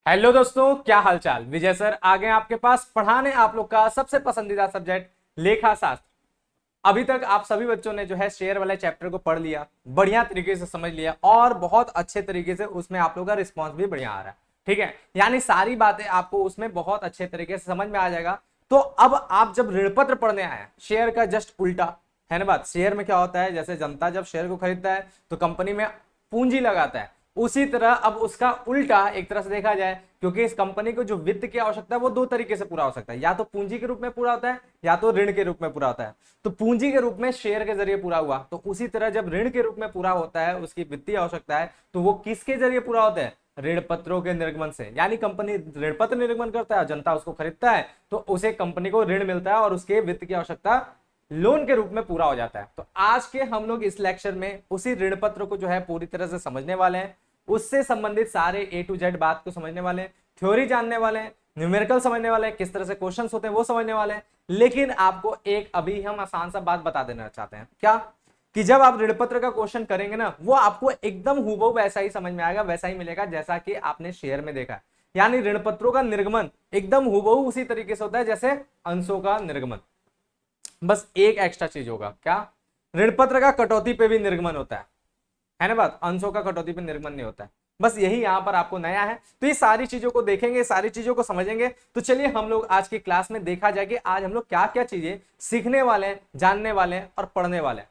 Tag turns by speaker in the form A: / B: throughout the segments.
A: Hello दोस्तों, क्या हालचाल। विजय सर आ गए आपके पास पढ़ाने आप लोग का सबसे पसंदीदा सब्जेक्ट लेखा शास्त्र। अभी तक आप सभी बच्चों ने जो है शेयर वाले चैप्टर को पढ़ लिया, बढ़िया तरीके से समझ लिया और बहुत अच्छे तरीके से उसमें आप लोग का रिस्पॉन्स भी बढ़िया आ रहा है। ठीक है, यानी सारी बातें आपको उसमें बहुत अच्छे तरीके से समझ में आ जाएगा। तो अब आप जब ऋण पत्र पढ़ने आए, शेयर का जस्ट उल्टा है ना बात। शेयर में क्या होता है, जैसे जनता जब शेयर को खरीदता है तो कंपनी में पूंजी लगाता है, उसी तरह अब उसका उल्टा एक तरह से देखा जाए, क्योंकि इस कंपनी को जो वित्त की आवश्यकता है वो दो तरीके से पूरा हो सकता है, या तो पूंजी के रूप में पूरा होता है या तो ऋण के रूप में पूरा होता है। तो पूंजी के रूप में शेयर के जरिए पूरा हुआ, तो उसी तरह जब ऋण के रूप में पूरा होता है उसकी वित्तीय आवश्यकता है, तो वो किसके जरिए पूरा होता है, ऋण पत्रों के निर्गमन से। यानी कंपनी ऋण पत्र निर्गमन करता है, जनता उसको खरीदता है, तो उसे कंपनी को ऋण मिलता है और उसके वित्त की आवश्यकता लोन के रूप में पूरा हो जाता है। तो आज के हम लोग इस लेक्चर में उसी ऋण पत्र को जो है पूरी तरह से समझने वाले हैं, उससे संबंधित सारे ए टू जेड बात को समझने वाले हैं, थ्योरी जानने वाले हैं, न्यूमेरिकल समझने वाले हैं, किस तरह से क्वेश्चंस होते हैं वो समझने वाले हैं। लेकिन आपको एक अभी हम आसान सा बात बता देना चाहते हैं, क्या कि जब आप ऋण पत्र का क्वेश्चन करेंगे ना, वो आपको एकदम हूबहू वैसा ही समझ में आएगा, वैसा ही मिलेगा जैसा कि आपने शेयर में देखा है। यानी ऋण पत्रों का निर्गमन एकदम हूबहू उसी तरीके से होता है जैसे अंशों का निर्गमन। बस एक एक्स्ट्रा चीज होगा, क्या, ऋण पत्र का कटौती पे भी निर्गमन होता है ना बात। अंशों का कटौती पे निर्गमन नहीं होता है। बस यही यहां पर आपको नया है। तो ये सारी चीजों को देखेंगे, सारी चीजों को समझेंगे। तो चलिए हम लोग आज की क्लास में देखा जाए कि आज हम लोग क्या क्या चीजें सीखने वाले हैं, जानने वाले हैं और पढ़ने वाले हैं।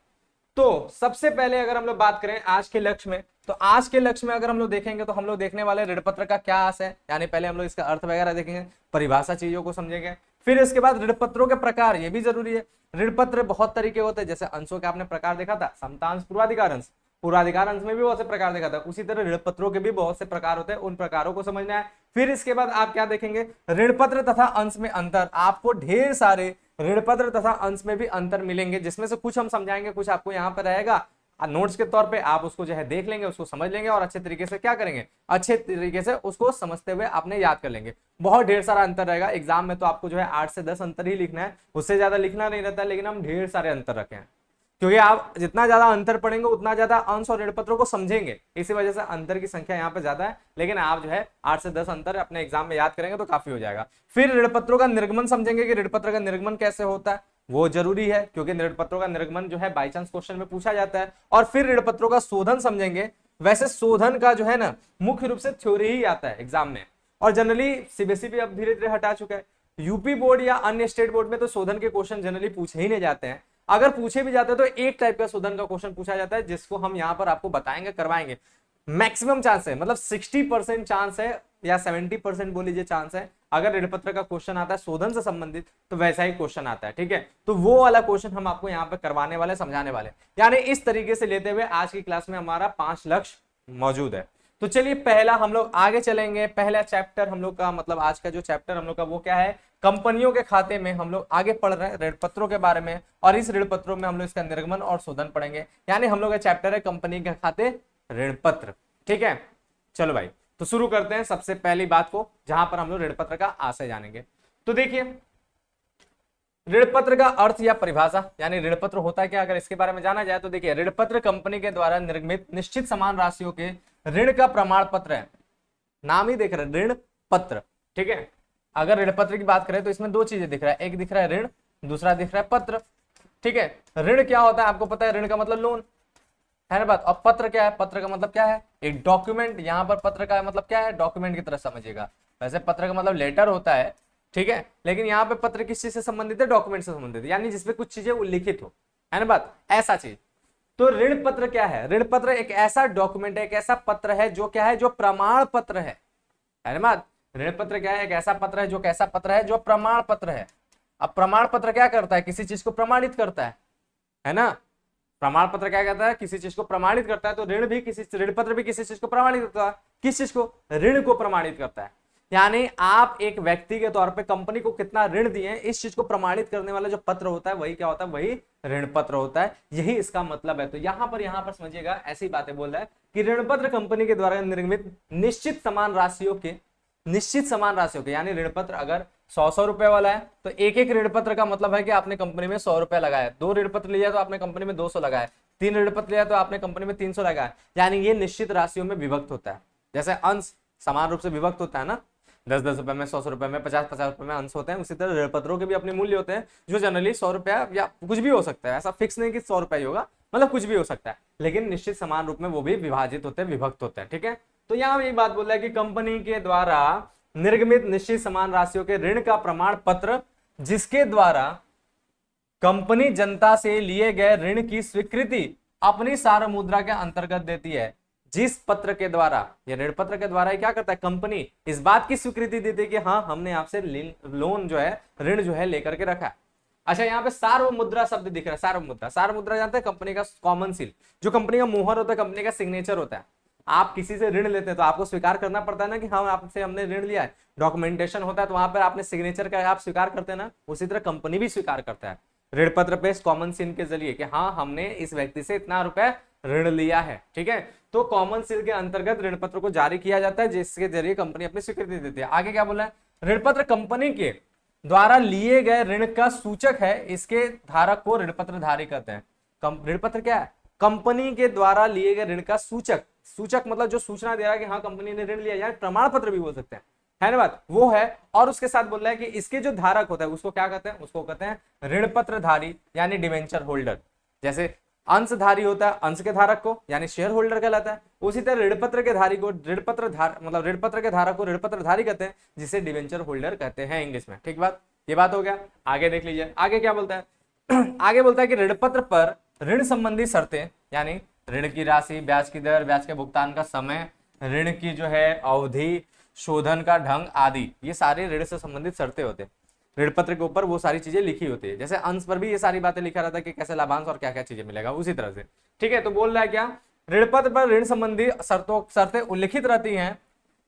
A: तो सबसे पहले अगर हम लोग बात करें आज के लक्ष्य में, तो आज के लक्ष्य में अगर हम लोग देखेंगे तो हम लोग देखने वाले ऋण पत्र का क्या आशय है। यानी पहले हम लोग इसका अर्थ वगैरह देखेंगे, परिभाषा चीजों को समझेंगे। फिर इसके बाद ऋण पत्रों के प्रकार, ये भी जरूरी है। ऋण पत्र बहुत तरीके होते हैं, जैसे अंशों के आपने प्रकार देखा था, समतांश, पूर्वाधिकार अंश। पूर्वाधिकार अंश में भी बहुत से प्रकार देखा था, उसी तरह ऋण पत्रों के भी बहुत से प्रकार होते हैं, उन प्रकारों को समझना है। फिर इसके बाद आप क्या देखेंगे, ऋण पत्र तथा अंश में अंतर। आपको ढेर सारे ऋण पत्र तथा अंश में भी अंतर मिलेंगे, जिसमें से कुछ हम समझाएंगे, कुछ आपको यहाँ पर रहेगा नोट्स के तौर पे, आप उसको जो है देख लेंगे, उसको समझ लेंगे और अच्छे तरीके से क्या करेंगे, अच्छे तरीके से उसको समझते हुए आपने याद कर लेंगे। बहुत ढेर सारा अंतर रहेगा। एग्जाम में तो आपको जो है 8 से 10 अंतर ही लिखना है, उससे ज्यादा लिखना नहीं रहता है, लेकिन हम ढेर सारे अंतर रखे हैं, क्योंकि आप जितना ज्यादा अंतर पढ़ेंगे उतना ज्यादा अंश और ऋण पत्रों को समझेंगे। इसी वजह से अंतर की संख्या यहाँ पे ज्यादा है, लेकिन आप जो है 8 से 10 अंतर अपने एग्जाम में याद करेंगे तो काफी हो जाएगा। फिर ऋण पत्रों का निर्गमन समझेंगे कि ऋण पत्र का निर्गमन कैसे होता है, वो जरूरी है, क्योंकि ऋण पत्रों का निर्गमन जो है बाई चांस क्वेश्चन में पूछा जाता है। और फिर ऋण पत्रों का शोधन समझेंगे। वैसे शोधन का जो है ना मुख्य रूप से थ्योरी ही आता है एग्जाम में, और जनरली सीबीएसई भी अब धीरे धीरे हटा चुका है। यूपी बोर्ड या अन्य स्टेट बोर्ड में तो शोधन के क्वेश्चन जनरली पूछे ही नहीं जाते हैं। अगर पूछे भी जाते हैं तो एक टाइप का शोधन का क्वेश्चन पूछा जाता है, जिसको हम यहाँ पर आपको बताएंगे, करवाएंगे। मैक्सिमम चांस है, मतलब 60% चांस है या 70% बोल लीजिए चांस है, अगर ऋण पत्र का क्वेश्चन आता है शोधन से संबंधित तो वैसा ही क्वेश्चन आता है। ठीक है, तो वो वाला क्वेश्चन हम आपको यहाँ पे करवाने वाले, समझाने वाले। यानी इस तरीके से लेते हुए आज की क्लास में हमारा 5 लक्ष्य मौजूद है। तो चलिए पहला हम लोग आगे चलेंगे। पहला चैप्टर हम लोग का, मतलब आज का जो चैप्टर हम लोग का वो क्या है, कंपनियों के खाते में हम लोग आगे पढ़ रहे हैं ऋण पत्रों के बारे में, और इस ऋण पत्रों में हम लोग इसका निर्गमन और शोधन पढ़ेंगे। यानी हम लोग का चैप्टर है कंपनी के खाते ऋण पत्र। ठीक है, चलो भाई, तो शुरू करते हैं सबसे पहली बात को, जहां पर हम लोग ऋण पत्र का आशय जानेंगे। तो देखिए, ऋण पत्र का अर्थ या परिभाषा, यानी ऋण पत्र होता है क्या, अगर इसके बारे में जाना जाए तो देखिए, ऋण पत्र कंपनी के द्वारा निर्मित निश्चित समान राशियों के ऋण का प्रमाण पत्र है। नाम ही देख रहे हैं, ऋण पत्र। ठीक है, अगर ऋण पत्र की बात करें तो इसमें दो चीजें दिख रहा है, एक दिख रहा है ऋण, दूसरा दिख रहा है पत्र। ठीक है, ऋण क्या होता है आपको पता है, ऋण का मतलब लोन है ना बात। और पत्र क्या है, पत्र का मतलब क्या है, एक डॉक्यूमेंट। यहाँ पर पत्र का मतलब क्या है, डॉक्यूमेंट की तरह समझिएगा। वैसे पत्र का मतलब लेटर होता है, ठीक है, लेकिन यहाँ पे पत्र किस चीज से संबंधित है, डॉक्यूमेंट से संबंधित है, यानी जिसपे कुछ चीजें उल्लिखित हो, है ना बात, ऐसा चीज। तो ऋण पत्र क्या है, ऋण पत्र एक ऐसा डॉक्यूमेंट है, एक ऐसा पत्र है जो क्या है, जो प्रमाण पत्र है ना बात। ऋण पत्र क्या है, एक ऐसा पत्र है जो कैसा पत्र है, जो प्रमाण पत्र है। अब प्रमाण पत्र क्या करता है, किसी चीज को प्रमाणित करता है ना। प्रमाण पत्र क्या कहता है, किसी चीज को प्रमाणित करता है। तो ऋण पत्र भी किसी चीज को प्रमाणित करता है, किस चीज को, ऋण को प्रमाणित करता है। यानी आप एक व्यक्ति के तौर पे कंपनी को कितना ऋण दिए, इस चीज को प्रमाणित करने वाला जो पत्र होता है वही क्या होता है, वही ऋण पत्र होता है। यही इसका मतलब है। तो यहाँ पर समझिएगा, ऐसी बातें बोल रहा है कि ऋण पत्र कंपनी के द्वारा निर्मित निश्चित समान राशियों के, यानी ऋण पत्र अगर 100 रुपए वाला है तो एक एक ऋण पत्र का मतलब है कि आपने कंपनी में 100 रुपए लगाया। 2 ऋण पत्र लिया तो आपने कंपनी में 200 लगाया, 3 ऋण पत्र लिया तो आपने कंपनी में 300 लगाया। यानी ये निश्चित राशियों में विभक्त होता है। जैसे अंश समान रूप से विभक्त होता है ना, 10-10 रुपए में, 100 रुपए में, 50-50 रुपए में अंश होते हैं। उसी तरह ऋण पत्रों के भी अपने मूल्य होते हैं जो जनरली 100 रुपया या कुछ भी हो सकता है, ऐसा फिक्स नहीं कि 100 रुपया ही होगा, मतलब कुछ भी हो सकता है, लेकिन निश्चित समान रूप में वो भी विभाजित होते हैं, विभक्त होते हैं। ठीक है, तो यहाँ ये बात बोल रहा है कि कंपनी के द्वारा निर्गमित निश्चित समान राशियों के ऋण का प्रमाण पत्र जिसके द्वारा कंपनी जनता से लिए गए ऋण की स्वीकृति अपनी सार मुद्रा के अंतर्गत देती है। जिस पत्र के द्वारा, ये ऋण पत्र के द्वारा क्या करता है, कंपनी इस बात की स्वीकृति देती है कि हाँ हमने आपसे लोन जो है, ऋण जो है लेकर के रखा है। अच्छा, यहाँ पे सार्वमुद्रा शब्द दिख रहा है, सार्वमुद्रा। सार्वमुद्रा जानते हैं, कंपनी का कॉमन सील, जो कंपनी का मोहर होता है, कंपनी का सिग्नेचर होता है। आप किसी से ऋण लेते हैं तो आपको स्वीकार करना पड़ता है ना कि हाँ आपसे हमने ऋण लिया है, डॉक्यूमेंटेशन होता है, तो वहां पर आपने सिग्नेचर का आप स्वीकार करते हैं ना, उसी तरह कंपनी भी स्वीकार करता है ऋण पत्र पे कॉमन सील के जरिए कि हाँ हमने इस व्यक्ति से इतना रुपए ऋण लिया है। ठीक है, तो कॉमन सील के अंतर्गत ऋण पत्र को जारी किया जाता है, जिसके जरिए कंपनी अपनी स्वीकृति देती है। आगे क्या बोला है, ऋण पत्र कंपनी के द्वारा लिए गए ऋण का सूचक है, इसके धारक को ऋण पत्र धारी कहते हैं। ऋण पत्र क्या है, कंपनी के द्वारा लिए गए ऋण का सूचक। सूचक मतलब जो सूचना दे रहा है कि हाँ कंपनी ने ऋण लिया, यानी प्रमाण पत्र भी बोल सकते हैं, है ना बात, वो है। और उसके साथ बोल रहा है कि इसके जो धारक होता है उसको क्या कहते हैं, उसको कहते हैं ऋण पत्रधारी यानी डिवेंचर होल्डर। जैसे अंशधारी होता है, अंश के धारक को यानी शेयर होल्डर कहलाता है, उसी तरह ऋण पत्र के धारी को ऋण पत्र मतलब ऋण पत्र के धारक को ऋण पत्रधारी कहते हैं, जिसे डिवेंचर होल्डर कहते हैं इंग्लिश में। ठीक बात, ये बात हो गया। आगे देख लीजिए, आगे क्या बोलता है आगे बोलता है कि ऋण पत्र पर ऋण संबंधी शर्तें, यानी ऋण की राशि, ब्याज की दर, ब्याज के भुगतान का समय, ऋण की जो है अवधि, शोधन का ढंग आदि, ये सारे ऋण से संबंधित शर्तें होते हैं। ऋण पत्र के ऊपर वो सारी चीजें लिखी होती है। जैसे अंश पर भी ये सारी बातें लिखा रहता है कि कैसे लाभांश और क्या क्या चीजें मिलेगा, उसी तरह से। ठीक है, तो बोल रहा है क्या, ऋण पत्र पर ऋण संबंधी शर्तें उल्लिखित रहती हैं।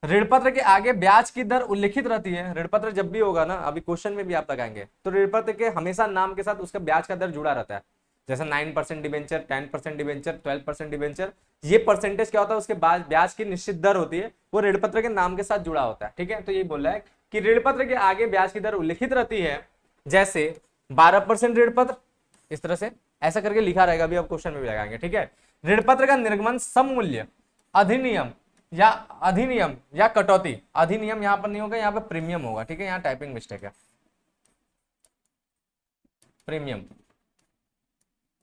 A: ऋण पत्र के आगे ब्याज की दर उल्लिखित रहती है। ऋण पत्र जब भी होगा ना, अभी क्वेश्चन में भी आप लगाएंगे, तो ऋण पत्र के हमेशा नाम के साथ उसका ब्याज का दर जुड़ा रहता है। जैसे 9% डिबेंचर, 10% डिबेंचर, 12% डिबेंचर, ये परसेंटेज क्या होता है, उसके बाद ब्याज की निश्चित दर होती है, वो ऋण पत्र के नाम के साथ जुड़ा होता है। ठीक है, तो ये बोल रहा है कि ऋण पत्र के आगे ब्याज की दर उल्लिखित रहती है। जैसे 12% ऋण पत्र, इस तरह से ऐसा करके लिखा रहेगा, अभी आप क्वेश्चन में भी लगाएंगे। ठीक है, ऋण पत्र का निर्गमन सममूल्य अधिनियम या कटौती, अधिनियम यहां पर नहीं होगा, यहां पर प्रीमियम होगा। ठीक है, यहां टाइपिंग मिस्टेक है, प्रीमियम।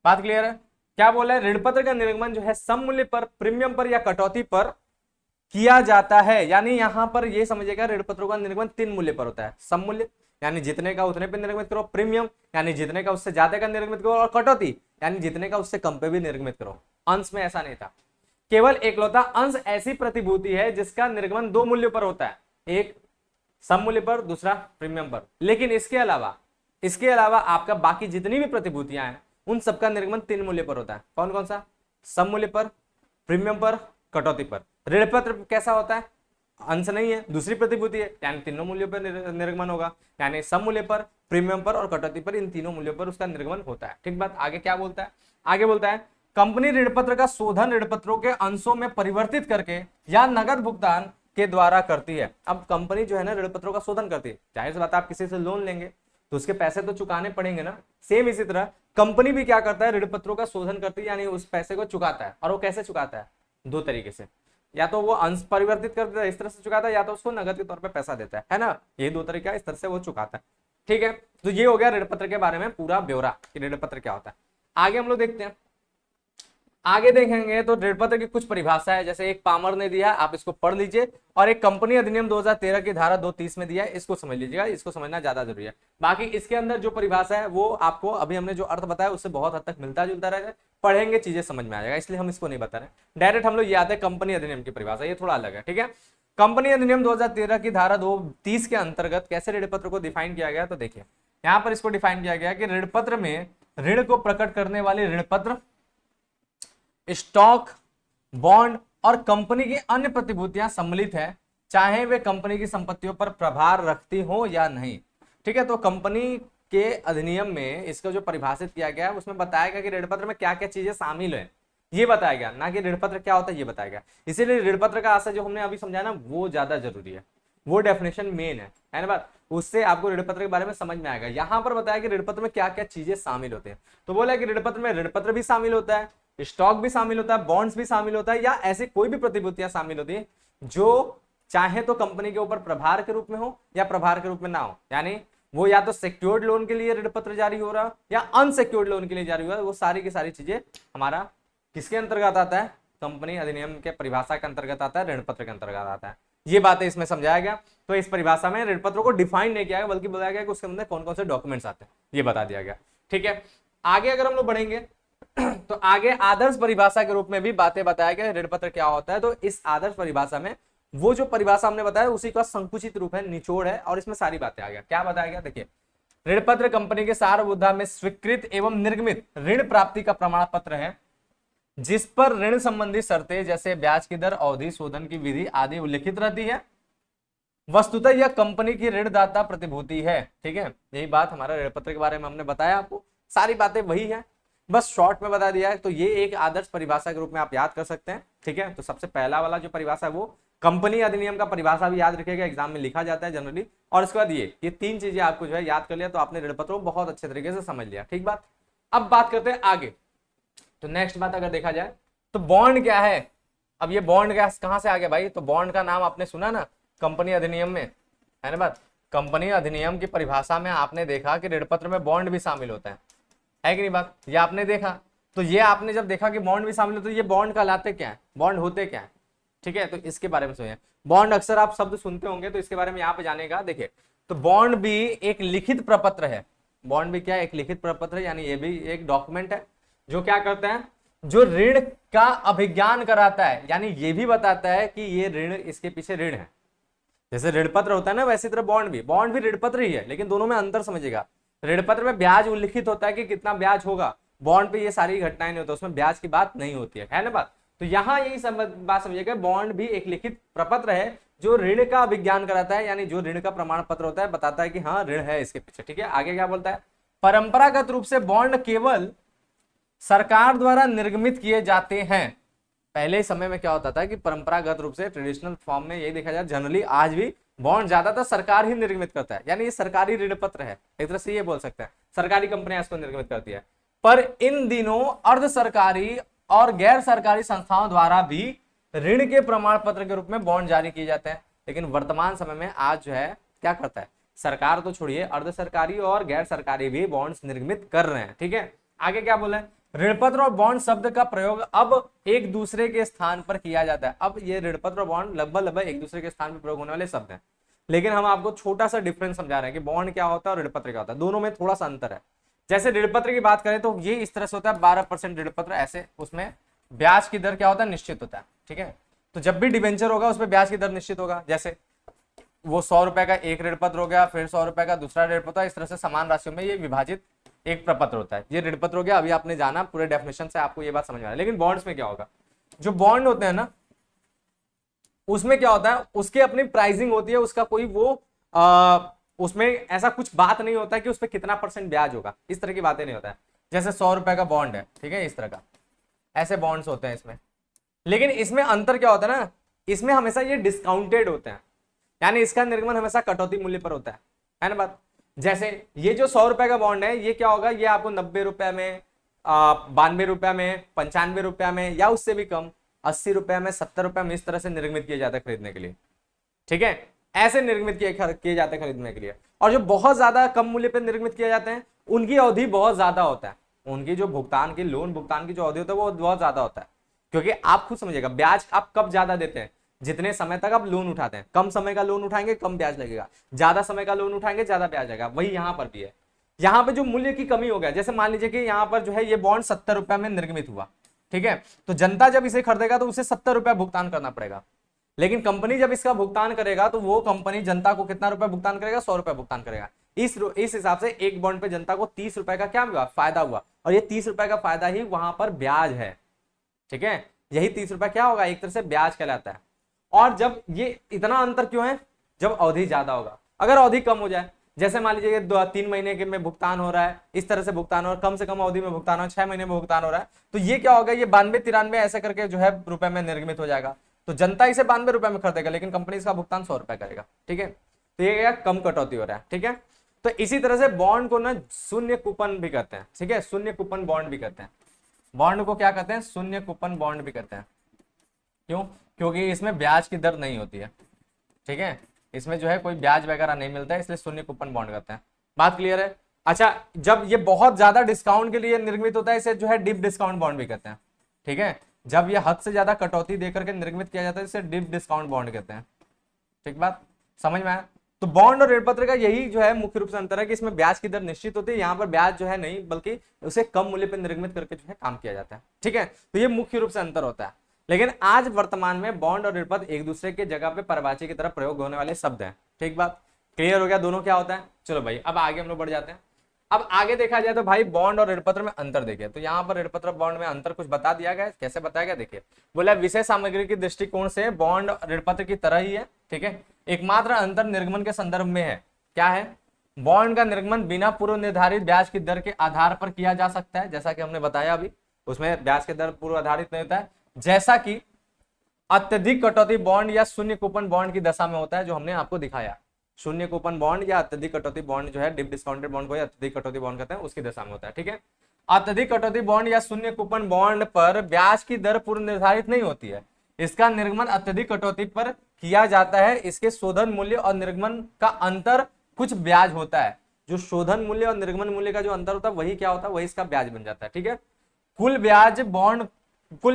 A: बात क्लियर है, क्या बोला है, ऋण पत्र का निर्गमन जो है सममूल्य पर, प्रीमियम पर या कटौती पर किया जाता है। यानी यहां पर ये समझिएगा, ऋण पत्रों का निर्गमन 3 मूल्य पर होता है। सममूल्य यानी जितने का उतने पे निर्गमित करो, प्रीमियम यानी जितने का उससे ज्यादा का निर्गमित करो, और कटौती यानी जितने का उससे कम पे भी निर्गमित करो। अंश में ऐसा नहीं था। केवल एकलौता अंश ऐसी प्रतिभूति है जिसका निर्गमन 2 मूल्यों पर होता है, एक सममूल्य पर, दूसरा प्रीमियम पर। लेकिन इसके अलावा आपका बाकी जितनी भी प्रतिभूतियां हैं उन सबका निर्गमन 3 मूल्य पर होता है। कौन कौन सा, सममूल्य पर, प्रीमियम पर, कटौती पर। ऋण पत्र कैसा होता है, अंश नहीं है, दूसरी प्रतिभूति है, यानी तीनों मूल्यों पर निर्गमन होगा, यानी सममूल्य पर, प्रीमियम पर और कटौती पर, इन तीनों मूल्यों पर उसका निर्गमन होता है। ठीक बात। आगे क्या बोलता है, आगे बोलता है कंपनी ऋण पत्र का शोधन ऋण पत्रों के अंशों में परिवर्तित करके या नगद भुगतान के द्वारा करती है। अब कंपनी जो है ना ऋण पत्रों का शोधन करती है, जाहिर सी बात है आप किसी से लोन लेंगे तो उसके पैसे तो चुकाने पड़ेंगे ना, सेम इसी तरह कंपनी भी क्या करता है, ऋण पत्रों का शोधन करती है, यानी उस पैसे को चुकाता है। और वो कैसे चुकाता है, 2 तरीके से, या तो वो अंश परिवर्तित कर देता है, इस तरह से चुकाता है, या तो उसको नगद के तौर पे पैसा देता है ना, ये 2 तरीका, इस तरह से वो चुकाता है। ठीक है, तो ये हो गया ऋण पत्र के बारे में पूरा ब्यौरा कि ऋण पत्र क्या होता है। आगे हम लोग देखते हैं, आगे देखेंगे तो ऋण पत्र की कुछ परिभाषा है, जैसे एक पामर ने दिया, आप इसको पढ़ लीजिए, और एक कंपनी अधिनियम 2013 की धारा 230 में दिया है, इसको समझ लीजिएगा, इसको समझना ज्यादा जरूरी है। बाकी इसके अंदर जो परिभाषा है वो आपको अभी हमने जो अर्थ बताया उससे बहुत हद तक मिलता जुलता रहेगा, पढ़ेंगे चीजें समझ में आ जाएगा, इसलिए हम इसको नहीं बता रहे, डायरेक्ट हम लोग याद है कंपनी अधिनियम की परिभाषा, ये थोड़ा अलग है। ठीक है, कंपनी अधिनियम 2013 की धारा 230 के अंतर्गत कैसे ऋण पत्र को डिफाइन किया गया, तो देखिए यहाँ पर इसको डिफाइन किया गया कि ऋण पत्र में ऋण को प्रकट करने वाले ऋण पत्र, स्टॉक, बॉन्ड और कंपनी की अन्य प्रतिभूतियां सम्मिलित है, चाहे वे कंपनी की संपत्तियों पर प्रभार रखती हो या नहीं। ठीक है, तो कंपनी के अधिनियम में इसको जो परिभाषित किया गया है उसमें बताया गया कि ऋण पत्र में क्या क्या चीजें शामिल है, ये बताया गया, ना कि ऋण पत्र क्या होता है ये बताया गया। इसीलिए ऋण पत्र का आशय जो हमने अभी समझा ना वो ज्यादा जरूरी है, वो डेफिनेशन मेन है ना बात, उससे आपको ऋण पत्र के बारे में समझ में आएगा। यहाँ पर बताया कि ऋण पत्र में क्या क्या चीजें शामिल होते हैं, तो बोला कि ऋण पत्र में ऋण पत्र भी शामिल होता है, स्टॉक भी शामिल होता है, बॉन्ड्स भी शामिल होता है, या ऐसे कोई भी प्रतिभूतियां शामिल होती है जो चाहे तो कंपनी के ऊपर प्रभार के रूप में हो या प्रभार के रूप में ना हो, यानी वो या तो सिक्योर्ड लोन के लिए ऋण पत्र जारी हो रहा या अनसिक्योर्ड लोन के लिए जारी हो रहा, वो सारी की सारी चीजें हमारा किसके अंतर्गत आता है, कंपनी अधिनियम के परिभाषा के अंतर्गत आता है, ऋण पत्र के अंतर्गत आता है। ये बातें इसमें समझाया गया। तो इस परिभाषा में ऋण पत्र को डिफाइन नहीं किया गया, बल्कि बताया गया कि उसके अंदर कौन कौन से डॉक्यूमेंट्स आते हैं, ये बता दिया गया। ठीक है, आगे अगर हम लोग बढ़ेंगे तो आगे आदर्श परिभाषा के रूप में भी बातें बताया गया ऋण पत्र क्या होता है। तो इस आदर्श परिभाषा में वो जो परिभाषा हमने बताया उसी का संकुचित रूप है, निचोड़ है, और इसमें सारी बातें आ गया। क्या बताया गया, देखिए, ऋण पत्र कंपनी के सार्वभौमिकता में स्वीकृत एवं निर्गमित ऋण प्राप्ति का प्रमाण पत्र है, जिस पर ऋण संबंधी शर्तें जैसे ब्याज की दर, अवधि, शोधन की विधि आदि उल्लिखित रहती है। वस्तुतः यह कंपनी की ऋणदाता प्रतिभूति है। ठीक है, यही बात हमारा ऋण पत्र के बारे में हमने बताया, आपको सारी बातें वही है, बस शॉर्ट में बता दिया है। तो ये एक आदर्श परिभाषा के रूप में आप याद कर सकते हैं। ठीक है, तो सबसे पहला वाला जो परिभाषा है वो कंपनी अधिनियम का परिभाषा भी याद रखिएगा, एग्जाम में लिखा जाता है जनरली। और इसके बाद ये तीन चीजें आपको जो है याद कर लिया तो आपने ऋण पत्र को बहुत अच्छे तरीके से समझ लिया। ठीक बात, अब बात करते हैं आगे। तो नेक्स्ट बात अगर देखा जाए तो बॉन्ड क्या है। अब ये बॉन्ड कहां से आ गया भाई, तो बॉन्ड का नाम आपने सुना ना कंपनी अधिनियम में, है ना बात। कंपनी अधिनियम की परिभाषा में आपने देखा कि ऋण पत्र में बॉन्ड भी शामिल होता है कि नहीं बात, ये आपने देखा। तो ये आपने जब देखा कि बॉन्ड भी शामिल होते, तो ये बॉन्ड कहलाते क्या है, बॉन्ड होते क्या है। ठीक है, तो इसके बारे में सुनिए। बॉन्ड अक्सर आप शब्द सुनते होंगे, तो इसके बारे में यहाँ पे जानेगा। देखिए, तो बॉन्ड भी एक लिखित प्रपत्र है। बॉन्ड भी क्या है, एक लिखित प्रपत्र है, यानी ये भी एक डॉक्यूमेंट है जो क्या करता है, जो ऋण का अभिज्ञान कराता है, यानी ये भी बताता है कि ये ऋण, इसके पीछे ऋण है। जैसे ऋण पत्र होता है ना, वैसी तरह बॉन्ड भी ऋण पत्र ही है, लेकिन दोनों में अंतर समझिएगा। ऋण पत्र में ब्याज उल्लिखित होता है कि कितना ब्याज होगा, बॉन्ड पे ये सारी घटनाएं नहीं होती, उसमें ब्याज की बात नहीं होती है ना बात। तो यहाँ यही बात समझिएगा, बॉन्ड भी एक लिखित प्रपत्र है जो ऋण का अभिज्ञान कराता है, यानी जो ऋण का प्रमाण पत्र होता है, बताता है कि हाँ ऋण है इसके पीछे। ठीक है, आगे क्या बोलता है, परंपरागत रूप से बॉन्ड केवल सरकार द्वारा निर्गमित किए जाते हैं। पहले समय में क्या होता था कि परंपरागत रूप से ट्रेडिशनल फॉर्म में यही देखा जाए, जनरली आज भी बॉन्ड ज्यादातर सरकार ही निर्गमित करता है, यानी ये सरकारी ऋण पत्र है, एक तरह से ये बोल सकते हैं, सरकारी कंपनियां इसको निर्गमित करती है। पर इन दिनों अर्ध सरकारी और गैर सरकारी संस्थाओं द्वारा भी ऋण के प्रमाण पत्र के रूप में बॉन्ड जारी किए जाते हैं। लेकिन वर्तमान समय में आज जो है क्या करता है, सरकार तो छोड़िए, अर्ध सरकारी और गैर सरकारी भी बॉन्ड्स निर्गमित कर रहे हैं। ठीक है, आगे क्या बोला है, ऋणपत्र और बॉन्ड शब्द का प्रयोग अब एक दूसरे के स्थान पर किया जाता है। अब ये ऋणपत्र और बॉन्ड लगभग एक दूसरे के स्थान पर प्रयोग होने वाले शब्द हैं, लेकिन हम आपको छोटा सा डिफरेंस समझा रहे हैं कि बॉन्ड क्या होता है और ऋणपत्र क्या होता है, दोनों में थोड़ा सा अंतर है। जैसे ऋणपत्र की बात करें तो ये इस तरह से होता है 12% ऋणपत्र, ऐसे उसमें ब्याज की दर क्या होता है, निश्चित होता है। ठीक है, तो जब भी डिवेंचर होगा उसमें ब्याज की दर निश्चित होगा। जैसे वो 100 रुपए का एक ऋणपत्र हो गया, फिर 100 रुपए का दूसरा ऋणपत्र, इस तरह से समान राशियों में ये विभाजित एक प्रपत्र होता है। ये ऋणपत्र हो गया, अभी आपने जाना पूरे डेफिनेशन से आपको ये बात समझ में आ रहा है। लेकिन बॉन्ड्स में क्या होगा, जो बॉन्ड होते हैं ना उसमें क्या होता है, उसकी अपनी प्राइसिंग होती है, उसका कोई वो उसमें ऐसा कुछ बात नहीं होता है कि उस पर कितना % ब्याज होगा, इस तरह की बातें नहीं होता है। जैसे 100 रुपए का बॉन्ड है, ठीक है, इस तरह का ऐसे बॉन्ड्स होते हैं इसमें। लेकिन इसमें अंतर क्या होता है ना, इसमें हमेशा ये डिस्काउंटेड होते हैं, यानी इसका निर्गमन हमेशा कटौती मूल्य पर होता है ना बात। जैसे ये जो 100 रुपए का बॉन्ड है, ये क्या होगा, ये आपको 90 रुपए में, 92 रुपए में, 95 रुपए में, या उससे भी कम 80 रुपए में, 70 रुपए में, इस तरह से निर्गमित किया जाता है खरीदने के लिए। ठीक है, ऐसे निर्गमित किए जाते हैं खरीदने के लिए। और जो बहुत ज्यादा कम मूल्य पर निर्गमित किए जाते हैं उनकी अवधि बहुत ज्यादा होता है, उनकी जो भुगतान की लोन भुगतान की जो अवधि होता है वो बहुत ज्यादा होता है। क्योंकि आप खुद समझिएगा, ब्याज आप कब ज्यादा देते हैं, जितने समय तक आप लोन उठाते हैं। कम समय का लोन उठाएंगे कम ब्याज लगेगा, ज्यादा समय का लोन उठाएंगे ज्यादा ब्याज लगेगा। वही यहाँ पर भी है, यहाँ पे जो मूल्य की कमी हो गया, जैसे मान लीजिए कि यहाँ पर जो है ये बॉन्ड 70 रुपए में निर्गमित हुआ, ठीक है, तो जनता जब इसे खरीदेगा तो उसे 70 रुपए भुगतान करना पड़ेगा। लेकिन कंपनी जब इसका भुगतान करेगा तो वो कंपनी जनता को कितना रुपए भुगतान करेगा, 100 रुपए भुगतान करेगा। इस हिसाब से एक बॉन्ड पे जनता को 30 रुपए का क्या हुआ, फायदा हुआ, और ये 30 रुपए का फायदा ही वहां पर ब्याज है। ठीक है, यही 30 रुपए क्या होगा, एक तरह से ब्याज कहलाता है। और जब ये इतना अंतर क्यों है, जब अवधि ज्यादा होगा। अगर अवधि कम हो जाए, जैसे मान लीजिए 3 महीने के में भुगतान हो रहा है, इस तरह से भुगतान हो रहा है, कम से कम अवधि में भुगतान हो रहा है, 6 महीने में भुगतान हो रहा है, तो ये क्या होगा, ये 92-93 ऐसे करके जो है रुपए में निर्गमित हो जाएगा। तो जनता इसे 92 रुपए में खरीदेगा, लेकिन कंपनी इसका भुगतान 100 रुपए करेगा। ठीक है, तो ये क्या, कम कटौती हो रहा है। ठीक है, तो इसी तरह से बॉन्ड को ना शून्य कूपन भी कहते हैं। ठीक है, शून्य कूपन बॉन्ड भी कहते हैं। बॉन्ड को क्या कहते हैं, शून्य कूपन बॉन्ड भी कहते हैं। क्यों, क्योंकि इसमें ब्याज की दर नहीं होती है। ठीक है, इसमें जो है कोई ब्याज वगैरह नहीं मिलता है, इसलिए शून्य कूपन बॉन्ड करते हैं। बात क्लियर है। अच्छा, जब ये बहुत ज्यादा डिस्काउंट के लिए निर्मित होता है, इसे जो है डीप डिस्काउंट बॉन्ड भी कहते हैं। ठीक है, जब ये हद से ज्यादा कटौती देकर के निर्मित किया जाता है, इसे डीप डिस्काउंट बॉन्ड कहते हैं। ठीक बात समझ में आया। तो बॉन्ड और ऋण पत्र का यही जो है मुख्य रूप से अंतर है कि इसमें ब्याज की दर निश्चित होती है, यहाँ पर ब्याज जो है नहीं, बल्कि उसे कम मूल्य पर निर्मित करके जो है काम किया जाता है। ठीक है, तो ये मुख्य रूप से अंतर होता है। लेकिन आज वर्तमान में बॉन्ड और ऋण पत्र एक दूसरे के जगह पे परिभाषा की तरह प्रयोग होने वाले शब्द हैं। ठीक बात क्लियर हो गया, दोनों क्या होता है। चलो भाई अब आगे हम लोग बढ़ जाते हैं। अब आगे देखा जाए तो भाई बॉन्ड और ऋण पत्र में अंतर देखिए, तो यहाँ पर ऋण पत्र बॉन्ड में अंतर कुछ बता दिया गया है। कैसे बताया गया देखिए, बोला विषय सामग्री के दृष्टिकोण से बॉन्ड ऋण पत्र की तरह ही है। ठीक है, एकमात्र अंतर निर्गमन के संदर्भ में है। क्या है, बॉन्ड का निर्गमन बिना पूर्व निर्धारित ब्याज की दर के आधार पर किया जा सकता है, जैसा कि हमने बताया अभी, उसमें ब्याज की दर पूर्व आधारित नहीं होता है, जैसा कि अत्यधिक कटौती बॉन्ड या शून्य कूपन बॉन्ड की दशा में होता है, जो हमने आपको दिखाया। शून्य कूपन बॉन्ड या अत्यधिक कटौती बॉन्ड जो है डीप डिस्काउंटेड बॉन्ड को अत्यधिक कटौती बॉन्ड कहते हैं, उसकी दशा में होता है। ठीक है, अत्यधिक कटौती बॉन्ड या शून्य कूपन बॉन्ड पर ब्याज की दर पूर्व निर्धारित नहीं होती है, इसका निर्गमन अत्यधिक कटौती पर किया जाता है। इसके शोधन मूल्य और निर्गमन का अंतर कुछ ब्याज होता है, जो शोधन मूल्य और निर्गमन मूल्य का जो अंतर होता है वही क्या होता है, वही इसका ब्याज बन जाता है। ठीक है, कुल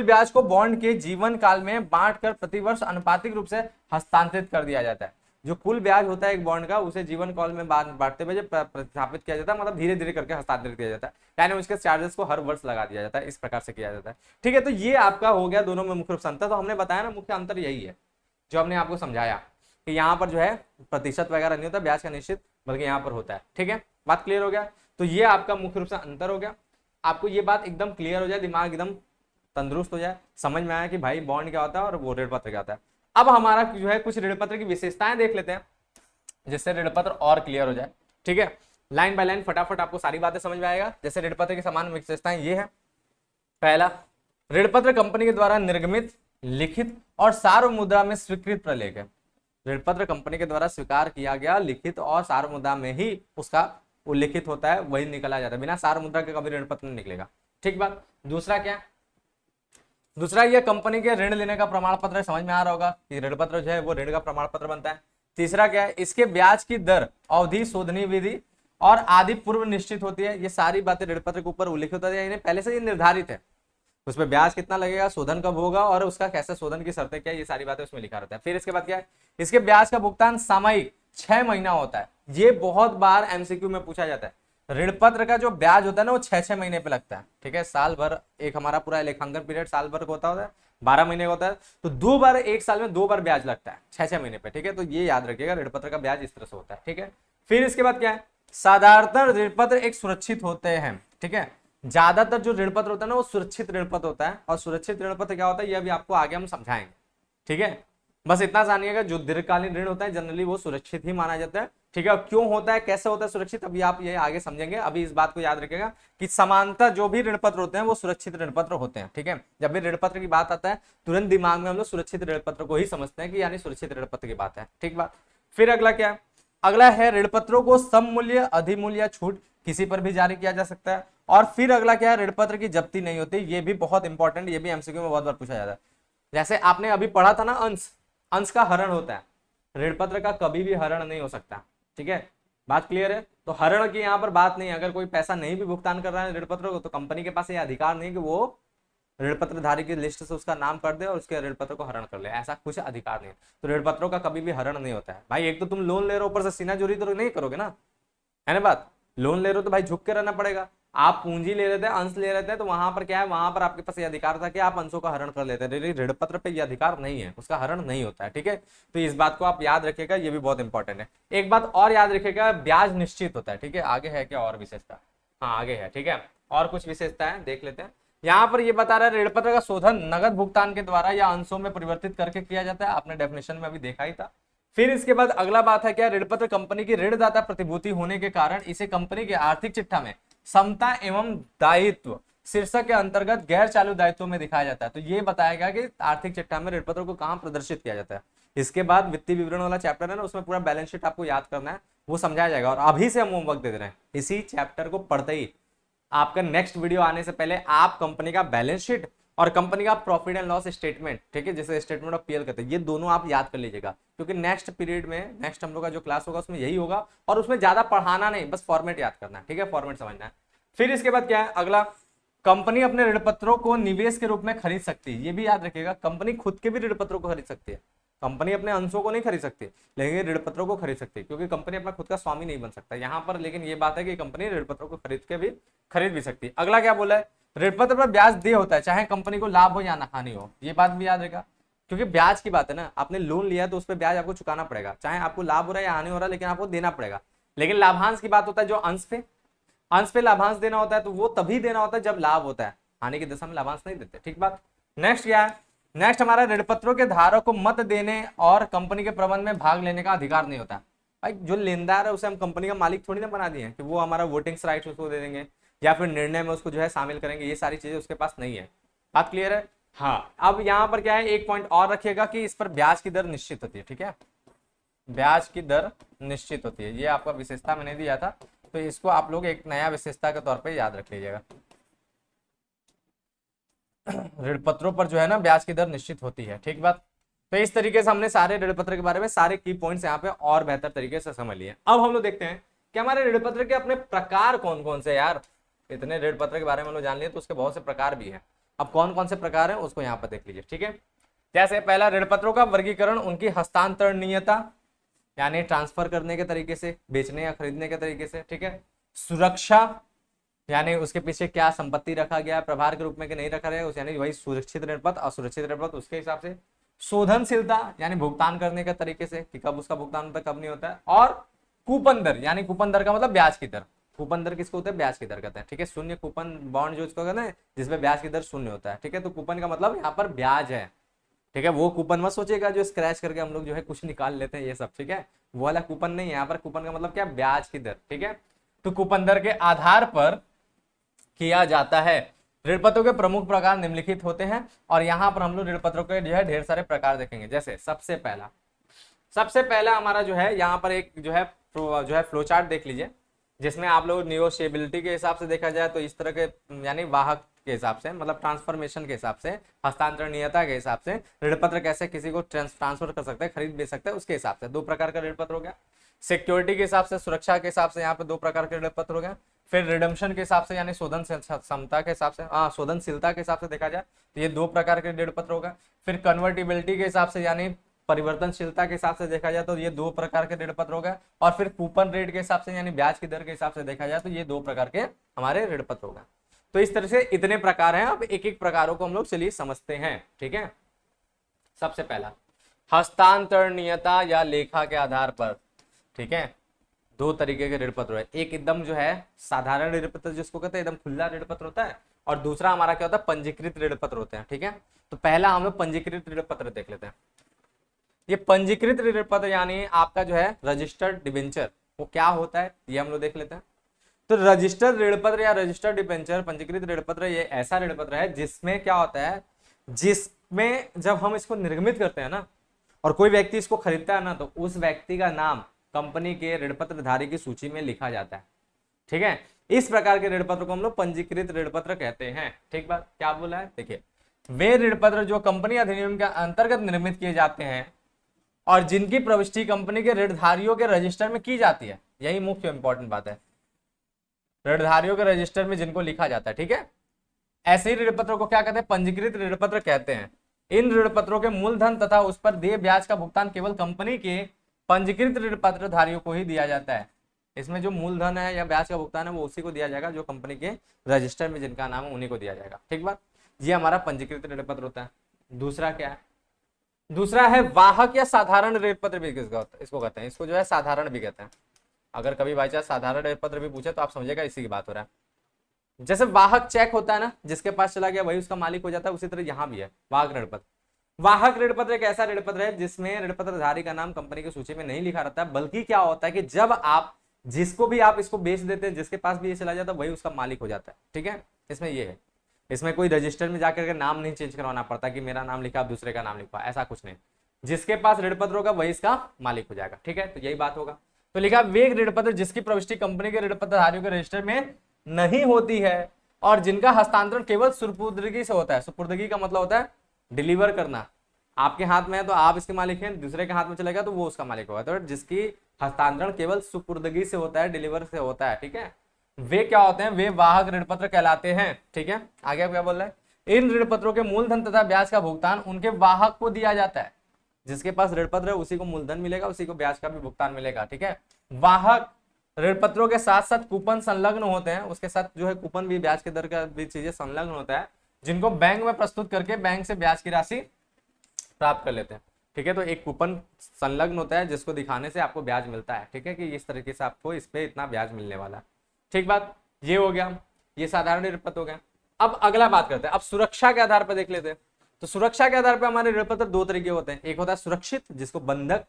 A: ब्याज को बॉन्ड के जीवन काल में बांटकर प्रतिवर्ष अनुपातिक रूप से हस्तांतरित कर दिया जाता है। जो कुल ब्याज होता है एक बॉन्ड का, उसे जीवन काल में बांटते हुए प्रतिस्थापित किया जाता है, मतलब धीरे धीरे करके हस्तांतरित किया जाता है, यानी उसके चार्जेस को हर वर्ष लगा दिया जाता है, इस प्रकार से किया जाता है। ठीक है, तो ये आपका हो गया दोनों में मुख्य रूप से अंतर। तो हमने बताया ना, मुख्य अंतर यही है जो हमने आपको समझाया कि यहाँ पर जो है प्रतिशत वगैरह नहीं होता ब्याज का निश्चित, बल्कि यहाँ पर होता है। ठीक है, बात क्लियर हो गया। तो ये आपका मुख्य रूप से अंतर हो गया। आपको ये बात एकदम क्लियर हो जाए, दिमाग एकदम तंदुरुस्त हो जाए, समझ में आया कि भाई बॉन्ड क्या होता है और वो ऋण पत्र क्या होता है। अब हमारा जो है कुछ ऋण पत्र की विशेषताएं देख लेते हैं, जिससे ऋण पत्र और क्लियर हो जाए। ठीक है, लाइन बाय लाइन फटाफट आपको सारी बातें समझ में आएगा। जैसे ऋण पत्र की समान विशेषताएं ये है। पहला, ऋण पत्र कंपनी के द्वारा निर्गमित, लिखित और सार्वभौम मुद्रा में स्वीकृत प्रलेख है। ऋण पत्र कंपनी के द्वारा स्वीकार किया गया, लिखित और सार्वभौम मुद्रा में ही उसका उल्लिखित होता है, वही निकला जाता है, बिना सार्वभौम मुद्रा के कभी ऋण पत्र नहीं निकलेगा। ठीक बात। दूसरा क्या, दूसरा ये कंपनी के ऋण लेने का प्रमाण पत्र है, समझ में आ रहा होगा कि ऋण पत्र जो है वो ऋण का प्रमाण पत्र बनता है। तीसरा क्या है, इसके ब्याज की दर, अवधि, शोधनी विधि और आदि पूर्व निश्चित होती है। ये सारी बातें ऋण पत्र के ऊपर उल्लिखित होती है, इन्हें पहले से ये निर्धारित है, उसमें ब्याज कितना लगेगा, शोधन कब होगा और उसका कैसे शोधन की शर्तें क्या है, ये सारी बातें उसमें लिखा रहता है। फिर इसके बाद क्या है, इसके ब्याज का भुगतान सामयिक 6 महीना होता है। ये बहुत बार एमसीक्यू में पूछा जाता है। ऋण पत्र का जो ब्याज होता है ना, वो 6 महीने पे लगता है। ठीक है, साल भर, एक हमारा पूरा लेखांकन पीरियड साल भर का होता है, 12 महीने का होता है, तो 2 बार एक साल में 2 बार ब्याज लगता है 6 महीने पे। ठीक है, तो ये याद रखिएगा, ऋण पत्र का ब्याज इस तरह से होता है। ठीक है, फिर इसके बाद क्या है, साधारणतः ऋण पत्र एक सुरक्षित होते हैं। ठीक है, ज्यादातर जो ऋण पत्र होता है ना, वो सुरक्षित ऋण पत्र होता है। और सुरक्षित ऋण पत्र क्या होता है, ये अभी आपको आगे हम समझाएंगे। ठीक है, बस इतना जानिएगा, जो दीर्घकालीन ऋण होता है जनरली वो सुरक्षित ही माना जाता है। ठीक है, क्यों होता है, कैसे होता है सुरक्षित, अभी आप ये आगे समझेंगे। अभी इस बात को याद रखिएगा कि समानता जो भी ऋण पत्र होते हैं वो सुरक्षित ऋण पत्र होते हैं। ठीक है, जब भी ऋण पत्र की बात आता है तुरंत दिमाग में हम लोग सुरक्षित ऋण पत्र को ही समझते हैं कि यानी सुरक्षित ऋण पत्र की बात है। ठीक बात। फिर अगला क्या है, अगला है ऋण पत्रों को सम मूल्य, अधिमूल्य या छूट किसी पर भी जारी किया जा सकता है। और फिर अगला क्या है, ऋण पत्र की जब्ती नहीं होती। ये भी बहुत इंपॉर्टेंट, ये भी एमसीक्यू में बहुत बार पूछा जाता है। जैसे आपने अभी पढ़ा था ना, अंश का हरण होता है, ऋण पत्र का कभी भी हरण नहीं हो सकता। ठीक है, बात क्लियर है। तो हरण की यहाँ पर बात नहीं है। अगर कोई पैसा नहीं भी भुगतान कर रहा है ऋण पत्र को, तो कंपनी के पास ये अधिकार नहीं कि वो ऋण पत्रधारी की लिस्ट से उसका नाम कर दे और उसके ऋण पत्र को हरण कर ले, ऐसा कुछ अधिकार नहीं है। तो ऋण पत्रों का कभी भी हरण नहीं होता है भाई। एक तो तुम लोन ले रहे हो, ऊपर से सीनाजोरी तो नहीं करोगे ना, है ना बात। लोन ले रहे हो तो भाई झुक के रहना पड़ेगा। आप पूंजी ले लेते हैं, अंश ले लेते हैं, तो वहां पर क्या है, वहां पर आपके पास ये अधिकार था कि आप अंशों का हरण कर लेते हैं। ऋण पत्र पे ये अधिकार नहीं है, उसका हरण नहीं होता है। ठीक है, तो इस बात को आप याद रखिएगा, ये भी बहुत इंपॉर्टेंट है। एक बात और याद रखिएगा, ब्याज निश्चित होता है। ठीक है, आगे है क्या और विशेषता, हाँ आगे है। ठीक है, और कुछ विशेषता है देख लेते हैं। यहाँ पर ये बता रहा है ऋण पत्र का शोधन नगद भुगतान के द्वारा या अंशों में परिवर्तित करके किया जाता है, आपने डेफिनेशन में अभी देखा ही था। फिर इसके बाद अगला बात है क्या, ऋण पत्र कंपनी की ऋणदाता प्रतिभूति होने के कारण इसे कंपनी के आर्थिक चिट्ठा में समता एवं दायित्व शीर्षक के अंतर्गत गैर चालू दायित्व में दिखाया जाता है। तो ये बताया गया कि आर्थिक चिट्ठा में ऋण पत्र को कहां प्रदर्शित किया जाता है। इसके बाद वित्तीय विवरण वाला चैप्टर है ना, उसमें पूरा बैलेंस शीट आपको याद करना है, वो समझाया जाएगा। और अभी से हम होमवर्क दे रहे हैं, इसी चैप्टर को पढ़ते ही आपका नेक्स्ट वीडियो आने से पहले आप कंपनी का बैलेंस शीट और कंपनी का प्रॉफिट एंड लॉस स्टेटमेंट, ठीक है, जैसे स्टेटमेंट ऑफ पीएल कहते हैं, ये दोनों आप याद कर लीजिएगा, क्योंकि नेक्स्ट पीरियड में, नेक्स्ट हम लोग का जो क्लास होगा उसमें यही होगा, और उसमें ज्यादा पढ़ाना नहीं, बस फॉर्मेट याद करना है, ठीक है, फॉर्मेट समझना है। फिर इसके बाद क्या है अगला, कंपनी अपने ऋण पत्रों को निवेश के रूप में खरीद सकती है, ये भी याद रखिएगा, कंपनी खुद के भी ऋण पत्रों को खरीद सकती है, कंपनी अपने अंशों को नहीं खरीद सकती, लेकिन ऋण पत्रों को खरीद सकती है, क्योंकि कंपनी अपना खुद का स्वामी नहीं बन सकता यहाँ पर, लेकिन ये बात है कि कंपनी ऋण पत्रों को खरीद भी सकती है। अगला क्या बोला है, ऋण पत्र पर ब्याज दे होता है, चाहे कंपनी को लाभ हो या हानि हो, ये बात भी याद रखेगा, क्योंकि ब्याज की बात है ना, आपने लोन लिया तो उस पर ब्याज आपको चुकाना पड़ेगा, चाहे आपको लाभ हो रहा है या हानि हो रहा है, लेकिन आपको देना पड़ेगा। लेकिन लाभांश की बात होता है जो अंश पे लाभांश देना होता है, तो वो तभी देना होता है जब लाभ होता है, हानि की दशा में लाभांश नहीं देते, ठीक बात। नेक्स्ट क्या है, नेक्स्ट हमारा ऋण पत्रों के धारक को मत देने और कंपनी के प्रबंध में भाग लेने का अधिकार नहीं होता। भाई जो लेनदार है उसे हम कंपनी का मालिक थोड़ी ना बना दिए कि वो हमारा वोटिंग्स राइट उसको दे देंगे या फिर निर्णय में उसको जो है शामिल करेंगे, ये सारी चीजें उसके पास नहीं है। बात क्लियर है? हाँ, अब यहाँ पर क्या है, एक पॉइंट और रखिएगा कि इस पर ब्याज की दर निश्चित होती है, ठीक है, ब्याज की दर निश्चित होती है, ये आपका विशेषता मैंने दिया था, तो इसको आप लोग एक नया विशेषता के तौर पर याद रख लीजिएगा। ऋण पत्रों पर जो है ना ब्याज की दर निश्चित होती है, ठीक बात। तो इस तरीके से हमने सारे ऋण पत्र के बारे में सारे की पॉइंट्स यहाँ पे और बेहतर तरीके से समझ लिए। अब हम लोग देखते हैं कि हमारे ऋण पत्र के अपने प्रकार कौन कौन से, यार इतने ऋण पत्र के बारे में हम लोग जान लिए तो उसके बहुत से प्रकार भी हैं। अब कौन कौन से प्रकार हैं उसको यहाँ पर देख लीजिए, ठीक है। जैसे पहला, ऋण पत्रों का वर्गीकरण उनकी हस्तांतरणीयता, यानी ट्रांसफर करने के तरीके से, बेचने या खरीदने के तरीके से, ठीक है। सुरक्षा, यानी उसके पीछे क्या संपत्ति रखा गया है, प्रभार के रूप में कि नहीं रखा गया, यानी वही सुरक्षित ऋण पत्र, असुरक्षित ऋण पत्र, उसके हिसाब से। शोधनशीलता, यानी भुगतान करने के तरीके से कि कब उसका भुगतान होता है कब नहीं होता है। और कूपन दर, यानी कूपन दर का मतलब ब्याज की दर, कूपन दर किसको होता है, ब्याज की दर कहते हैं, ठीक है। शून्य कूपन बॉन्ड जो इसको कहते हैं जिसमें ब्याज की दर शून्य होता है, ठीक है। तो कूपन का मतलब यहाँ पर ब्याज है, ठीक है। वो कूपन मत सोचेगा जो स्क्रैच करके हम लोग जो है कुछ निकाल लेते हैं ये सब, ठीक है, वो वाला कूपन नहीं है यहाँ पर। कूपन का मतलब क्या, ब्याज की दर, ठीक है। तो कूपन दर के आधार पर किया जाता है। ऋण पत्रों के प्रमुख प्रकार निम्नलिखित होते हैं, और यहाँ पर हम लोग ऋण पत्रों के जो है ढेर सारे प्रकार देखेंगे। जैसे सबसे पहला हमारा जो है यहाँ पर एक जो है फ्लो चार्ट देख लीजिए, जिसमें आप लोग निगोशिएबिलिटी के हिसाब से देखा जाए तो इस तरह के, यानी वाहक के हिसाब से, मतलब ट्रांसफॉर्मेशन के हिसाब से, हस्तांतरणीयता के हिसाब से ऋण पत्र कैसे किसी को ट्रांसफर कर सकते हैं, खरीद बेच सकते हैं, उसके हिसाब से दो प्रकार का ऋण पत्र हो गया। सिक्योरिटी के हिसाब से, सुरक्षा के हिसाब से यहाँ पे दो प्रकार के ऋण पत्र हो गए। फिर रिडम्पशन के हिसाब से, यानी शोधन क्षमता के हिसाब से, शोधनशीलता के हिसाब से देखा जाए तो ये दो प्रकार के ऋण पत्र होगा। फिर कन्वर्टिबिलिटी के हिसाब से, यानी परिवर्तनशीलता के हिसाब से देखा जाए तो ये दो प्रकार के ऋण पत्र हो गए। और फिर कूपन रेट के हिसाब से, यानी ब्याज की दर के हिसाब से देखा जाए तो ये दो प्रकार के हमारे ऋण पत्र होगा। तो इस तरह से इतने प्रकार हैं। अब एक एक प्रकारों को हम लोग चलिए समझते हैं, ठीक है। सबसे पहला, हस्तांतरणीयता या लेखा के आधार पर, ठीक है, दो तरीके के ऋण पत्र है। एक एकदम जो है साधारण ऋण पत्र जिसको कहते हैं एकदम खुला ऋण पत्र होता है, और दूसरा हमारा क्या होता है, पंजीकृत ऋण पत्र होते हैं, ठीक है। तो पहला हम लोग पंजीकृत ऋण पत्र देख लेते हैं। ये पंजीकृत ऋण पत्र यानी आपका जो है रजिस्टर्ड डिबेंचर, वो क्या होता है ये हम लोग देख लेते हैं। तो रजिस्टर्ड ऋण पत्र या रजिस्टर्ड डिबेंचर, पंजीकृत ऋण पत्र, ये ऐसा ऋण पत्र है जिसमें क्या होता है, जिसमें जब हम इसको निर्गमित करते हैं ना और कोई व्यक्ति इसको खरीदता है ना, तो उस व्यक्ति का नाम कंपनी के ऋण पत्रधारी की सूची में लिखा जाता है, ठीक है। इस प्रकार के ऋण पत्र को हम लोग पंजीकृत ऋण पत्र कहते हैं, ठीक बात। क्या बोला है, देखिए, वे ऋण पत्र जो कंपनी अधिनियम के अंतर्गत निर्मित किए जाते हैं और जिनकी प्रविष्टि कंपनी के ऋणधारियों के रजिस्टर में की जाती है, यही मुख्य इंपॉर्टेंट बात है, ऋणधारियों के रजिस्टर में जिनको लिखा जाता है, ठीक है। ऐसे ही ऋण पत्रों को क्या कहते हैं, पंजीकृत ऋण पत्र कहते हैं। इन ऋण पत्रों के मूलधन तथा उस पर देय ब्याज का भुगतान केवल कंपनी के पंजीकृत ऋण पत्रधारियों को ही दिया जाता है। इसमें जो मूलधन है या ब्याज का भुगतान है वो उसी को दिया जाएगा जो कंपनी के रजिस्टर में जिनका नाम है उन्हीं को दिया जाएगा, ठीक बात। ये हमारा पंजीकृत ऋण पत्र होता है। दूसरा क्या है, दूसरा है वाहक या साधारण ऋण पत्र भी इसको कहते हैं, इसको जो है साधारण भी कहते हैं। अगर कभी बाई चांस साधारण ऋण पत्र भी पूछे तो आप समझेगा इसी की बात हो रहा है। जैसे वाहक चेक होता है ना, जिसके पास चला गया वही उसका मालिक हो जाता है, उसी तरह यहाँ भी है वाहक ऋण पत्र। वाहक ऋण पत्र एक ऐसा ऋण पत्र है जिसमें ऋण पत्रधारी का नाम कंपनी की सूची में नहीं लिखा रहता है, बल्कि क्या होता है कि जब आप जिसको भी आप इसको बेच देते हैं, जिसके पास भी ये चला जाता है वही उसका मालिक हो जाता है, ठीक है। इसमें ये है, इसमें कोई रजिस्टर में जाकर के नाम नहीं चेंज करवाना पड़ता कि मेरा नाम लिखा आप दूसरे का नाम लिखवा, ऐसा कुछ नहीं। जिसके पास ऋण पत्र होगा वही इसका मालिक हो जाएगा, ठीक है। तो यही बात होगा। तो लिखा वे ऋण पत्र जिसकी प्रविष्टि कंपनी के ऋण पत्रधारियों के रजिस्टर में नहीं होती है और जिनका हस्तांतरण केवल सुपुर्दगी से होता है। सुपुर्दगी का मतलब होता है डिलीवर करना, आपके हाथ में है तो आप इसके मालिक हैं, दूसरे के हाथ में चलेगा तो वो उसका मालिक होगा। तो जिसकी हस्तांतरण केवल सुपुर्दगी से होता है, डिलीवर से होता है, ठीक है, वे क्या होते हैं, वे वाहक ऋण पत्र कहलाते हैं। ठीक है, आगे आप क्या बोल रहे हैं, इन ऋण पत्रों के मूलधन तथा ब्याज का भुगतान उनके वाहक को दिया जाता है। जिसके पास ऋण पत्र है उसी को मूलधन मिलेगा, उसी को ब्याज का भी भुगतान मिलेगा। ठीक है, वाहक ऋण पत्रों के साथ साथ कूपन संलग्न होते हैं, उसके साथ जो है कूपन भी, ब्याज के दर का भी चीजें संलग्न होता है, जिनको बैंक में प्रस्तुत करके बैंक से ब्याज की राशि प्राप्त कर लेते हैं। ठीक है, तो एक कूपन संलग्न होता है जिसको दिखाने से आपको ब्याज मिलता है। ठीक है, कि इस तरीके से आपको इस पे इतना ब्याज मिलने वाला है। ठीक बात, ये हो गया, ये साधारण ऋण पत्र हो गया। अब अगला बात करते हैं, अब सुरक्षा के आधार पर देख लेते हैं। तो सुरक्षा के आधार पर हमारे ऋण पत्र दो तरीके होते हैं, एक होता है सुरक्षित जिसको बंधक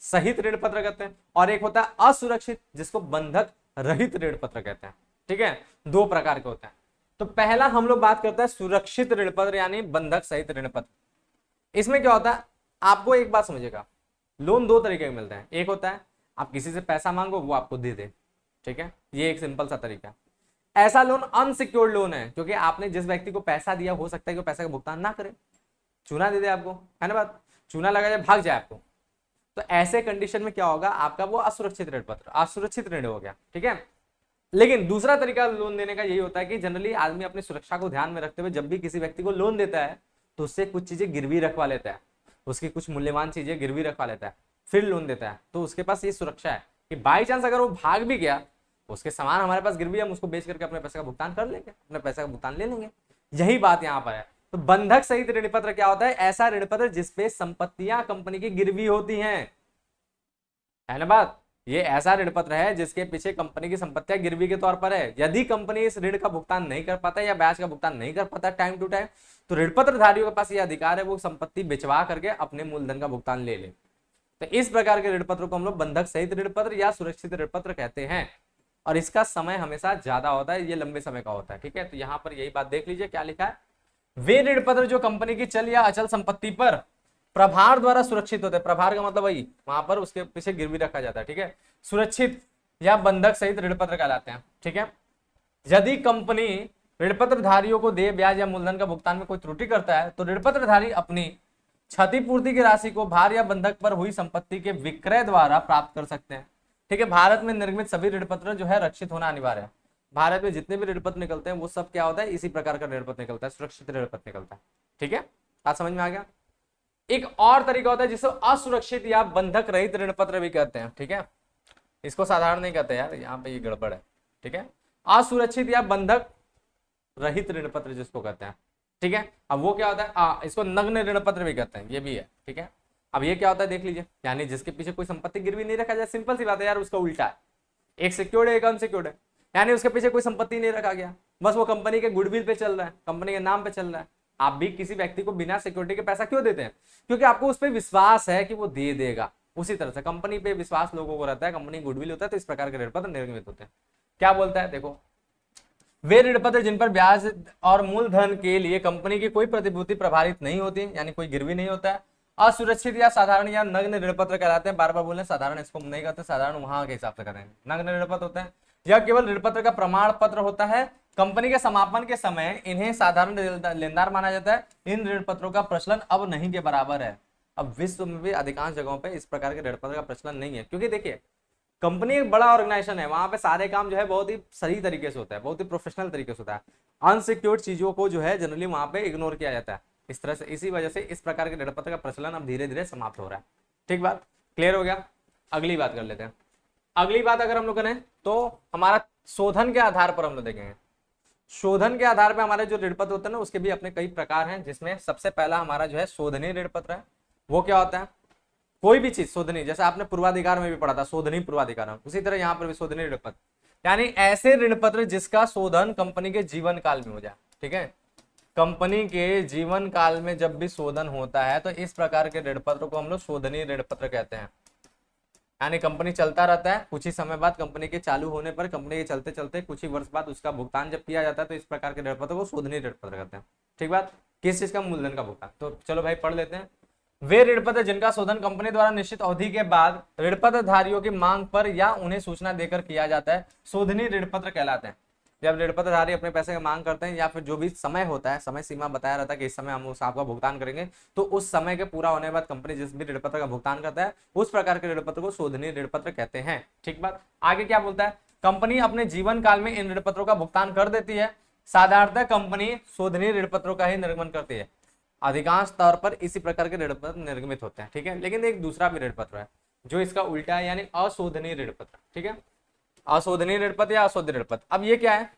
A: सहित ऋण पत्र कहते हैं, और एक होता है असुरक्षित जिसको बंधक रहित ऋण पत्र कहते हैं। ठीक है, दो प्रकार के होते हैं। तो पहला हम लोग बात करते हैं सुरक्षित ऋण पत्र यानी बंधक सहित ऋण पत्र। इसमें क्या होता है, आपको एक बात समझिएगा, लोन दो तरीके के मिलते हैं। एक होता है आप किसी से पैसा मांगो वो आपको दे दे, ठीक है, ये एक सिंपल सा तरीका है। ऐसा लोन अनसिक्योर्ड लोन है, क्योंकि आपने जिस व्यक्ति को पैसा दिया हो सकता है कि वो पैसा का भुगतान ना करे, चूना दे दे आपको, है ना बात, चूना लगा जाए भाग जाए आपको। तो ऐसे कंडीशन में क्या होगा, आपका वो असुरक्षित ऋण पत्र, असुरक्षित ऋण हो गया। ठीक है, लेकिन दूसरा तरीका लोन देने का यही होता है कि जनरली आदमी अपनी सुरक्षा को ध्यान में रखते हुए जब भी किसी व्यक्ति को लोन देता है तो उससे कुछ चीजें गिरवी रखवा लेता है, उसकी कुछ मूल्यवान चीजें गिरवी रखवा लेता है, फिर लोन देता है। तो उसके पास ये सुरक्षा है कि बाई चांस अगर वो भाग भी गया, उसके सामान हमारे पास गिरवी, हम उसको बेच करके अपने पैसे का भुगतान कर लेंगे, अपने पैसे का भुगतान ले लेंगे। यही बात यहाँ पर है। तो बंधक सहित ऋण पत्र क्या होता है, ऐसा ऋण पत्र जिसपे संपत्तियां कंपनी की गिरवी होती हैं, है ना बात। ये ऐसा ऋण पत्र है जिसके पीछे कंपनी की संपत्तियां गिरवी के तौर पर है। यदि कंपनी इस ऋण का भुगतान नहीं कर पाता या ब्याज का भुगतान नहीं कर पाता टाइम टू टाइम, तो ऋण पत्रधारियों के पास ये अधिकार है वो संपत्ति बेचवा करके अपने मूलधन का भुगतान ले ले। तो इस प्रकार के ऋण पत्र को हम लोग बंधक सहित ऋण पत्र या सुरक्षित ऋण पत्र कहते हैं, और इसका समय हमेशा ज्यादा होता है, ये लंबे समय का होता है। ठीक है, तो यहाँ पर यही बात देख लीजिए क्या लिखा है, वे ऋण पत्र जो कंपनी की चल या अचल संपत्ति पर प्रभार द्वारा सुरक्षित होते हैं। प्रभार का मतलब वही, वहां पर उसके पीछे गिरवी रखा जाता है। ठीक है, सुरक्षित या बंधक सहित ऋण पत्र कहलाते हैं। ठीक है, यदि कंपनी ऋण पत्रधारियों को देय ब्याज या मूलधन का भुगतान में कोई त्रुटि करता है तो ऋण पत्रधारी अपनी क्षतिपूर्ति की राशि को भार या बंधक पर हुई संपत्ति के विक्रय द्वारा प्राप्त कर सकते हैं। ठीक है, भारत में निर्मित सभी ऋण पत्र जो है रक्षित होना अनिवार्य है। भारत में जितने भी ऋण पत्र निकलते हैं वो सब क्या होता है, इसी प्रकार का ऋण पत्र निकलता है, सुरक्षित ऋण पत्र निकलता है। ठीक है, बात समझ में आ गया। एक और तरीका होता है जिसे असुरक्षित या बंधक रहित ऋण पत्र भी कहते हैं। ठीक है, इसको साधारण नहीं कहते यार, यहाँ पे ये गड़बड़ है। ठीक है, असुरक्षित या बंधक रहित ऋण पत्र जिसको कहते हैं। ठीक है, अब वो क्या होता है, इसको नग्न ऋण पत्र भी कहते हैं, ये भी है। ठीक है, अब ये क्या होता है देख लीजिए, यानी जिसके पीछे कोई संपत्ति गिरवी नहीं रखा जाए, सिंपल सी बात है यार, उसका उल्टा है, एक सिक्योर्ड है एक अनसिक्योर्ड है, यानी उसके पीछे कोई संपत्ति नहीं रखा गया, बस वो कंपनी के गुडविल पे चल रहा है, कंपनी के नाम पे चल रहा है। आप भी किसी व्यक्ति को बिना सिक्योरिटी के पैसा क्यों देते हैं, क्योंकि आपको उस पर विश्वास है कि वो दे देगा। उसी तरह से कंपनी पे विश्वास लोगों को रहता है, कंपनी गुडविल होता है, तो इस प्रकार के ऋण पत्र निर्मित होते हैं। क्या बोलता है देखो, वे ऋण पत्र जिन पर ब्याज और मूलधन के लिए कंपनी की कोई प्रतिभूति प्रभावित नहीं होती, यानी कोई गिरवी नहीं होता है, असुरक्षित या साधारण या नग्न ऋण पत्र कहलाते हैं। बार बार बोले साधारण इसको नहीं कहते, साधारण वहां के हिसाब से कहते हैं, नग्न ऋण पत्र होते हैं। यह केवल ऋण पत्र का प्रमाण पत्र होता है, कंपनी के समापन के समय इन्हें साधारण लेनदार माना जाता है। इन ऋण पत्रों का प्रचलन अब नहीं के बराबर है। अब विश्व में भी अधिकांश जगहों पे इस प्रकार के ऋण पत्र का प्रचलन नहीं है, क्योंकि देखिए कंपनी एक बड़ा ऑर्गेनाइजेशन है, वहां पे सारे काम जो है बहुत ही सही तरीके से होता है, बहुत ही प्रोफेशनल तरीके से होता है। अनसिक्योर्ड चीजों को जो है जनरली वहां पे इग्नोर किया जाता है इस तरह से। इसी वजह से इस प्रकार के ऋण पत्र का प्रचलन अब धीरे धीरे समाप्त हो रहा है। ठीक बात, क्लियर हो गया। अगली बात कर लेते हैं। अगली बात अगर हम लोग करें तो हमारा शोधन के आधार पर हम लोग देखेंगे। शोधन के आधार पर हमारे जो ऋण पत्र होते हैं ना, उसके भी अपने कई प्रकार हैं, जिसमें सबसे पहला हमारा जो है शोधनीय ऋण पत्र है। वो क्या होता है, कोई भी चीज शोधनीय, जैसे आपने पूर्वाधिकार में भी पढ़ा था शोधनीय पूर्वाधिकार, उसी तरह यहाँ पर भी शोधनीय ऋण पत्र, यानी ऐसे ऋण पत्र जिसका शोधन कंपनी के जीवन काल में हो जाए। ठीक है, कंपनी के जीवन काल में जब भी शोधन होता है तो इस प्रकार के ऋण पत्र को हम लोग शोधनीय ऋण पत्र कहते हैं। यानी कंपनी चलता रहता है, कुछ ही समय बाद कंपनी के चालू होने पर, कंपनी के चलते चलते कुछ ही वर्ष बाद उसका भुगतान जब किया जाता है तो इस प्रकार के ऋण पत्र को शोधनीय ऋण पत्र कहते हैं। ठीक बात, किस चीज का, मूलधन का भुगतान। तो चलो भाई पढ़ लेते हैं। वे ऋण पत्र जिनका शोधन कंपनी द्वारा निश्चित अवधि के बाद ऋण पत्रधारियों की मांग पर या उन्हें सूचना देकर किया जाता है, शोधनीय ऋण पत्र कहलाते हैं। जब ऋण पत्रधारी अपने पैसे की मांग करते हैं या फिर जो भी समय होता है, समय सीमा बताया रहता है कि इस समय हम उस आपका भुगतान करेंगे, तो उस समय के पूरा होने के बाद कंपनी जिस भी ऋण पत्र का भुगतान करता है उस प्रकार के ऋण पत्र को शोधनीय ऋण पत्र कहते हैं। ठीक बात। आगे क्या बोलता है, कंपनी अपने जीवन काल में इन ऋण पत्रों का भुगतान कर देती है। साधारणतः कंपनी शोधनीय ऋण पत्रों का ही निर्गमन करती है। अधिकांश तौर पर इसी प्रकार के ऋण पत्र निर्गमित होते हैं। ठीक है, लेकिन एक दूसरा भी ऋण पत्र है जो इसका उल्टा है, यानी अशोधनीय ऋण पत्र। ठीक है, अशोधनीय ऋण पत्र या अशोध ऋण पत्र। अब ये क्या है,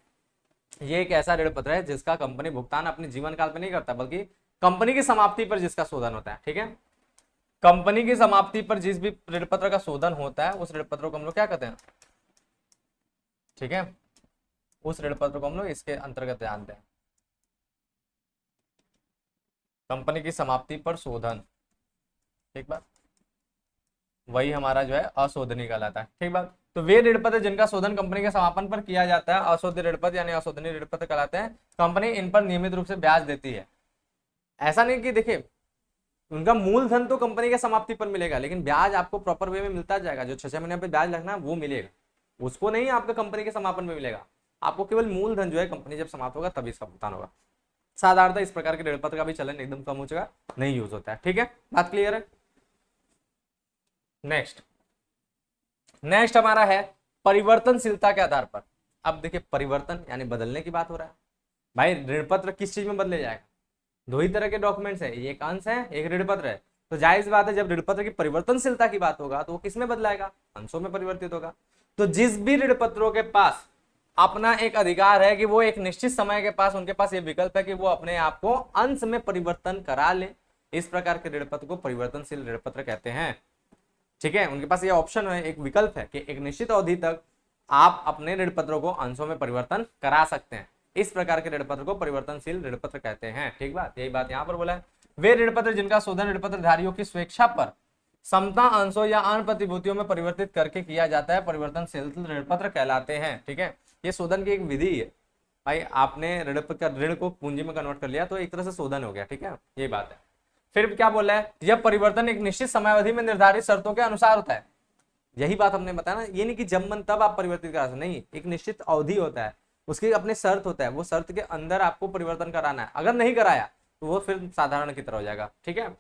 A: ये एक ऐसा ऋण पत्र है जिसका कंपनी भुगतान अपने जीवन काल में नहीं करता, बल्कि कंपनी की समाप्ति पर जिसका शोधन होता है। ठीक है, कंपनी की समाप्ति पर जिस भी ऋण पत्र का शोधन होता है उस ऋण पत्र को हम लोग क्या कहते हैं। ठीक है, उस ऋण पत्र को हम लोग इसके अंतर्गत जानते हैं, कंपनी की समाप्ति पर शोधन। ठीक बात, वही हमारा जो है अशोधनीय कहलाता है। ठीक बात, तो वे ऋण पत्र जिनका शोधन कंपनी के समापन पर किया जाता है अशोध ऋण पत्र यानी अशोधनीय ऋण पत्र कहलाते हैं। कंपनी इन पर नियमित रूप से ब्याज देती है। ऐसा नहीं कि देखिए उनका मूलधन तो कंपनी के समाप्ति पर मिलेगा, लेकिन ब्याज आपको प्रॉपर वे में मिलता जाएगा। जो 6 महीने पे ब्याज लगना है वो मिलेगा, उसको नहीं आपका कंपनी के समापन में मिलेगा। आपको केवल मूलधन जो है कंपनी जब समाप्त होगा तभी इसका भुगतान होगा। साधारणतः इस प्रकार के ऋण पत्र का भी चलन एकदम कम हो चुका, नहीं यूज होता है। ठीक है, बात क्लियर है। नेक्स्ट हमारा है परिवर्तनशीलता के आधार पर। अब देखिए परिवर्तन यानी बदलने की बात हो रहा है। भाई ऋण पत्र किस चीज में बदले जाएगा, दो ही तरह के डॉक्यूमेंट्स है, एक अंश है एक ऋण पत्र है। तो जायज बात है जब ऋण पत्र की परिवर्तनशीलता की बात होगा तो वो किस में बदलाएगा, अंशों में परिवर्तित होगा। तो जिस भी ऋण पत्रों के पास अपना एक अधिकार है कि वो एक निश्चित समय के पास उनके पास ये विकल्प है कि वो अपने आप को अंश में परिवर्तन करा ले, इस प्रकार के ऋण पत्र को परिवर्तनशील ऋण पत्र कहते हैं। ठीक है, उनके पास ये ऑप्शन है, एक विकल्प है कि एक निश्चित अवधि तक आप अपने ऋण पत्रों को अंशों में परिवर्तन करा सकते हैं। इस प्रकार के ऋण पत्र को परिवर्तनशील ऋण पत्र कहते हैं। ठीक बात, यही बात यहाँ पर बोला है। वे ऋण पत्र जिनका शोधन ऋण पत्र धारियों की स्वेच्छा पर समता अंशों या अन्य प्रतिभूतियों में परिवर्तित करके किया जाता है परिवर्तनशील ऋण पत्र कहलाते हैं। ठीक है, ये शोधन की एक विधि है। भाई आपने ऋण को पूंजी में कन्वर्ट कर लिया तो एक तरह से शोधन हो गया। ठीक है, ये बात है। फिर क्या बोला है, यह परिवर्तन एक निश्चित समयावधि में निर्धारित शर्तों के अनुसार होता है। यही बात हमने बताया ना, ये नहीं कि जब मन तब आप परिवर्तित करा सकते, नहीं, एक निश्चित अवधि होता है, उसकी अपने शर्त होता है, वो शर्त के अंदर आपको परिवर्तन कराना है। अगर नहीं कराया तो वो फिर साधारण की तरह हो जाएगा। ठीक है,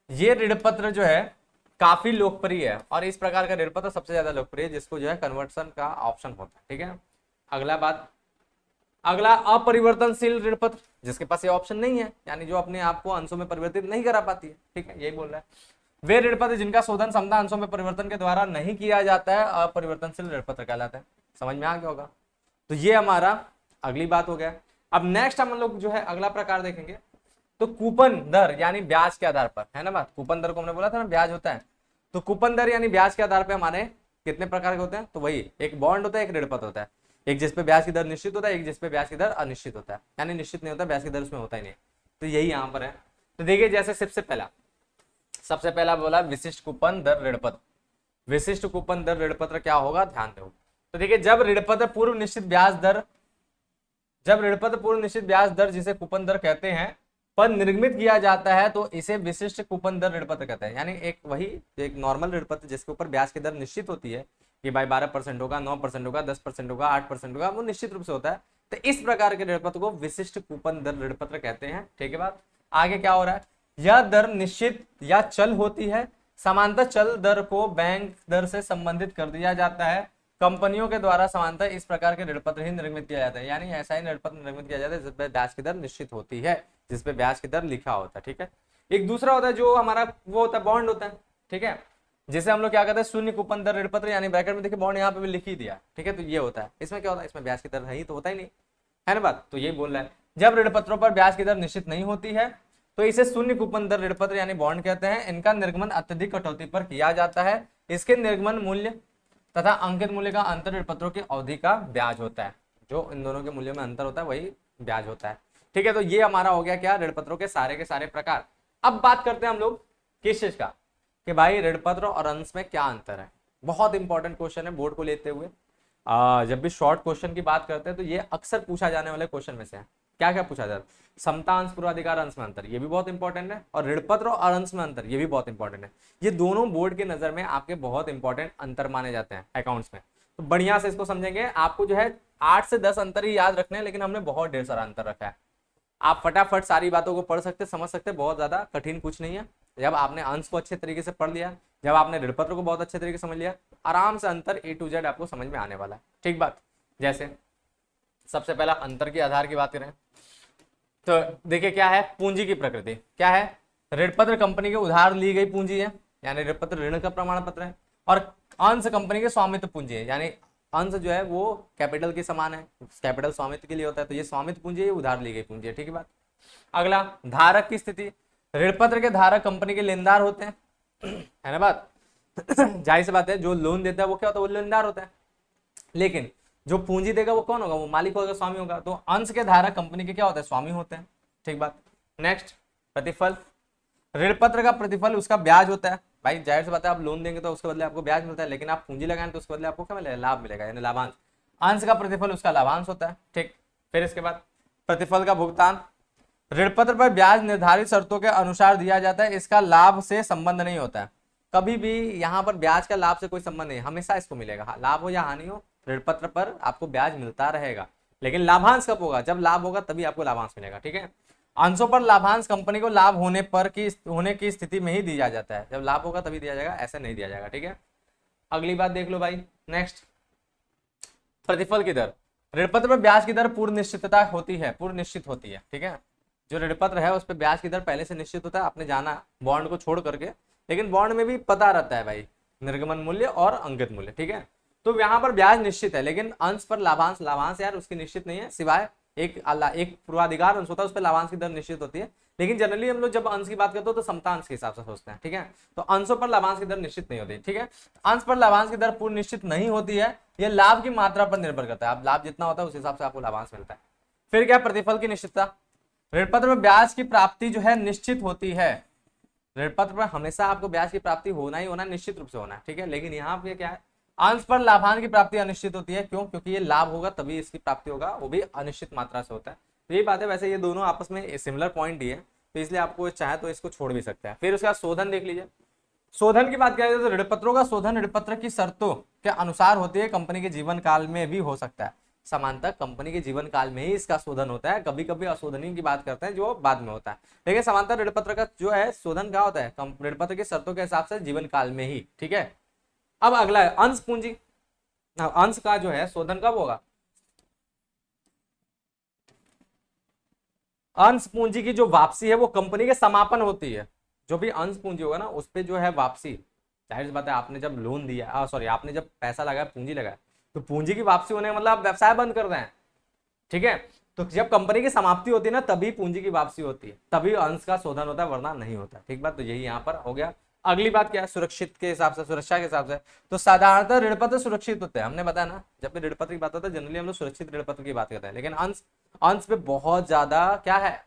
A: ये ऋण पत्र जो है काफी लोकप्रिय है और इस प्रकार का ऋण पत्र सबसे ज्यादा लोकप्रिय है जिसको जो है कन्वर्सन का ऑप्शन होता है। ठीक है, अगला अपरिवर्तनशील ऋण पत्र, जिसके पास ये ऑप्शन नहीं है, यानी जो अपने आप को अंशों में परिवर्तित नहीं करा पाती है। ठीक है, यही बोल रहा है। वे ऋण पत्र जिनका शोधन समता अंशों में परिवर्तन के द्वारा नहीं किया जाता है अपरिवर्तनशील ऋण पत्र कहलाते हैं। समझ में आ गया होगा। तो ये हमारा अगली बात हो गया। अब नेक्स्ट हम लोग जो है अगला प्रकार देखेंगे, तो कूपन दर यानी ब्याज के आधार पर, है ना बात। कूपन दर को हमने बोला था ना ब्याज होता है, तो कूपन दर यानी ब्याज के आधार पर हमारे कितने प्रकार के होते हैं, तो वही एक बॉन्ड होता है, एक ऋण पत्र होता है। एक जिसपे ब्याज की दर निश्चित होता है, एक जिसपे ब्याज की दर अनिश्चित होता है, यानी निश्चित नहीं होता, ब्याज की दर उसमें होता ही नहीं। तो यही यहाँ पर है। तो देखिए जैसे सबसे पहला बोला विशिष्ट कूपन दर ऋण पत्र। विशिष्ट कूपन दर ऋण पत्र क्या होगा, ध्यान दो। तो देखिए जब ऋण पत्र पूर्व निश्चित ब्याज दर जिसे कूपन दर कहते हैं पर निर्मित किया जाता है तो इसे विशिष्ट कूपन दर ऋण पत्र कहते हैं। यानी एक नॉर्मल ऋण पत्र जिसके ऊपर ब्याज की दर निश्चित होती है कि भाई 12% होगा, 9% होगा, 10% होगा, 8% होगा, वो निश्चित रूप से होता है। तो इस प्रकार के ऋण पत्र को विशिष्ट कूपन दर ऋण पत्र कहते हैं। ठीक है बात। आगे क्या हो रहा है, यह दर निश्चित या चल होती है। समांतर चल दर को बैंक दर से संबंधित कर दिया जाता है। कंपनियों के द्वारा समांतर इस प्रकार के ऋण पत्र ही निर्मित किया जाता है, यानी ऐसा ही ऋण पत्र निर्मित किया जाता है जिसपे ब्याज की दर निश्चित होती है, जिसपे ब्याज की दर लिखा होता है। ठीक है, एक दूसरा होता है जो हमारा वो होता है बॉन्ड होता है। ठीक है, जिसे हम लोग क्या कहते हैं शून्य कूपन दर ऋण पत्र, यानी ब्रैकेट में देखिए बॉन्ड यहाँ पे भी लिख ही दिया। ठीक है, तो ये होता है। इसमें क्या होता है, इसमें ब्याज की दर नहीं तो होता ही नहीं, है ना बात। तो ये बोल रहा है जब ऋण पत्रों पर ब्याज की दर निश्चित नहीं होती है तो इसे शून्य कूपन दर ऋण पत्र यानी बॉन्ड कहते हैं। इनका निर्गमन अत्यधिक कटौती पर किया जाता है। इसके निर्गमन मूल्य तथा अंकित मूल्य का अंतर ऋण पत्रों की अवधि का ब्याज होता है। जो इन दोनों के मूल्यों में अंतर होता है वही ब्याज होता है। ठीक है, तो ये हमारा हो गया क्या, ऋण पत्रों के सारे प्रकार। अब बात करते हैं हम लोग किस चीज का, कि भाई ऋण पत्र और अंश में क्या अंतर है। बहुत इंपॉर्टेंट क्वेश्चन है बोर्ड को लेते हुए। जब भी शॉर्ट क्वेश्चन की बात करते हैं तो ये अक्सर पूछा जाने वाले क्वेश्चन में से है। क्या क्या पूछा जाता है, समता अंश पूर्वाधिकार अंश में अंतर, ये भी बहुत इंपॉर्टेंट है, और ऋण पत्र और अंश में अंतर, ये भी बहुत इंपॉर्टेंट है। ये दोनों बोर्ड के नजर में आपके बहुत इंपॉर्टेंट अंतर माने जाते हैं अकाउंट्स में। तो बढ़िया से इसको समझेंगे, आपको जो है 8 से 10 अंतर ही याद रखने हैं, लेकिन हमने बहुत ढेर सारा अंतर रखा है। आप फटाफट सारी बातों को पढ़ सकते, समझ सकते, बहुत ज्यादा कठिन कुछ नहीं है। जब आपने अंश को अच्छे तरीके से पढ़ लिया, जब आपने ऋणपत्र को बहुत अच्छे तरीके से समझ लिया, आराम से अंतर A to Z आपको समझ में आने वाला है। ठीक बात। जैसे सबसे पहला अंतर के आधार की बात करें तो देखिए क्या है, पूंजी की प्रकृति क्या है। ऋणपत्र कंपनी के उधार ली गई पूंजी है, यानी ऋणपत्र ऋण का प्रमाण पत्र है, और अंश कंपनी के स्वामित्व पूंजी है, यानी अंश जो है वो कैपिटल के समान है, कैपिटल स्वामित्व के लिए होता है, तो ये स्वामित्व पूंजी है, उधार ली गई पूंजी है। ठीक है बात। अगला धारक की स्थिति, ऋणपत्र के धारक कंपनी के लेनदार होते हैं, है ना बात। जाहिर सी बात है, जो लोन देता है वो क्या होता है, वो लेनदार होता है, लेकिन जो पूंजी देगा वो कौन होगा, वो मालिक होगा, स्वामी होगा। तो अंश के धारक कंपनी के क्या होता है, स्वामी होते हैं। ठीक बात। नेक्स्ट प्रतिफल, ऋणपत्र का प्रतिफल उसका ब्याज होता है। भाई जाहिर सी बात है, आप लोन देंगे तो उसके बदले आपको ब्याज मिलता है, लेकिन आप पूंजी लगाएं तो उसके बदले आपको क्या मिलेगा, लाभ मिलेगा, यानी लाभांश। अंश का प्रतिफल उसका लाभांश होता है। ठीक। फिर इसके बाद प्रतिफल का भुगतान, ऋणपत्र पर ब्याज निर्धारित शर्तों के अनुसार दिया जाता है, इसका लाभ से संबंध नहीं होता है। कभी भी यहाँ पर ब्याज का लाभ से कोई संबंध नहीं, हमेशा इसको मिलेगा, लाभ हो या हानि हो, ऋणपत्र पर आपको ब्याज मिलता रहेगा। लेकिन लाभांश कब होगा, जब लाभ होगा तभी आपको लाभांश मिलेगा। ठीक है। अंशों पर लाभांश कंपनी को लाभ होने की स्थिति में ही दिया जाता है, जब लाभ होगा तभी दिया जाएगा, ऐसे नहीं दिया जाएगा। ठीक है। अगली बात देख लो भाई। नेक्स्ट प्रतिफल की दर, ऋणपत्र पर ब्याज की दर पूर्व निश्चितता होती है, पूर्व निश्चित होती है। ठीक है। जो ऋणपत्र है उस पर ब्याज की दर पहले से निश्चित होता है, आपने जाना बॉन्ड को छोड़ करके, लेकिन बॉन्ड में भी पता रहता है भाई निर्गमन मूल्य और अंकित मूल्य। ठीक है। तो यहाँ पर ब्याज निश्चित है, लेकिन अंश पर लाभांश यार उसकी निश्चित नहीं है, सिवाय एक पूर्वाधिकार अंश होता है, उस पर लाभांश की दर निश्चित होती है। लेकिन जनरली हम लोग जब अंश की बात करते हो तो समता अंश के हिसाब से सोचते हैं। ठीक है। तो अंशों पर लाभांश की दर निश्चित नहीं होती। ठीक है। अंश पर लाभांश की दर पूर्ण निश्चित नहीं होती है, यह लाभ की मात्रा पर निर्भर करता है, आप लाभ जितना होता है उस हिसाब से आपको लाभांश मिलता है। फिर क्या, प्रतिफल की निश्चितता, ऋणपत्र में ब्याज की प्राप्ति जो है निश्चित होती है, ऋणपत्र पर हमेशा आपको ब्याज की प्राप्ति होना ही होना, निश्चित रूप से होना है। ठीक है। लेकिन यहाँ पे क्या है, अंश पर लाभांश की प्राप्ति अनिश्चित होती है। क्यों? क्योंकि ये लाभ होगा तभी इसकी प्राप्ति होगा, वो भी अनिश्चित मात्रा से होता है। तो यही बात है। वैसे ये दोनों आपस में सिमिलर पॉइंट ही है, तो इसलिए आपको चाहे तो इसको छोड़ भी सकते हैं। फिर उसका शोधन देख लीजिए। शोधन की बात करें तो ऋणपत्रों का शोधन ऋणपत्र की शर्तों के अनुसार होती है, कंपनी के जीवन काल में भी हो सकता है। समानतः कंपनी के जीवन काल में ही इसका शोधन होता है, कभी कभी अशोधनी की बात करते हैं जो बाद में होता है, लेकिन समानतः ऋणपत्र का जो है शोधन क्या होता है, ऋणपत्र की शर्तों के हिसाब से जीवन काल में ही। ठीक है। अब अगला है अंश पूंजी। अंश का जो है शोधन कब होगा, अंश पूंजी की जो वापसी है वो कंपनी के समापन होती है। जो भी अंश पूंजी होगा ना उस पे जो है वापसी, जाहिर सी बात है, आपने जब लोन दिया, आपने जब पैसा लगाया, पूंजी लगाया, तो पूंजी की वापसी होने का मतलब आप व्यवसाय बंद कर रहे हैं। ठीक है। तो जब कंपनी की समाप्ति होती है ना तभी पूंजी की वापसी होती है, तभी अंश का शोधन होता है, वरना नहीं होता। ठीक बात। तो यही यहाँ पर हो गया। अगली बात क्या है, सुरक्षित के हिसाब से, सुरक्षा के हिसाब से, तो साधारणतः ऋणपत्र सुरक्षित होते हैं। हमने बताया ना, जब भी ऋणपत्र की बात होता है जनरली हम लोग सुरक्षित ऋणपत्र की बात करते हैं, लेकिन अंश पे बहुत ज्यादा क्या है,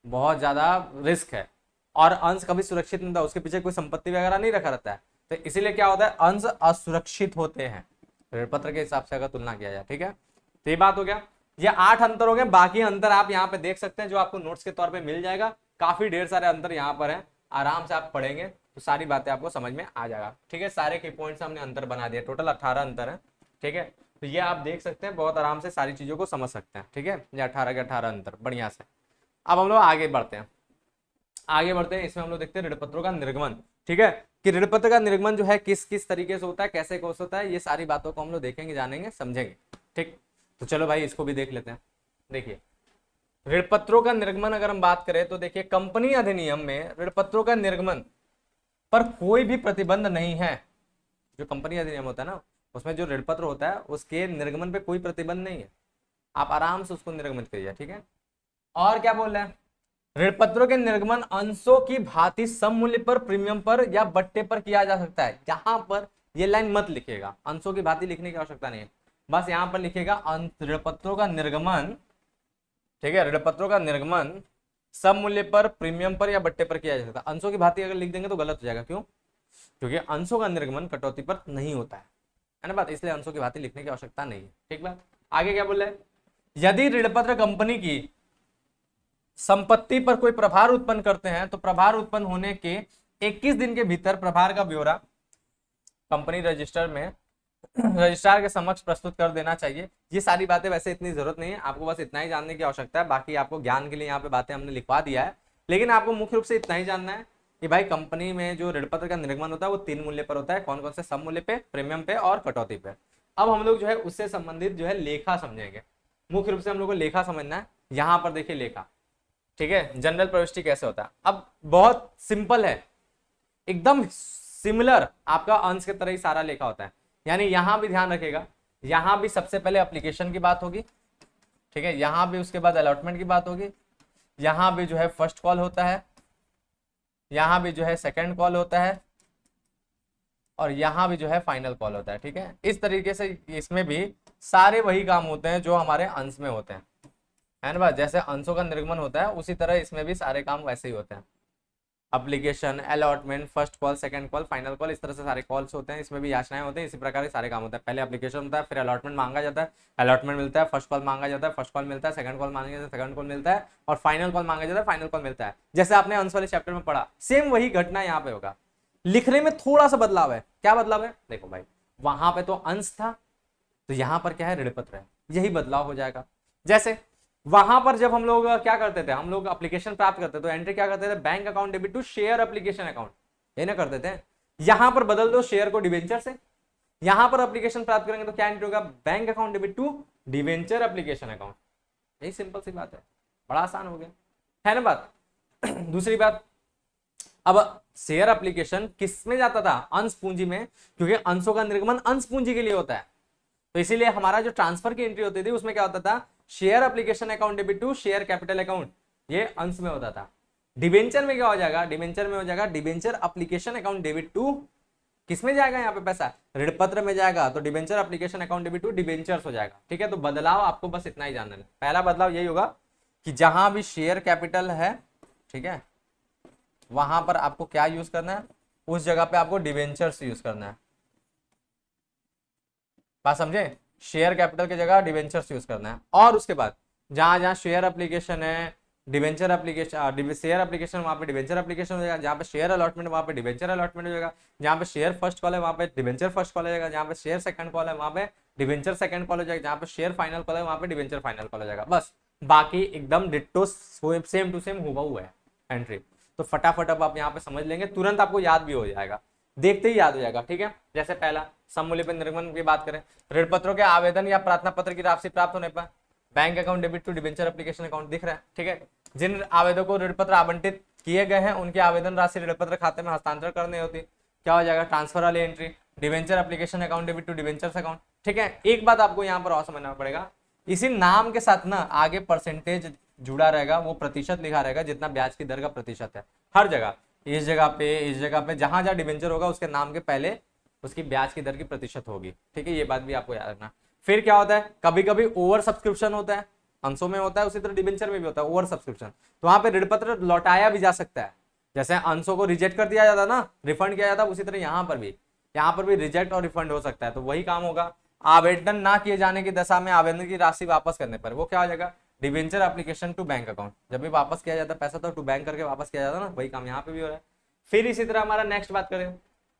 A: बहुत ज्यादा रिस्क है, और अंश कभी सुरक्षित नहीं होता, उसके पीछे कोई संपत्ति वगैरह नहीं रखा रहता है, तो इसीलिए क्या होता है, अंश असुरक्षित होते हैं ऋणपत्र के हिसाब से अगर तुलना किया जाए। ठीक है। तो ये बात हो गया, ये 8 अंतर हो गए। बाकी अंतर आप यहाँ पे देख सकते हैं जो आपको नोट्स के तौर पे मिल जाएगा, काफी ढेर सारे अंतर यहाँ पर है, आराम से आप पढ़ेंगे तो सारी बातें आपको समझ में आ जाएगा। ठीक है। सारे की पॉइंट्स हमने अंतर बना दिए, टोटल 18 अंतर है। ठीक है। तो ये आप देख सकते हैं, बहुत आराम से सारी चीजों को समझ सकते हैं। ठीक है। ये 18 के 18 अंतर बढ़िया से। अब हम लोग आगे बढ़ते हैं, इसमें हम लोग देखते हैं ऋणपत्रों का निर्गमन। ठीक है, कि ऋणपत्र का निर्गमन जो है किस किस तरीके से होता है, कैसे कैसे होता है, ये सारी बातों को हम लोग देखेंगे, जानेंगे, समझेंगे। ठीक। तो चलो भाई इसको भी देख लेते हैं। देखिए ऋणपत्रों का निर्गमन अगर हम बात करें तो देखिए कंपनी अधिनियम में ऋणपत्रों का निर्गमन पर कोई भी प्रतिबंध नहीं है। जो कंपनी अधिनियम होता है ना उसमें जो ऋणपत्र होता है उसके निर्गमन पे कोई प्रतिबंध नहीं है, आप आराम से उसको निर्गमित करिए। ठीक है। और क्या बोल रहे हैं, ऋणपत्रों के निर्गमन अंशों की भांति सम मूल्य पर, प्रीमियम पर या बट्टे पर किया जा सकता है। यहां पर ये लाइन मत लिखिएगा, अंशों की भांति लिखने की आवश्यकता नहीं है, बस यहां पर लिखिएगा ऋणपत्रों का निर्गमन। ठीक है। ऋणपत्रों का निर्गमन सम मूल्य पर, प्रीमियम पर या बट्टे पर किया जा सकता है। अंशों की भांति अगर लिख देंगे तो गलत हो जाएगा। क्यों? क्योंकि अंशों का निर्गमन कटौती पर नहीं होता है ना बात, इसलिए अंशों की भांति लिखने की आवश्यकता नहीं है। ठीक बात। आगे क्या बोल रहे हैं, यदि ऋणपत्र कंपनी की संपत्ति पर कोई प्रभार उत्पन्न करते हैं तो प्रभार उत्पन्न होने के 21 दिन के भीतर प्रभार का ब्यौरा कंपनी रजिस्टर में रजिस्ट्रार के समक्ष प्रस्तुत कर देना चाहिए। ये सारी बातें वैसे इतनी जरूरत नहीं है, आपको बस इतना ही जानने की आवश्यकता है। बाकी आपको ज्ञान के लिए यहाँ पे बातें हमने लिखवा दिया है, लेकिन आपको मुख्य रूप से इतना ही जानना है कि भाई कंपनी में जो ऋण पत्र का निर्गमन होता है वो 3 मूल्य पर होता है। कौन कौन से? सब मूल्य पे, प्रीमियम पे और कटौती पे। अब हम लोग जो है उससे संबंधित जो है लेखा समझेंगे। मुख्य रूप से हम लोग को लेखा समझना है। यहाँ पर देखिए लेखा, ठीक है, जनरल प्रविष्टि कैसे होता है। अब बहुत सिंपल है, एकदम सिमिलर आपका अंश की तरह ही सारा लेखा होता है। यानी यहां भी ध्यान रखेगा, यहां भी सबसे पहले एप्लीकेशन की बात होगी, ठीक है, यहां भी उसके बाद अलॉटमेंट की बात होगी, यहां भी जो है फर्स्ट कॉल होता है, यहां भी जो है सेकंड कॉल होता है, और यहां भी जो है फाइनल कॉल होता है। ठीक है, इस तरीके से इसमें भी सारे वही काम होते हैं जो हमारे अंश में होते हैं, है ना। जैसे अंशों का निर्गमन होता है उसी तरह इसमें भी सारे काम वैसे ही होते हैं। Application, allotment, first call, second call, final call, इस तरह से सारे कॉल्स होते हैं। इसमें भी याचनाएं होते हैं, इसी प्रकार के सारे काम होते हैं। पहले एप्लीकेशन होता है, फिर अलॉटमेंट मांगा जाता है, अलॉटमेंट मिलता है, फर्स्ट कॉल मांगा जाता है, फर्स्ट कॉल मिलता है, सेकंड कॉल मांगा जाता है, सेकंड कॉल मिलता है, और फाइनल कॉल मांगा जाता है, फाइनल कॉल मिलता है। जैसे आपने अंश वाले चैप्टर में पढ़ा, सेम वही घटना यहाँ पे होगा। लिखने में थोड़ा सा बदलाव है। क्या बदलाव है? देखो भाई, वहां पे तो अंश था, तो यहाँ पर क्या है? ऋण पत्र है। यही बदलाव हो जाएगा। जैसे वहां पर जब हम लोग क्या करते थे, हम लोग एप्लीकेशन प्राप्त करते तो एंट्री क्या करते थे? Bank account debit to share application account, ये ना करते थे। यहां पर बदल दो शेयर को डिवेंचर से। यहां पर एप्लीकेशन प्राप्त करेंगे तो क्या एंट्री होगा? Bank account debit to debenture application account. यही सिंपल सी बात है, बड़ा आसान हो गया, है ना बात। दूसरी बात, अब शेयर एप्लीकेशन किस में जाता था? अंश पूंजी में, क्योंकि अंशों का निर्गमन अंश पूंजी के लिए होता है। तो इसीलिए हमारा जो ट्रांसफर की एंट्री होती थी उसमें क्या होता था? Share application account debit to share capital account, ये अंश में होता था। डिबेंचर में क्या हो जाएगा? डिबेंचर में हो जाएगा debenture application account debit to, किसमें जाएगा यहाँ पे पैसा? ऋण पत्र में जाएगा। तो debenture application account debit to debentures हो जाएगा। ठीक है, तो बदलाव आपको बस इतना ही जानना है। पहला बदलाव यही होगा कि जहां भी शेयर कैपिटल है, ठीक है, वहां पर आपको क्या यूज करना है? उस जगह पे आपको डिबेंचर्स यूज करना है। बात समझे? शेयर कैपिटल की जगह डिबेंचर्स यूज करना है। और उसके बाद जहां जहां शेयर एप्लीकेशन है, डिबेंचर एप्लीकेशन, शेयर एप्लीकेशन वहां पे डिबेंचर एप्लीकेशन हो जाएगा। जहां पे शेयर अलॉटमेंट वहां पे डिबेंचर अलॉटमेंट हो जाएगा। जहां पे शेयर फर्स्ट कॉल है वहां पे डिबेंचर फर्स्ट कॉल हो जाएगा। जहां पे शेयर सेकंड कॉल है वहां पे डिबेंचर सेकंड कॉल हो जाएगा। जहां पे शेयर फाइनल कॉल है वहां पे डिबेंचर फाइनल कॉल हो जाएगा। बस बाकी एकदम डिट्टो सेम टू सेम हुआ है एंट्री। तो फटाफट अब आप यहाँ पे समझ लेंगे, तुरंत आपको याद भी हो जाएगा, देखते ही याद हो जाएगा। ठीक है, जैसे पहला सममूल्य पर निर्गमन की बात करें, ऋण पत्रों के आवेदन या प्रार्थना पत्र की राशि प्राप्त होने पर bank account debit to debenture application account दिख रहा है। ठीक है, जिन आवेदकों को ऋण पत्र आवंटित किए गए हैं उनकी आवेदन राशि ऋण पत्र खाते में हस्तांतरण करनी होती, क्या हो जाएगा? ट्रांसफर वाली entry, debenture application account debit to debentures account. ठीक है, एक बात आपको यहाँ पर और समझना पड़ेगा, इसी नाम के साथ ना आगे परसेंटेज जुड़ा रहेगा, वो प्रतिशत लिखा रहेगा जितना ब्याज की दर का प्रतिशत है। हर जगह, इस जगह पे जहां जहां डिबेंचर होगा उसके नाम के पहले उसकी ब्याज की दर की प्रतिशत होगी। ठीक है, ये बात भी आपको याद रखना। फिर क्या होता है? कभी कभी ओवर सब्सक्रिप्शन होता है, अंशों में होता है, उसी तरह डिबेंचर में भी होता है ओवर सब्सक्रिप्शन। तो वहां पे ऋण पत्र लौटाया भी जा सकता है। जैसे अंशों को रिजेक्ट कर दिया जाता ना, रिफंड किया जाता, उसी तरह यहाँ पर भी रिजेक्ट और रिफंड हो सकता है। तो वही काम होगा। आवेदन ना किए जाने की दशा में आवेदन की राशि वापस करने पर वो क्या हो जाएगा? Debenture application to bank account. जब भी वापस किया जाता है पैसा तो टू बैंक करके वापस किया जाता है ना, वही काम यहाँ पे भी हो रहा है। फिर इसी तरह हमारा नेक्स्ट बात करें,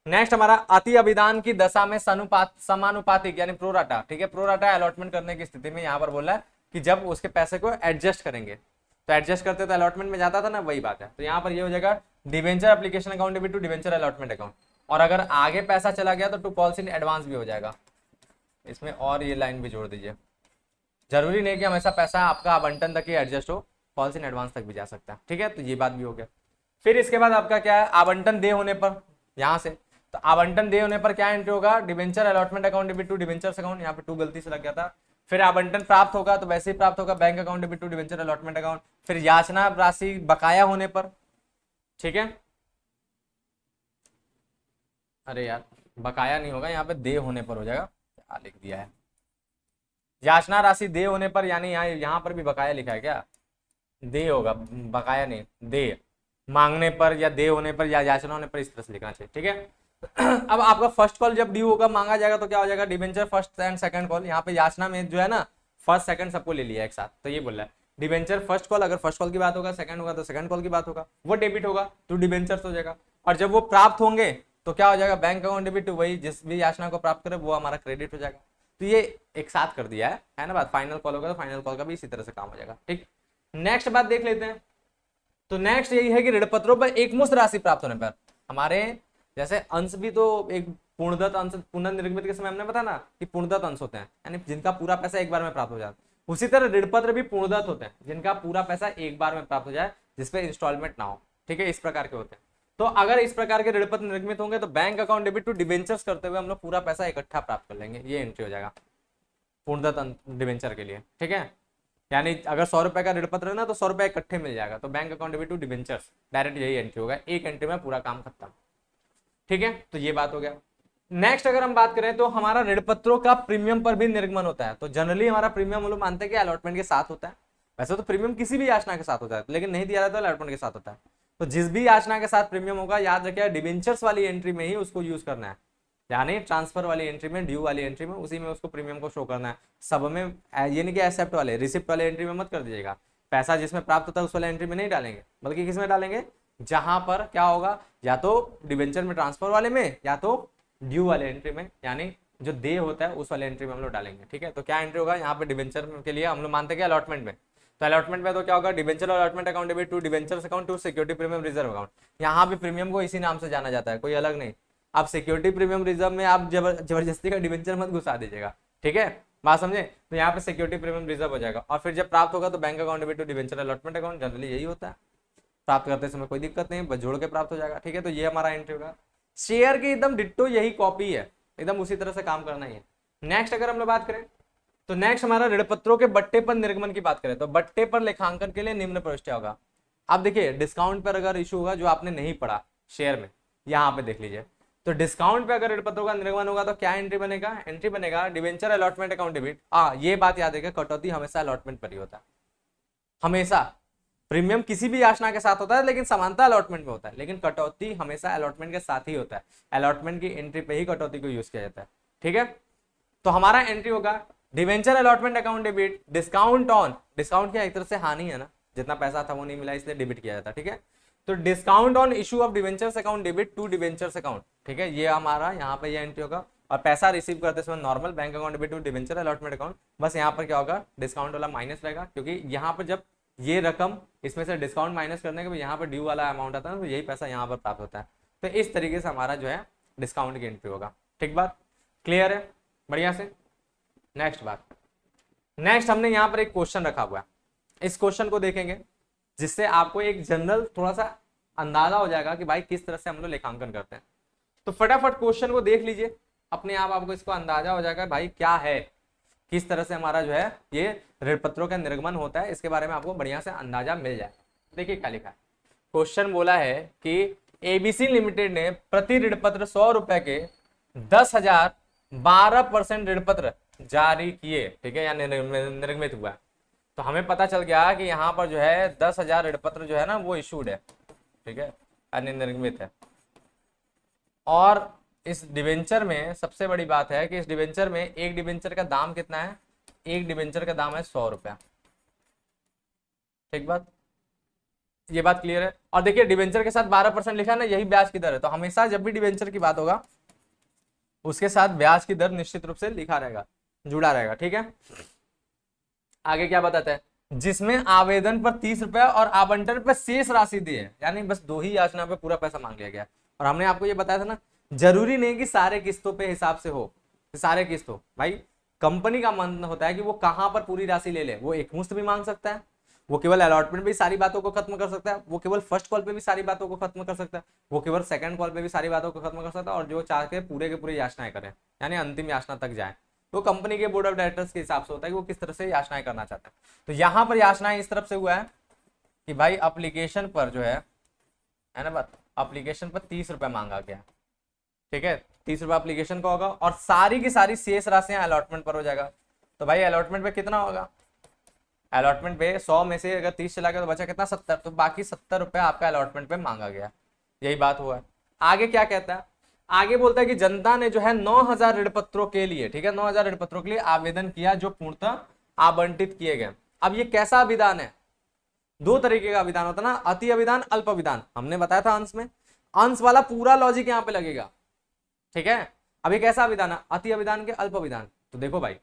A: नेक्स्ट हमारा अति अभिदान की दशा में समानुपातिक यानी प्रोराटा। ठीक है, प्रोराटा अलॉटमेंट करने की स्थिति में यहाँ पर बोला है कि जब उसके पैसे को एडजस्ट करेंगे, तो एडजस्ट करते तो अलॉटमेंट में जाता था ना, वही बात है। तो यहाँ पर ये हो जाएगा debenture application account debit to debenture allotment account. और अगर आगे पैसा चला गया तो टू कॉल्स इन एडवांस भी हो जाएगा। इसमें और ये लाइन भी जोड़ दीजिए, जरूरी नहीं कि हमेशा पैसा आपका आवंटन तक ही एडजस्ट हो, कॉल्स इन एडवांस तक भी जा सकता है। ठीक है, तो ये बात भी हो गया। फिर इसके बाद आपका क्या है? आवंटन दे होने पर, यहाँ से तो आवंटन दे होने पर क्या एंट्री होगा? Debenture allotment account debit to debentures account. यहाँ पे टू गलती से लग गया था। फिर आवंटन प्राप्त होगा तो वैसे ही प्राप्त होगा bank account debit to debenture allotment account. फिर याचना राशि बकाया होने पर, ठीक है, अरे यार बकाया नहीं होगा, यहाँ पे दे होने पर हो जाएगा, क्या लिख दिया है? याचना राशि दे होने पर, यानी यहाँ पर भी बकाया लिखा है क्या? दे होगा, बकाया नहीं, दे मांगने पर या दे होने पर या याचना होने पर, इस तरह से लिखना चाहिए। ठीक है, अब आपका फर्स्ट कॉल जब ड्यू होगा, मांगा जाएगा, तो क्या हो जाएगा? Debenture first and second call. यहाँ पे याचना में जो है ना, फर्स्ट सेकंड सबको ले लिया एक साथ, तो ये बोल रहा है डिबेंचर फर्स्ट कॉल, अगर फर्स्ट कॉल की बात होगा, सेकंड होगा तो सेकंड कॉल की बात होगा, वो डेबिट होगा तो डिबेंचर हो जाएगा। और जब वो प्राप्त होंगे तो क्या हो जाएगा, बैंक अकाउंट डेबिट टू वही जिस भी याचना को प्राप्त करे वो हमारा क्रेडिट हो जाएगा। तो ये एक साथ कर दिया है ना बात। फाइनल कॉल होगा तो फाइनल कॉल का भी इसी तरह से काम हो जाएगा। ठीक, नेक्स्ट बात देख लेते हैं। तो नेक्स्ट यही है कि ऋण पत्रों पर एकमुश्त राशि प्राप्त होने पर हमारे जैसे अंश भी तो एक पूर्णदत्त अंश, पुनर्निर्मित के समय हमने बताया ना कि पूर्णदत्त अंश होते हैं, यानी जिनका पूरा पैसा एक बार में प्राप्त हो जाता है। उसी तरह ऋण पत्र भी पूर्णदत्त होते हैं जिनका पूरा पैसा एक बार में प्राप्त हो जाए, जिसपे इंस्टॉलमेंट ना हो। ठीक है, इस प्रकार के होते हैं। तो अगर इस प्रकार के ऋण पत्र निर्मित होंगे तो bank account debit to debentures करते हुए हम लोग पूरा पैसा इकट्ठा प्राप्त कर लेंगे। ये एंट्री हो जाएगा पूर्णदत्त डिबेंचर के लिए। ठीक है, यानी अगर 100 रुपए का ऋण पत्र है ना तो 100 रुपए इकट्ठे मिल जाएगा। तो bank account debit to debentures direct यही एंट्री होगा, एक एंट्री में पूरा काम खत्म। ठीक है, तो ये बात हो गया। नेक्स्ट अगर हम बात करें तो हमारा ऋण पत्रों का प्रीमियम पर भी निर्गमन होता है। तो जनरली हमारा प्रीमियम हम लोग मानते हैं कि अलॉटमेंट के साथ होता है। वैसे तो प्रीमियम किसी भी याचना के साथ होता है, लेकिन नहीं दिया जाता तो अलॉटमेंट के साथ होता है। तो जिस भी याचना के साथ प्रीमियम होगा, याद रखिए डिबेंचर्स वाली एंट्री में ही उसको यूज करना है, यानी ट्रांसफर वाली एंट्री में, ड्यू वाली एंट्री में, उसी में उसको प्रीमियम को शो करना है। सब में ये नहीं कि एक्सेप्ट वाले, रिसिप्ट वाले एंट्री में मत कर दीजिएगा। पैसा जिसमें प्राप्त होता है उस वाले एंट्री में नहीं डालेंगे, बल्कि किस में डालेंगे, जहां पर क्या होगा, या तो डिबेंचर में ट्रांसफर वाले में, या तो ड्यू वाले एंट्री में, यानी जो दे होता है उस वाले एंट्री में हम लोग डालेंगे। ठीक है, तो क्या एंट्री होगा यहाँ पे डिबेंचर के लिए हम लोग मानते हैं अलॉटमेंट में। तो अलॉटमेंट में तो क्या होगा, debenture allotment account debit to debentures account to security premium reserve account. यहाँ पे प्रीमियम को इसी नाम से जाना जाता है, कोई अलग नहीं। आप सिक्योरिटी प्रीमियम रिजर्व में आप जबरदस्ती का डिबेंचर मत घुसा दीजिएगा। ठीक है, बात समझे। तो यहाँ पे सिक्योरिटी प्रीमियम रिजर्व हो जाएगा, और फिर जब प्राप्त होगा तो bank account debit to debenture allotment account, generally यही होता है। प्राप्त करते समय कोई दिक्कत नहीं, बस जोड़ के प्राप्त हो जाएगा। ठीक है, तो ये हमारा एंट्री होगा। शेयर की एकदम डिट्टो यही कॉपी है, एकदम उसी तरह से काम करना ही है। नेक्स्ट अगर हम लोग बात करें तो नेक्स्ट हमारा ऋण पत्रों के बट्टे पर निर्गमन की बात करें तो बट्टे पर लेखांकन के लिए निम्न प्रविष्टि होगा। अब देखिए डिस्काउंट पर अगर इशू होगा जो आपने नहीं पढ़ा शेयर में, यहाँ पे देख लीजिए। तो डिस्काउंट पे अगर ऋण पत्रों का निर्गमन होगा तो क्या एंट्री बनेगा, एंट्री बनेगा डिबेंचर अलॉटमेंट अकाउंट डेबिट। ये बात याद है, कटौती हमेशा अलॉटमेंट पर ही होता है, हमेशा। प्रीमियम किसी भी याचना के साथ होता है लेकिन समानता अलॉटमेंट में होता है, लेकिन कटौती हमेशा अलॉटमेंट के साथ ही होता है। अलॉटमेंट की एंट्री पे ही कटौती को यूज किया जाता है। ठीक है, तो हमारा एंट्री होगा debenture allotment account debit discount on, discount की एक तरह से हानि है ना, जितना पैसा था वो नहीं मिला इसलिए डेबिट किया जाता है। ठीक है, तो discount on issue of debentures account debit to debentures account. ठीक है, ये हमारा यहाँ पे ये एंट्री होगा। और पैसा रिसीव करते समय normal bank account debit to debenture allotment account, बस यहाँ पर क्या होगा, डिस्काउंट वाला माइनस रहेगा, क्योंकि यहाँ पर जब ये रकम इसमें से डिस्काउंट माइनस करने के बाद यहाँ पर ड्यू वाला अमाउंट आता है तो यही पैसा यहाँ पर प्राप्त होता है। तो इस तरीके से हमारा जो है डिस्काउंट की एंट्री होगा। ठीक बात, क्लियर है बढ़िया से। नेक्स्ट बात, नेक्स्ट हमने यहाँ पर एक क्वेश्चन रखा हुआ है, इस क्वेश्चन को देखेंगे जिससे आपको एक जनरल थोड़ा सा अंदाजा हो जाएगा कि भाई किस तरह से हम लोग लेखांकन करते हैं। तो फटाफट क्वेश्चन को देख लीजिए, अपने आप आपको इसको अंदाजा हो जाएगा भाई क्या है, किस तरह से हमारा जो है ये ऋण पत्रों का निर्गमन होता है, इसके बारे में आपको बढ़िया से अंदाजा मिल जाए। देखिए क्या लिखा है, क्वेश्चन बोला है कि एबीसी लिमिटेड ने प्रति ऋण पत्र 100 रुपए के 10,000 12% ऋण पत्र जारी किए। ठीक है, यानी निर्गमित हुआ। तो हमें पता चल गया कि यहाँ पर जो है 10,000 ऋण पत्र जो है ना वो इशूड है। ठीक है, यानी निर्गमित है। और इस डिवेंचर में सबसे बड़ी बात है कि इस डिवेंचर में एक डिवेंचर का दाम कितना है, एक डिवेंचर का दाम है 100 रुपया। ठीक बात, ये बात क्लियर है। और देखिए डिवेंचर के साथ 12% लिखा है ना, यही ब्याज की दर है। तो हमेशा जब भी डिवेंचर की बात होगा उसके साथ ब्याज की दर निश्चित रूप से लिखा रहेगा, जुड़ा रहेगा। ठीक है, आगे क्या बताता है, जिसमें आवेदन पर 30 रुपया और आवंटन पर शेष राशि दी है, यानी बस 2 ही याचना पे पूरा पैसा मांग लिया गया। और हमने आपको ये बताया था ना, जरूरी नहीं कि सारे किस्तों पे हिसाब से हो, सारे किस्त हो। भाई कंपनी का मन होता है कि वो कहां पर पूरी राशि ले ले, वो एक मुश्त भी मांग सकता है, वो केवल अलॉटमेंट भी सारी बातों को खत्म कर सकता है, वो केवल फर्स्ट कॉल पे भी सारी बातों को खत्म कर सकता है, वो केवल सेकंड कॉल पे भी सारी बातों को खत्म कर सकता है, और जो चाह के पूरे याचनाएं करें, यानी अंतिम याचना तक जाए। तो कंपनी के बोर्ड ऑफ डायरेक्टर्स के हिसाब से होता है कि वो किस तरह से याचनाएं करना चाहते हैं। तो यहाँ पर याचनाएं इस तरफ से हुआ है कि भाई अप्लीकेशन पर जो है ना बात, अप्लीकेशन पर 30 रुपया मांगा गया। ठीक है, 30 रुपया अप्लीकेशन का होगा और सारी की सारी शेष राशियां अलॉटमेंट पर हो जाएगा। तो भाई अलॉटमेंट पे कितना होगा, अलॉटमेंट पे 100 में से अगर 30 चला गया तो बचा कितना, 70। तो बाकी 70 रुपया आपका अलॉटमेंट पे मांगा गया, यही बात हुआ है। आगे क्या कहता है, आगे बोलता है कि जनता ने जो है 9,000 ऋण पत्रों के लिए, ठीक है, 9,000 ऋण पत्रों के लिए आवेदन किया जो पूर्णतः आवंटित किए गए। अब ये कैसा अभिदान है, 2 तरीके का अभिदान होता है ना, अति अभिदान, अल्प अभिदान। हमने बताया था अंश में, अंश वाला पूरा लॉजिक यहाँ पे लगेगा, ठीक है। अभी कैसा अभिधान है, अति अभिधान के अल्प अभिधान। तो देखो भाई,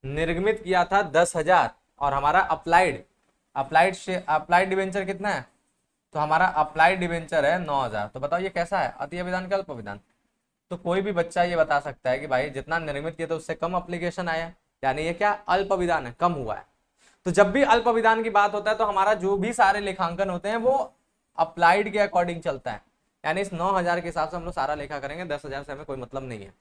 A: निर्गमित किया था 10,000 और हमारा अप्लाइड अप्लाइड डिवेंचर कितना है, तो हमारा अप्लाइड डिवेंचर है 9,000। तो बताओ ये कैसा है, अति अभिधान के अल्प अभिधान। तो कोई भी बच्चा ये बता सकता है कि भाई जितना निर्मित किया था उससे कम अप्लीकेशन आया, यानी ये क्या अल्प अभिधान है, कम हुआ है। तो जब भी अल्प अभिधान की बात होता है तो हमारा जो भी सारे लेखांकन होते हैं वो अप्लाइड के अकॉर्डिंग चलता है, यानी इस 9,000 के हिसाब से हम लोग सारा लेखा करेंगे। 10,000 से हमें कोई मतलब नहीं है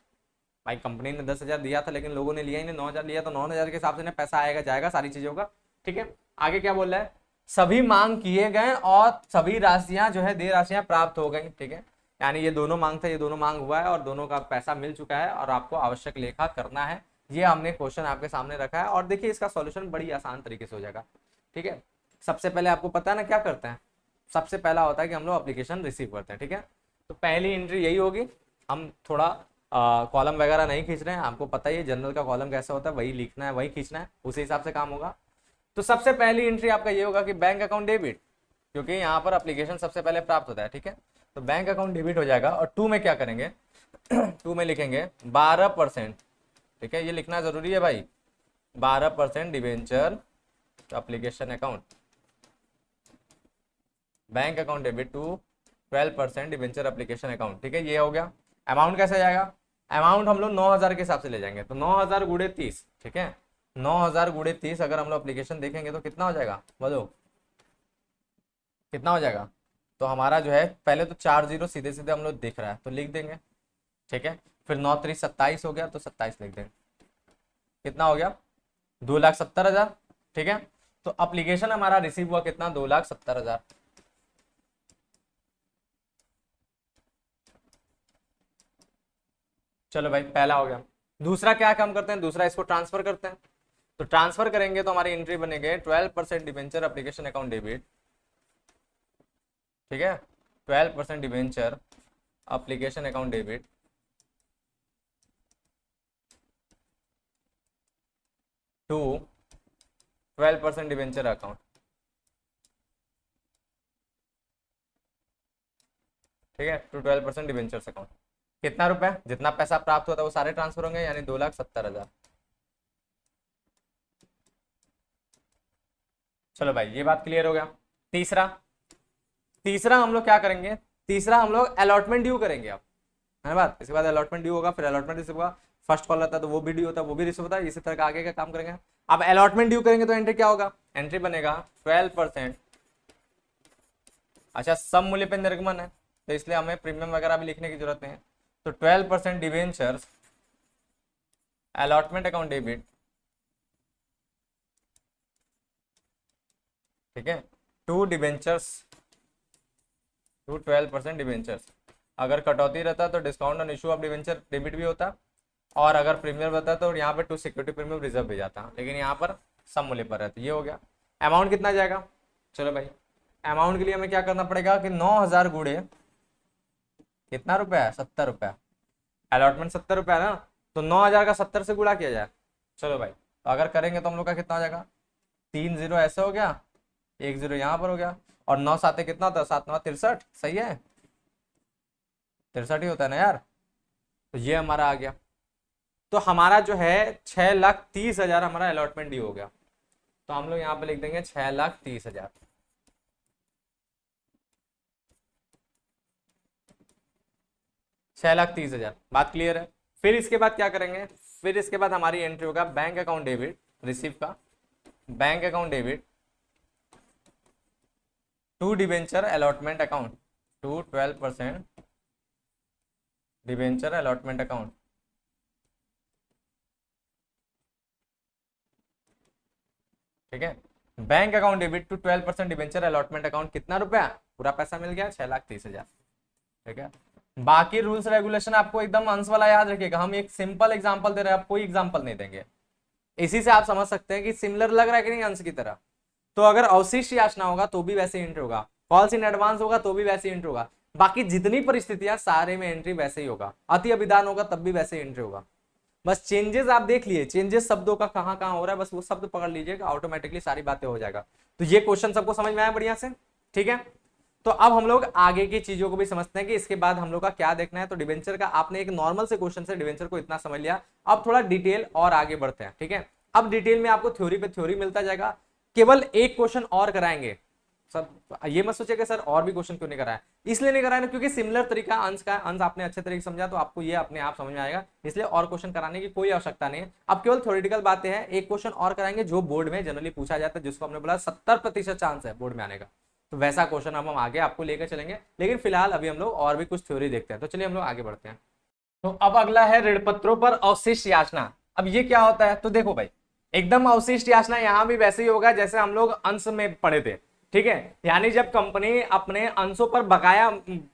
A: भाई, कंपनी ने 10,000 दिया था लेकिन लोगों ने लिया ही नहीं, 9,000 लिया, तो 9,000 के हिसाब से पैसा आएगा जाएगा सारी चीजों का, ठीक है। आगे क्या बोल रहा है, सभी मांग किए गए और सभी राशियां जो है देय राशियां प्राप्त हो गई, ठीक है। यानी ये दोनों मांग था, ये दोनों मांग हुआ है और दोनों का पैसा मिल चुका है और आपको आवश्यक लेखा करना है। ये हमने क्वेश्चन आपके सामने रखा है और देखिए इसका सॉल्यूशन बड़ी आसान तरीके से हो जाएगा, ठीक है। सबसे पहले आपको पता है ना क्या करते हैं, सबसे पहला होता है कि हम लोग एप्लीकेशन रिसीव करते हैं, ठीक है। तो पहली एंट्री यही होगी, हम थोड़ा कॉलम वगैरह नहीं खींच रहे हैं, आपको पता ही है जनरल का कॉलम कैसा होता है, वही लिखना है वही खींचना है, उसी हिसाब से काम होगा। तो सबसे पहली एंट्री आपका ये होगा कि बैंक अकाउंट डेबिट, क्योंकि यहाँ पर एप्लीकेशन सबसे पहले प्राप्त होता है, ठीक है। तो बैंक अकाउंट डेबिट हो जाएगा और 2 में क्या करेंगे 2 में लिखेंगे 12%, ठीक है, ये लिखना जरूरी है भाई, 12% debenture application account, bank account debit to 12% debenture application account, ठीक है। ये हो गया। अमाउंट कैसे जाएगा, अमाउंट हम लोग 9,000 के हिसाब से ले जाएंगे, तो 9,000 गुणे 30, ठीक है। 9,000 गुणे 30 अगर हम लोग एप्लीकेशन देखेंगे तो कितना हो जाएगा, बोलो कितना हो जाएगा। तो हमारा जो है पहले तो 4 जीरो सीधे सीधे हम लोग दिख रहा है तो लिख देंगे, ठीक है। फिर 9 3 27 हो गया तो 27 लिख देंगे, कितना हो गया 2,70,000, ठीक है। तो एप्लीकेशन हमारा रिसीव हुआ कितना 2,70,000। चलो भाई पहला हो गया। दूसरा क्या काम करते हैं, दूसरा इसको ट्रांसफर करते हैं। तो ट्रांसफर करेंगे तो हमारी एंट्री बनेगी 12% डिवेंचर एप्लीकेशन अकाउंट डेबिट, ठीक है। 12% debenture application account debit to 12% debenture account, ठीक है, टू 12% डिवेंचर्स अकाउंट। कितना रुपए, जितना पैसा प्राप्त होता है वो सारे ट्रांसफर होंगे, यानी 2,70,000। चलो भाई ये बात क्लियर हो गया। तीसरा तीसरा हम लोग क्या करेंगे, तीसरा हम लोग अलॉटमेंट ड्यू करेंगे अब, है ना बात। इसके बाद अलॉटमेंट ड्यू होगा, फिर अलॉटमेंट रिसीव होगा, फर्स्ट कॉल रहता है तो वो भी ड्यू होता है, वो भी रिसीव होता है, इसी तरह का आगे का काम करेंगे। अब अलॉटमेंट ड्यू करेंगे तो एंट्री क्या होगा, एंट्री बनेगा 12%, अच्छा सम मूल्य पे निर्गमन है तो इसलिए हमें प्रीमियम वगैरह भी लिखने की जरूरत नहीं है। तो 12% डिवेंचर्स अलॉटमेंट अकाउंट डेबिट, ठीक है, टू डिवेंचर्स टू 12% डिवेंचर्स। अगर कटौती रहता तो discount on issue of debenture debit भी होता, और अगर प्रीमियम रहता तो यहाँ पे टू सिक्योरिटी प्रीमियम रिजर्व भी जाता, लेकिन यहाँ पर सम मूल्य पर रहता। ये हो गया। अमाउंट कितना जाएगा, चलो भाई अमाउंट के लिए हमें क्या करना पड़ेगा कि 9,000 गुणे कितना रुपया है 70 रुपया, अलॉटमेंट 70 रुपया है ना, तो 9,000 का 70 से गुणा किया जाए। चलो भाई तो अगर करेंगे तो हम लोग का कितना हो जाएगा, 3 जीरो ऐसे हो गया, 1 जीरो यहाँ पर हो गया, और 9 साते कितना होता है, 7 9 63, सही है 63 ही होता है ना यार। तो ये हमारा आ गया। तो हमारा जो है 6,30,000 हमारा अलॉटमेंट ड्यू हो गया, तो हम लोग यहाँ पे लिख देंगे 6,30,000, 6,30,000। बात क्लियर है। फिर इसके बाद क्या करेंगे, फिर इसके बाद हमारी एंट्री होगा बैंक अकाउंट डेबिट रिसीव का, bank account debit to debenture allotment account to 12% debenture allotment account, ठीक है। Bank account debit to 12% debenture allotment account, कितना रुपया, पूरा पैसा मिल गया 6,30,000, ठीक है। बाकी रूल्स रेगुलेशन आपको एकदम अंश वाला याद रखिएगा, हम एक सिंपल एग्जांपल दे रहे हैं, आप कोई एग्जांपल नहीं देंगे, इसी से आप समझ सकते हैं कि सिमिलर लग रहा है कि नहीं अंश की तरह। तो अगर अवशिष्ट याचना होगा तो भी वैसे एंट्री होगा, कॉल्स इन एडवांस होगा तो भी वैसे एंट्री होगा, बाकी जितनी परिस्थितियां सारे में एंट्री वैसे ही होगा, अति अभिधान होगा तब भी वैसे एंट्री होगा। बस चेंजेस आप देख लिए, चेंजेस शब्दों का कहां कहां हो रहा है, बस वो शब्द पकड़ लीजिएगा, ऑटोमेटिकली सारी बातें हो जाएगा। तो ये क्वेश्चन सबको समझ में आया बढ़िया से, ठीक है। तो अब हम लोग आगे की चीजों को भी समझते हैं कि इसके बाद हम लोग का क्या देखना है। तो डिवेंचर का आपने एक नॉर्मल से क्वेश्चन से डिवेंचर को इतना समझ लिया, अब थोड़ा डिटेल और आगे बढ़ते हैं। ठीक है, अब डिटेल में आपको थ्योरी पे थ्योरी मिलता जाएगा, केवल एक क्वेश्चन और कराएंगे। सब ये मत सोचिए कि सर और भी क्वेश्चन क्यों नहीं कराया, इसलिए नहीं कराया ना क्योंकि सिमिलर तरीका अंश का, अंश आपने अच्छे तरीके से समझा तो आपको ये अपने आप समझ में आएगा, इसलिए और क्वेश्चन कराने की कोई आवश्यकता नहीं है। अब केवल थ्योरेटिकल बातें हैं, एक क्वेश्चन और कराएंगे जो बोर्ड में जनरली पूछा जाता है, जिसको हमने बोला 70% चांस है बोर्ड में आने का, तो वैसा क्वेश्चन हम आगे आपको लेकर चलेंगे। लेकिन फिलहाल अभी हम लोग और भी कुछ थ्योरी देखते हैं, तो चलिए हम लोग आगे बढ़ते हैं। तो अब अगला है ऋण पत्रों पर अवशिष्ट याचना। अब ये क्या होता है, तो देखो भाई एकदम अवशिष्ट याचना यहां भी वैसे ही होगा जैसे हम लोग अंश में पढ़े थे। ठीक है, यानी जब कंपनी अपने अंशों पर बकाया,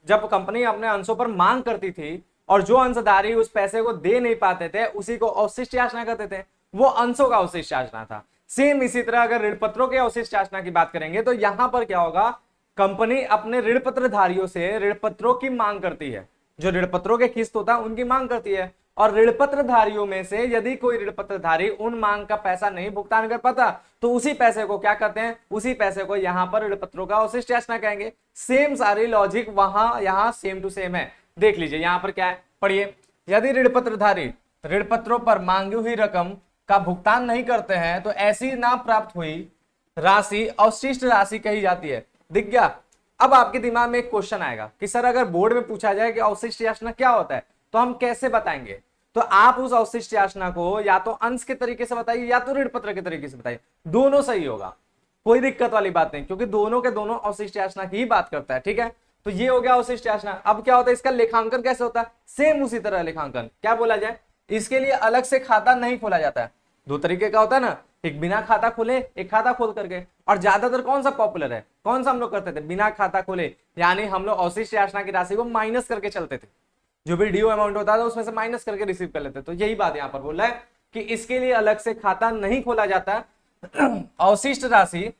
A: जब कंपनी अपने अंशों पर मांग करती थी और जो अंशधारी उस पैसे को दे नहीं पाते थे उसी को अवशिष्ट याचना कहते थे, वो अंशों का अवशिष्ट याचना था। सेम इसी तरह अगर ऋण पत्रों के अवशिष्ट याचना की बात करेंगे तो यहां पर क्या होगा, कंपनी अपने ऋण पत्रधारियों से ऋण पत्रों की मांग करती है, जो ऋण पत्रों के किस्त होता है उनकी मांग करती है, और ऋण पत्रधारियों में से यदि कोई ऋण पत्रधारी उन मांग का पैसा नहीं भुगतान कर पाता तो उसी पैसे को क्या कहते हैं, उसी पैसे को यहां पर ऋण पत्रों का अवशिष्ट याचना कहेंगे। सेम सारी लॉजिक वहां यहां सेम टू सेम है। देख लीजिए यहां पर क्या है, पढ़िए, यदि ऋण पत्रधारी ऋण पत्रों पर मांगी हुई रकम का भुगतान नहीं करते हैं तो ऐसी ना प्राप्त हुई राशि अवशिष्ट राशि कही जाती है। दिख गया। अब आपके दिमाग में एक क्वेश्चन आएगा कि सर अगर बोर्ड में पूछा जाए कि अवशिष्ट याचना क्या होता है तो हम कैसे बताएंगे, तो आप उस अवशिष्ट याचना को या तो अंश के तरीके से बताइए या तो ऋण पत्र के तरीके से बताइए, दोनों सही होगा, कोई दिक्कत वाली बात नहीं, क्योंकि दोनों के दोनों अवशिष्ट याचना की ही बात करता है। ठीक है, तो ये हो गया अवशिष्ट याचना। अब क्या होता है, इसका लेखांकन कैसे होता है, सेम उसी तरह लेखांकन क्या बोला जाए, इसके लिए अलग से खाता नहीं खोला जाता है। दो तरीके का होता है ना, एक बिना खाता खोले, एक खाता खोल करके, और ज्यादातर कौन सा पॉपुलर है, कौन सा हम लोग करते थे, बिना खाता खोले, यानी हम लोग अवशिष्ट याचना की राशि को माइनस करके चलते थे, जो भी ड्यू अमाउंट होता था उसमें से माइनस करके रिसीव कर लेते। तो यही बात यहां पर बोल रहा है कि इसके लिए अलग से खाता नहीं खोला जाता। अवशिष्ट राशि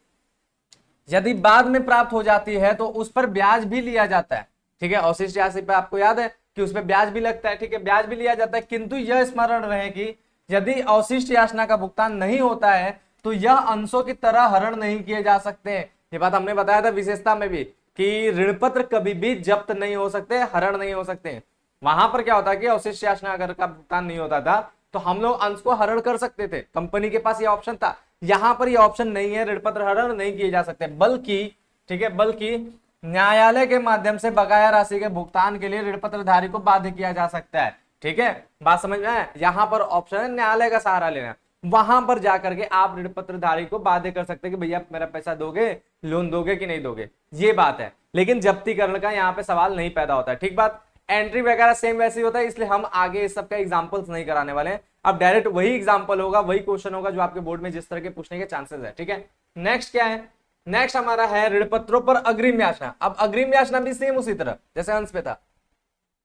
A: यदि बाद में प्राप्त हो जाती है तो उस पर ब्याज भी लिया जाता है। ठीक है, अवशिष्ट राशि पे आपको याद है कि उस पर ब्याज भी लगता है। ठीक है, ब्याज भी लिया जाता है, किंतु यह स्मरण रहे कि यदि अवशिष्ट याचना का भुगतान नहीं होता है तो यह अंशों की तरह हरण नहीं किए जा सकते। ये बात हमने बताया था विशेषता में भी कि ऋण पत्र कभी भी जब्त नहीं हो सकते, हरण नहीं हो सकते। वहां पर क्या होता है कि अवशिष्ट याचना अगर का भुगतान नहीं होता था तो हम लोग अंश को हरण कर सकते थे, कंपनी के पास ये ऑप्शन था। यहां पर ये ऑप्शन नहीं है, ऋण पत्र हरण नहीं किए जा सकते, बल्कि ठीक है, बल्कि न्यायालय के माध्यम से बकाया राशि के भुगतान के लिए ऋण पत्रधारी को बाध्य किया जा सकता है। ठीक है, बात समझ में आए, यहां पर ऑप्शन है न्यायालय का सहारा लेना, वहां पर जाकर के आप ऋण पत्रधारी को बाध्य कर सकते हैं कि भैया मेरा पैसा दोगे, लोन दोगे कि नहीं दोगे, ये बात है। लेकिन जब्तीकरण का यहाँ पे सवाल नहीं पैदा होता है। ठीक बात, एंट्री वगैरह सेम वैसे ही होता है, इसलिए हम आगे इस सब का एग्जांपल्स नहीं कराने वाले हैं। अब डायरेक्ट वही एग्जांपल होगा, वही क्वेश्चन होगा जो आपके बोर्ड में जिस तरह के पूछने के चांसेस है। ठीक है, नेक्स्ट क्या है, नेक्स्ट हमारा है ऋण पत्रों पर अग्रिम याचना। अब अग्रिम याचना भी सेम उसी तरह जैसे अंश पे था,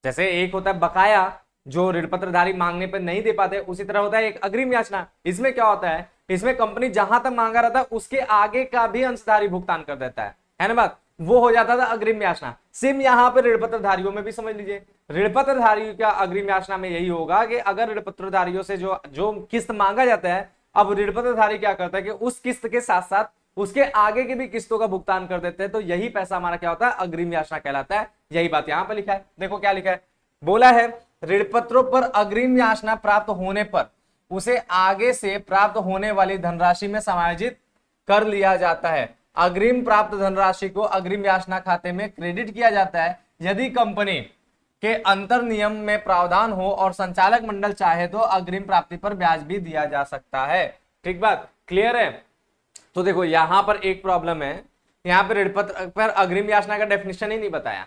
A: जैसे एक होता है बकाया जो ऋण पत्रधारी मांगने पर नहीं दे पाते, उसी तरह होता है एक अग्रिम याचना। इसमें क्या होता है, इसमें कंपनी जहां तक मांगा रहता है उसके आगे का भी अंशधारी भुगतान कर देता है ना बात, वो हो जाता था अग्रिम याचना। सेम यहां पर ऋण पत्रधारियों में भी समझ लीजिए, ऋण पत्रधारियों का अग्रिम याचना में यही होगा कि अगर ऋण पत्रधारियों से जो किस्त मांगा जाता है, अब ऋण पत्रधारी क्या करता है कि उस किस्त के साथ साथ उसके आगे की भी किस्तों का भुगतान कर देते हैं, तो यही पैसा हमारा क्या होता है, अग्रिम याचना कहलाता है। यही बात यहां पर लिखा है, देखो क्या लिखा है, बोला है ऋण पत्रों पर अग्रिम याचना प्राप्त होने पर उसे आगे से प्राप्त होने वाली धनराशि में समायोजित कर लिया जाता है। अग्रिम प्राप्त धनराशि को अग्रिम याचना खाते में क्रेडिट किया जाता है यदि कंपनी के अंतर नियम में प्रावधान हो और संचालक मंडल चाहे तो अग्रिम प्राप्ति पर ब्याज भी दिया जा सकता है। ठीक बात, क्लियर है। तो देखो यहां पर एक प्रॉब्लम है, यहां पर ऋण पत्र पर अग्रिम याचना का डेफिनेशन ही नहीं बताया,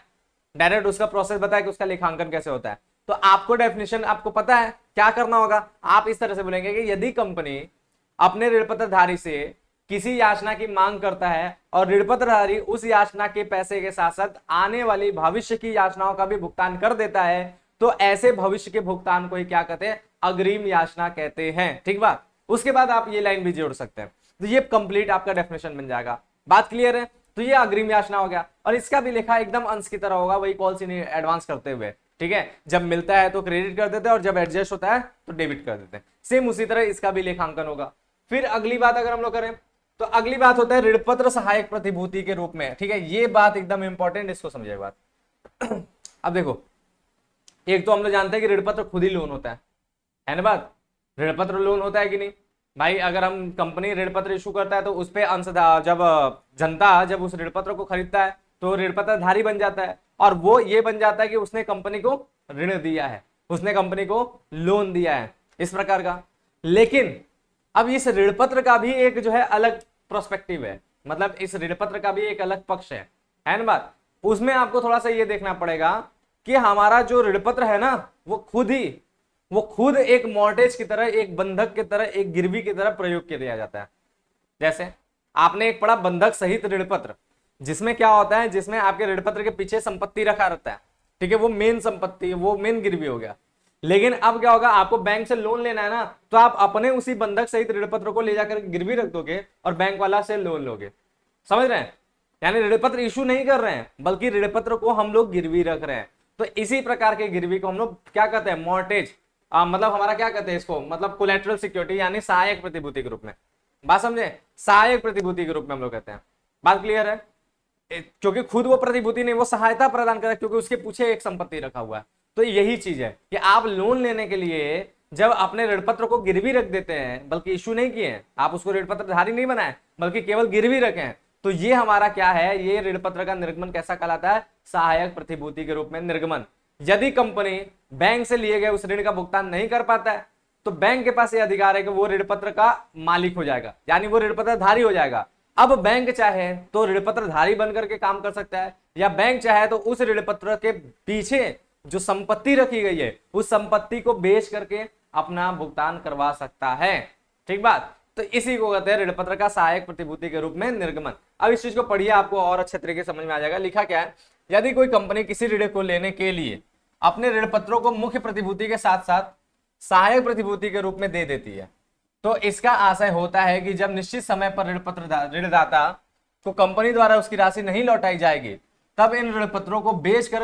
A: डायरेक्ट उसका प्रोसेस बताया कि उसका लेखांकन कैसे होता है। तो आपको डेफिनेशन आपको पता है क्या करना होगा, आप इस तरह से बोलेंगे कि यदि कंपनी अपने ऋण पत्रधारी से किसी याचना की मांग करता है और ऋण पत्रधारी उस याचना के पैसे के साथ साथ आने वाली भविष्य की याचनाओं का भी भुगतान कर देता है, तो ऐसे भविष्य के भुगतान को ही क्या कहते हैं, अग्रिम याचना कहते हैं। ठीक बात, उसके बाद आप ये लाइन भी जोड़ सकते हैं, तो ये कंप्लीट आपका डेफिनेशन बन जाएगा। बात क्लियर है, तो ये अग्रिम याचना हो गया, और इसका भी लेखा एकदम अंश की तरह होगा, वही कॉल नहीं एडवांस करते हुए। ठीक है, जब मिलता है तो क्रेडिट कर देते हैं और जब एडजस्ट होता है तो डेबिट कर देते हैं। सेम उसी तरह इसका भी लेखांकन होगा। फिर अगली बात अगर हम लोग करें तो अगली बात होता है ऋणपत्र सहायक प्रतिभूति के रूप में। ठीक है, ये बात एकदम इंपॉर्टेंट, इसको समझिए बात। अब देखो, एक तो हम लोग जानते हैं कि ऋणपत्र खुद ही लोन होता है ना बात। ऋणपत्र लोन होता है कि नहीं भाई? अगर हम कंपनी ऋणपत्र इशू करता है तो उस पे अंशदाता, जब जनता जब उस ऋणपत्र को खरीदता है तो ऋणपत्रधारी बन जाता है, और वो ये बन जाता है कि उसने कंपनी को ऋण दिया है, उसने कंपनी को लोन दिया है, इस प्रकार का। लेकिन अब इस ऋणपत्र का भी एक जो है अलग प्रोस्पेक्टिव है, मतलब इस ऋणपत्र का भी एक अलग पक्ष है ना बात। उसमें आपको थोड़ा सा ये देखना पड़ेगा कि हमारा जो ऋणपत्र है ना, वो खुद एक मॉर्टेज की तरह, एक बंधक की तरह, एक गिरवी की तरह प्रयोग किया जाता है। जैसे आपने एक पढ़ा बंधक सहित ऋणपत्र, जिसमें क्या होता है, जिसमें आपके ऋणपत्र के पीछे संपत्ति रखा रहता है। ठीक है, वो मेन संपत्ति, वो मेन गिरवी हो गया। लेकिन अब क्या होगा, आपको बैंक से लोन लेना है ना, तो आप अपने उसी बंधक सहित ऋणपत्र को ले जाकर गिरवी रख दोगे और बैंक वाला से लोन लोगे। समझ रहे हैं? यानी ऋणपत्र इशू नहीं कर रहे हैं, बल्कि ऋणपत्र को हम लोग गिरवी रख रहे हैं। तो इसी प्रकार के गिरवी को हम लोग क्या कहते हैं, मॉर्टेज, मतलब हमारा क्या कहते हैं इसको, मतलब कोलैटरल सिक्योरिटी, यानी सहायक प्रतिभूति के रूप में। बात समझे? सहायक प्रतिभूति के रूप में हम लोग कहते हैं। बात क्लियर है? क्योंकि खुद वो प्रतिभूति नहीं, वो सहायता प्रदान कर रहा है, क्योंकि उसके पीछे एक संपत्ति रखा हुआ है। तो यही चीज है कि आप लोन लेने के लिए जब अपने ऋणपत्र को गिरवी रख देते हैं, बल्कि इशू नहीं किए हैं, आप उसको ऋणपत्रधारी नहीं बनाए, बल्कि केवल गिरवी रखे हैं, तो ये हमारा क्या है, ये ऋणपत्र का निर्गमन कैसा कहलाता है, सहायक प्रतिभूति के रूप में निर्गमन। यदि कंपनी बैंक से लिए गए उस ऋण का भुगतान नहीं कर पाता है, तो बैंक के पास ये अधिकार है कि वो ऋणपत्र का मालिक हो जाएगा, यानी वो ऋणपत्रधारी हो जाएगा। अब बैंक चाहे तो ऋणपत्रधारी बनकर के काम कर सकता है, या बैंक चाहे तो उस ऋणपत्र के पीछे जो संपत्ति रखी गई है उस संपत्ति को बेच करके अपना भुगतान करवा सकता है। ठीक बात? तो इसी को कहते हैं ऋणपत्र का सहायक प्रतिभूति के रूप में निर्गमन। अब इस चीज को पढ़िए, आपको और अच्छे तरीके से समझ में आ जाएगा। लिखा क्या है, यदि कोई कंपनी किसी ऋण को लेने के लिए अपने ऋणपत्रों को मुख्य प्रतिभूति के साथ साथ सहायक प्रतिभूति के रूप में दे देती है, तो इसका आशय होता है कि जब निश्चित समय पर ऋणदाता को कंपनी द्वारा उसकी राशि नहीं लौटाई जाएगी, तब इन ऋणपत्रों को बेचकर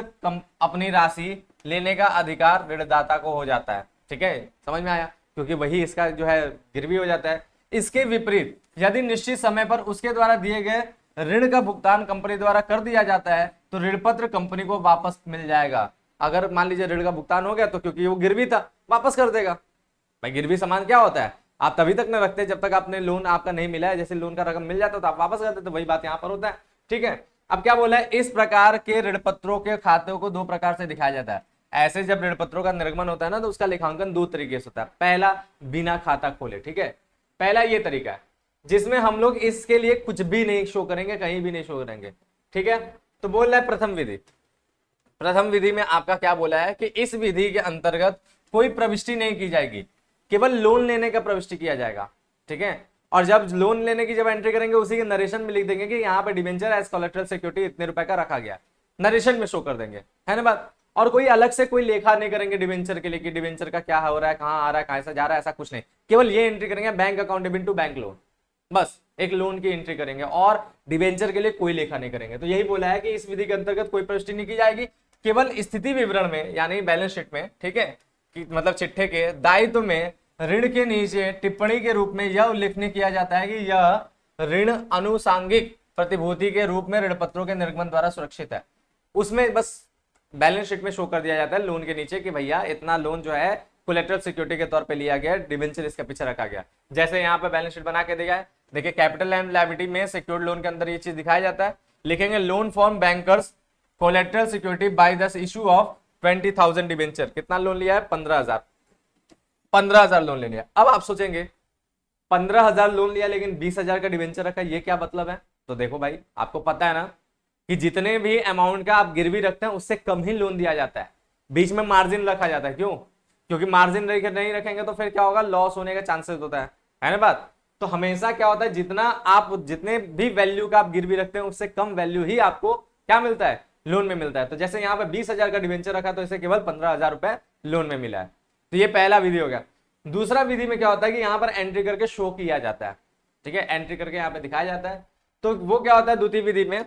A: अपनी राशि लेने का अधिकार ऋणदाता को हो जाता है। ठीक है, समझ में आया? क्योंकि वही इसका जो है गिरवी हो जाता है। इसके विपरीत यदि निश्चित समय पर उसके द्वारा दिए गए ऋण का भुगतान कंपनी द्वारा कर दिया जाता है, तो ऋणपत्र कंपनी को वापस मिल जाएगा। अगर मान लीजिए ऋण का भुगतान हो गया, तो क्योंकि वो गिरवी था, वापस कर देगा। भाई गिरवी सामान क्या होता है, आप तभी तक न रखते जब तक आपने लोन आपका नहीं मिला है। जैसे लोन का रकम मिल जाता तो आप वापस करते, तो वही बात यहाँ पर होता है। ठीक है, अब क्या बोला है, इस प्रकार के ऋणपत्रों के खातों को दो प्रकार से दिखाया जाता है। ऐसे जब ऋणपत्रों का निर्गमन होता है ना, तो उसका लेखांकन दो तरीके से होता है। पहला, बिना खाता खोले। ठीक है, पहला ये तरीका है जिसमें हम लोग इसके लिए कुछ भी नहीं शो करेंगे, कहीं भी नहीं शो करेंगे। ठीक है, तो बोल रहा है प्रथम विधि। प्रथम विधि में आपका क्या बोला है कि इस विधि के अंतर्गत कोई प्रविष्टि नहीं की जाएगी, केवल लोन लेने का प्रविष्टि किया जाएगा। ठीक है, और जब लोन लेने की जब एंट्री करेंगे, उसी के नरेशन में लिख देंगे कि यहाँ पे डिबेंचर एज कोलेटरल सिक्योरिटी इतने रुपए का रखा गया, नरेशन में शो कर देंगे, है ना बात। और कोई अलग से कोई लेखा नहीं करेंगे डिबेंचर के लिए कि डिबेंचर का क्या हो रहा है, कहाँ आ रहा है, कहाँ से जा रहा है, ऐसा कुछ नहीं। केवल ये एंट्री करेंगे, bank account debit to bank loan, बस एक लोन की एंट्री करेंगे, और डिबेंचर के लिए कोई लेखा नहीं करेंगे। तो यही बोला है कि इस विधि के अंतर्गत कोई प्रविष्टि नहीं की जाएगी, केवल स्थिति विवरण में यानी बैलेंस शीट में, ठीक है, कि मतलब चिट्ठे के दायित्व में ऋण के नीचे टिप्पणी के रूप में यह उल्लेख किया जाता है कि यह ऋण आनुषंगिक प्रतिभूति के रूप में ऋणपत्रों के निर्गमन द्वारा सुरक्षित है। उसमें बस बैलेंस शीट में शो कर दिया जाता है लोन के नीचे कि भैया इतना लोन जो है कोलेटरल सिक्योरिटी के तौर पे लिया गया, डिबेंचर इसके पीछे रखा गया। जैसे यहाँ पे बैलेंस शीट बना के दिया है, देखिए कैपिटल एंड लायबिलिटी में सिक्योर्ड लोन के अंदर ये चीज दिखाया जाता है। लिखेंगे loan form bankers collateral security by the issue of 20,000 debenture. कितना लोन लिया है? 15,000 लोन ले लिया। अब आप सोचेंगे 15,000 लोन लिया लेकिन 20,000 का डिबेंचर रखा, ये क्या मतलब है? तो देखो भाई, आपको पता है ना कि जितने भी अमाउंट का आप गिरवी रखते हैं उससे कम ही लोन दिया जाता है, बीच में मार्जिन रखा जाता है। क्यों? क्योंकि मार्जिन नहीं रखेंगे तो फिर क्या होगा, लॉस होने का चांसेस होता है ना बात। तो हमेशा क्या होता है, जितने भी वैल्यू का आप गिरवी रखते हैं उससे कम वैल्यू ही आपको क्या मिलता है, लोन में मिलता है। तो जैसे यहाँ पे 20,000 का डिबेंचर रखा तो इसे केवल 15,000 रुपए लोन में मिला है। तो ये पहला विधि हो गया। दूसरा विधि में क्या होता है कि यहाँ पर एंट्री करके शो किया जाता है, ठीक है, एंट्री करके यहाँ पे दिखाया जाता है। तो वो क्या होता है द्वितीय विधि में,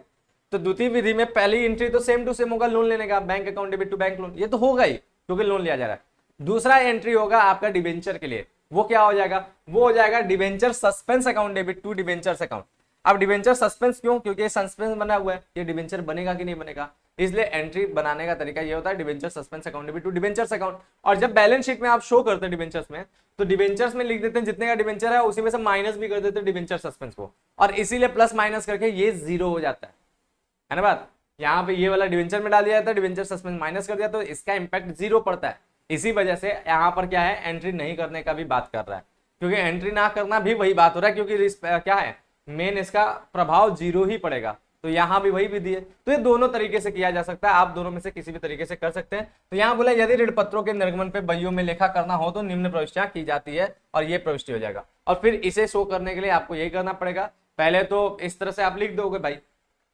A: तो द्वितीय विधि में पहली एंट्री तो सेम टू सेम होगा लोन लेने का, bank account debit to bank loan, ये तो होगा ही क्योंकि लोन लिया जा रहा है। दूसरा एंट्री होगा आपका डिबेंचर के लिए, वो क्या हो जाएगा, वो हो जाएगा debenture suspense account debit to debentures account. अब डिवेंचर सस्पेंस क्यों, क्योंकि सस्पेंस बना हुआ है, ये डिवेंचर बनेगा कि नहीं बनेगा, इसलिए एंट्री बनाने का तरीका ये होता है debenture suspense account debit to debentures account. और जब बैलेंस शीट में आप शो करते हैं डिवेंचर्स में, तो डिवेंचर्स में लिख देते हैं जितने का डिवेंचर है उसी में से माइनस भी कर देते हैं डिवेंचर सस्पेंस को, और इसीलिए प्लस माइनस करके ये जीरो हो जाता है ना बात। यहाँ पे ये वाला डिवेंचर में डाल दिया जाता है, डिवेंचर सस्पेंस माइनस कर दिया तो इसका इंपैक्ट जीरो पड़ता है। इसी वजह से यहाँ पर क्या है, एंट्री नहीं करने का भी बात कर रहा है, क्योंकि एंट्री ना करना भी वही बात हो रहा है, क्योंकि क्या है मेन इसका प्रभाव जीरो ही पड़ेगा, तो यहाँ भी वही विधि है। तो ये दोनों तरीके से किया जा सकता है, आप दोनों में से किसी भी तरीके से कर सकते हैं। तो यहाँ बोला यदि ऋण पत्रों के निर्गमन पे बहियों में लेखा करना हो तो निम्न प्रविष्टियां की जाती है, और ये प्रविष्टि हो जाएगा। और फिर इसे शो करने के लिए आपको यही करना पड़ेगा, पहले तो इस तरह से आप लिख दोगे भाई,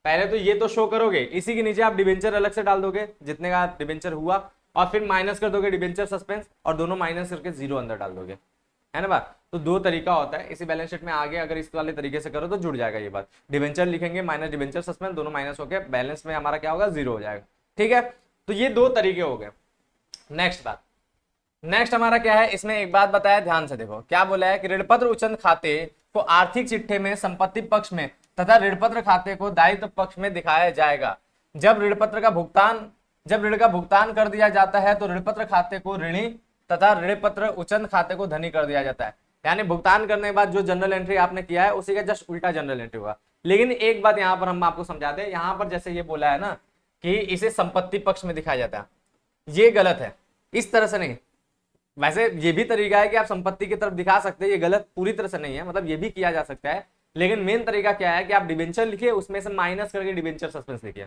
A: पहले तो ये तो शो करोगे, इसी के नीचे आप डिवेंचर अलग से डाल दोगे जितने का डिवेंचर हुआ, और फिर माइनस कर दोगे डिवेंचर सस्पेंस, और दोनों माइनस करके जीरो अंदर डाल दोगे, है ना बात। तो दो तरीका होता है इसी बैलेंस शीट में, आगे अगर इस वाले तरीके से करो तो जुड़ जाएगा ये बात। डिवेंचर लिखेंगे माइनस डिवेंचर सस्पेंस, दोनों माइनस होकर बैलेंस में हमारा क्या होगा, जीरो हो जाएगा। ठीक है, तो ये दो तरीके हो गए। नेक्स्ट बात, नेक्स्ट हमारा क्या है, इसमें एक बात बताया, ध्यान से देखो क्या बोला है कि ऋणपत्र उचंद खाते को आर्थिक चिट्ठे में संपत्ति पक्ष में तथा ऋणपत्र खाते को दायित्व पक्ष में दिखाया जाएगा। जब ऋण का भुगतान कर दिया जाता है तो ऋणपत्र खाते को ऋणी तथा ऋणपत्र उचंद खाते को धनी कर दिया जाता है। यानी भुगतान करने के बाद जो जनरल एंट्री आपने किया है उसी का जस्ट उल्टा जनरल एंट्री होगा। लेकिन एक बात यहाँ पर हम आपको समझा दें, यहाँ पर जैसे ये बोला है ना कि इसे संपत्ति पक्ष में दिखाया जाता है, ये गलत है, इस तरह से नहीं। वैसे ये भी तरीका है कि आप संपत्ति की तरफ दिखा सकते हैं, ये गलत पूरी तरह से नहीं है, मतलब ये भी किया जा सकता है। लेकिन मेन तरीका क्या है कि आप डिवेंचर लिखिए, उसमें से माइनस करके डिवेंचर सस्पेंस लिखिए,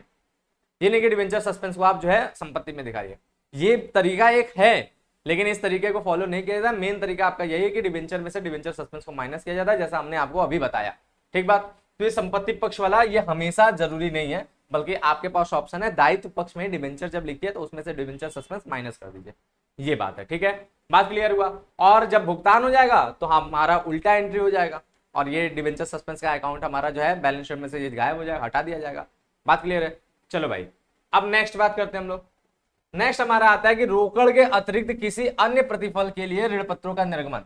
A: ये नहीं कि डिवेंचर सस्पेंस को आप जो है संपत्ति में दिखाइए। ये तरीका एक है, लेकिन इस तरीके को फॉलो नहीं किया जाता। मेन तरीका आपका यही है कि डिवेंचर में से डिवेंचर सस्पेंस को माइनस किया जाता है, जैसा हमने आपको अभी बताया। ठीक बात। तो ये संपत्ति पक्ष वाला ये हमेशा जरूरी नहीं है, बल्कि आपके पास ऑप्शन है दायित्व पक्ष में डिवेंचर जब लिखिए तो उसमें से डिवेंचर सस्पेंस माइनस कर दीजिए, ये बात है। ठीक है, बात क्लियर हुआ। और जब भुगतान हो जाएगा तो हमारा उल्टा एंट्री हो जाएगा, और ये डिवेंचर सस्पेंस का अकाउंट हमारा जो है बैलेंस शीट में से ये गायब हो जाएगा, हटा दिया जाएगा। बात क्लियर है। चलो भाई, अब नेक्स्ट बात करते हैं हम लोग। नेक्स्ट हमारा आता है कि रोकड़ के अतिरिक्त किसी अन्य प्रतिफल के लिए ऋण पत्रों का निर्गमन।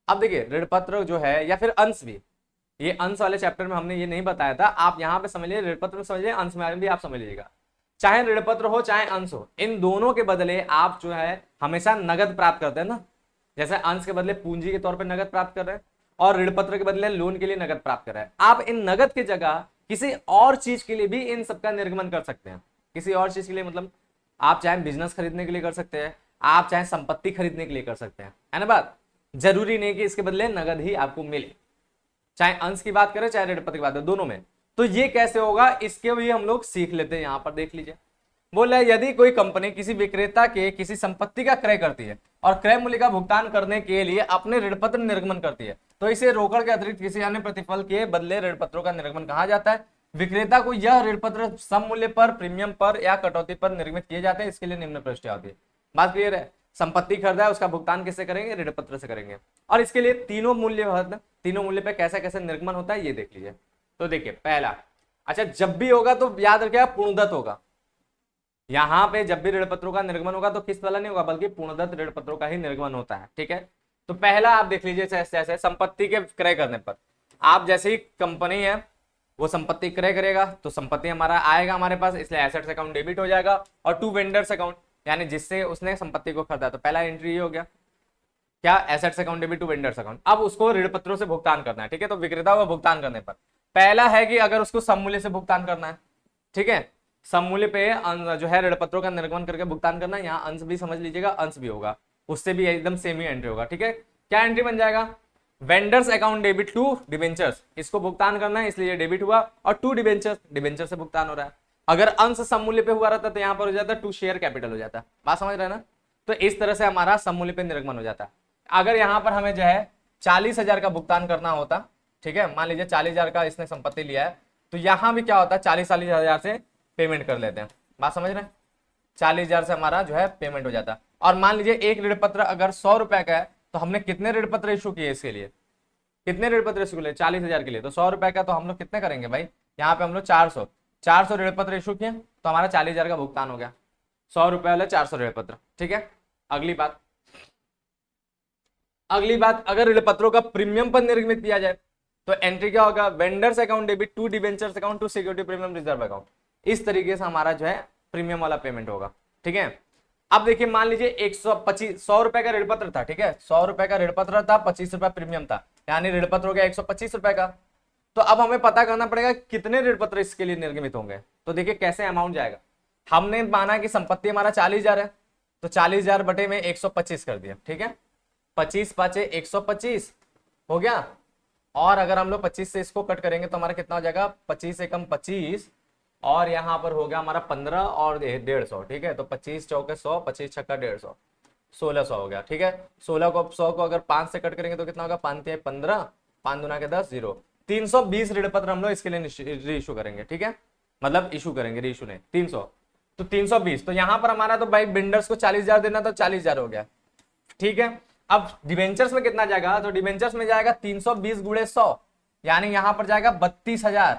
A: अब देखिए ऋण पत्र जो है या फिर अंश भी, ये अंश वाले चैप्टर में हमने ये नहीं बताया था, आप यहाँ पे समझ लीजिए, ऋण पत्र में समझ लीजिए, अंश में भी आप समझ लीजिएगा। चाहे ऋण पत्र हो चाहे अंश हो, इन दोनों के बदले आप जो है हमेशा नगद प्राप्त करते हैं ना। जैसे अंश के बदले पूंजी के तौर पर नगद प्राप्त कर रहे हैं, और ऋण पत्र के बदले लोन के लिए नगद प्राप्त कर रहे हैं। आप इन नगद की जगह किसी और चीज के लिए भी इन सबका निर्गमन कर सकते हैं। किसी और चीज के लिए मतलब आप चाहे बिजनेस खरीदने के लिए कर सकते हैं, आप चाहे संपत्ति खरीदने के लिए कर सकते हैं, है ना बात। जरूरी नहीं कि इसके बदले नगद ही आपको मिले, चाहे अंश की बात करें चाहे ऋण पत्र की बात करें, दोनों में। तो ये कैसे होगा, इसके भी हम लोग सीख लेते हैं। यहां पर देख लीजिए, बोला यदि कोई कंपनी किसी विक्रेता के किसी संपत्ति का क्रय करती है और क्रय मूल्य का भुगतान करने के लिए अपने ऋण पत्र निर्गमन करती है, तो इसे रोकड़ के अतिरिक्त किसी अन्य प्रतिफल के बदले ऋण पत्रों का निर्गमन कहा जाता है। विक्रेता को यह ऋण पत्र सम मूल्य पर, प्रीमियम पर या कटौती पर निर्मित किए जाते हैं। इसके लिए निम्न प्रविष्टियां होती है। बात क्लियर है। संपत्ति खरीदा है, उसका भुगतान किससे करेंगे, ऋण पत्र से करेंगे। और इसके लिए तीनों मूल्य पे कैसे कैसे निर्गमन होता है ये देख लीजिए। तो देखिए पहला, अच्छा जब भी होगा तो याद रखिए पूर्णदत्त होगा। यहाँ पे जब भी ऋण पत्रों का निर्गमन होगा तो किस्त वाला नहीं होगा, बल्कि पूर्णदत्त ऋण पत्रों का ही निर्गमन होता है। ठीक है, तो पहला आप देख लीजिए, जैसे संपत्ति के क्रय करने पर, आप जैसे ही कंपनी है वो संपत्ति क्रय करेगा तो संपत्ति हमारा आएगा हमारे पास, इसलिए एसेट्स अकाउंट डेबिट हो जाएगा। और टू वेंडर्स अकाउंट, यानी जिससे उसने संपत्ति को खरीदा, तो पहला एंट्री ये हो गया क्या, assets account debit to vendors account. अब उसको ऋण पत्रों से भुगतान करना है। ठीक है, तो विक्रेता को भुगतान करने पर पहला है कि अगर उसको सम मूल्य से भुगतान करना है, ठीक है, सम मूल्य पे जो है ऋण पत्रों का निर्गमन करके भुगतान करना है। यहाँ अंश भी समझ लीजिएगा, अंश भी होगा, उससे भी एकदम सेम ही एंट्री होगा। ठीक है, क्या एंट्री बन जाएगा, vendors account debit to debentures, इसको भुगतान करना है इसलिए डेबिट हुआ, और टू डिबेंचर्स, डिबेंचर से भुगतान हो रहा है। अगर अंश सम मूल्य पे हुआ रहता तो यहाँ पर हो जाता टू शेयर कैपिटल हो जाता। बात समझ रहे हैं ना। तो इस तरह से हमारा सम मूल्य पे निर्गमन हो जाता है। अगर यहाँ पर हमें जो है 40,000 का भुगतान करना होता, ठीक है, मान लीजिए 40,000 का इसने संपत्ति लिया है, तो यहाँ भी क्या होता है 40,000 से पेमेंट कर लेते हैं। बात समझ रहे हैं, 40,000 से हमारा जो है पेमेंट हो जाता है। और मान लीजिए एक ऋण पत्र अगर 100 रुपए का है, तो हमने कितने ऋण पत्र इशू किए, इसके लिए कितने ऋण पत्र इशू किए, 40,000 के लिए, तो 100 रुपए का, तो हम लोग कितने करेंगे भाई, यहाँ पे हम लोग 400 ऋण पत्र इशू किए, तो हमारा 40,000 का भुगतान हो गया, 100 रुपए वाले 400 ऋण पत्र। ठीक है, अगली बात, अगली बात, अगर ऋण पत्रों का प्रीमियम पर निर्गमित किया जाए तो एंट्री क्या होगा, vendors account debit to debentures account to security premium reserve account. इस तरीके से हमारा जो है प्रीमियम वाला पेमेंट होगा। ठीक है, अब देखिए मान लीजिए 100 रुपए का ऋण पत्र था। ठीक है, 100 रुपए का ऋण पत्र था, 25 रुपए प्रीमियम था, यानी ऋण पत्र हो गया 125 रुपए का। तो अब हमें पता करना पड़ेगा कितने ऋण पत्र इसके लिए निर्गमित होंगे। तो देखिए कैसे अमाउंट जाएगा, हमने माना कि संपत्ति हमारा 40,000 है, तो 40,000 बटे में 125 कर दिया। ठीक है, 25 पाँचे 125 हो गया, और अगर हम लोग 25 से इसको कट करेंगे तो हमारा कितना हो जाएगा, 25 से कम 25, और यहाँ पर हो गया हमारा 15 और 150। ठीक है, तो 25 चौके 100, 25 छक्का 150, 1600 हो गया। ठीक है, 16 को 100 को अगर 5 से कट करेंगे तो कितना होगा, 5 तिया 15, 5 दूना के 10, 0, 320 ऋण पत्र हम लोग इसके लिए रीइशू करेंगे। ठीक है, मतलब इशू करेंगे, रीइशू नहीं, 300, तो 320। तो यहाँ पर हमारा तो भाई बिल्डर्स को 40,000 देना, तो 40,000 हो गया। ठीक है, अब डिवेंचर्स में कितना जाएगा, तो डिवेंचर्स में जाएगा 320 गुणे 100, यानी यहां पर जाएगा 32,000।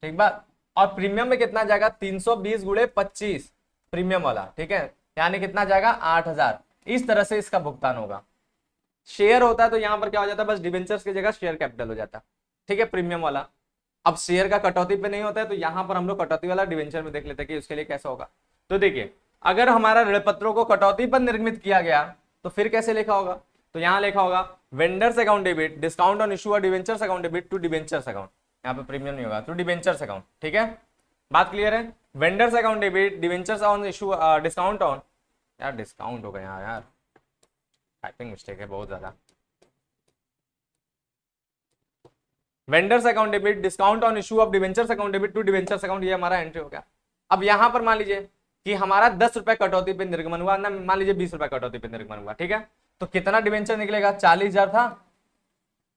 A: ठीक बात, और प्रीमियम में कितना जाएगा, 320 गुणे 25 प्रीमियम वाला। ठीक है, यानी कितना जाएगा, 8,000। इस तरह से इसका भुगतान होगा। शेयर होता है तो यहां पर क्या हो जाता है, बस डिवेंचर्स की जगह शेयर कैपिटल हो जाता है। ठीक है, प्रीमियम वाला। अब शेयर का कटौती पे नहीं होता है, तो यहां पर हम लोग कटौती वाला डिवेंचर में देख लेते हैं कि उसके लिए कैसा होगा। तो देखिए, अगर हमारा ऋण पत्रों को कटौती पर निर्मित किया गया तो फिर कैसे लिखा होगा, तो यहां लिखा होगा vendors account debit discount on issue और debentures account debit to debentures account. यहाँ पे प्रीमियम नहीं होगा, टू डिवेंचर्स अकाउंट। ठीक है, बात क्लियर है। Vendors account debit debentures on issue discount on, यार डिस्काउंट हो गया यार, टाइपिंग मिस्टेक है बहुत ज्यादा। Vendors account debit discount on issue of debentures account debit to debentures account, ये हमारा एंट्री हो गया। अब यहां पर मान लीजिए कि हमारा 10 रुपए कटौती पे निर्गमन हुआ ना, मान लीजिए 20 रुपए कटौती पे निर्गमन हुआ। ठीक है, तो कितना डिवेंचर निकलेगा, 40,000 था,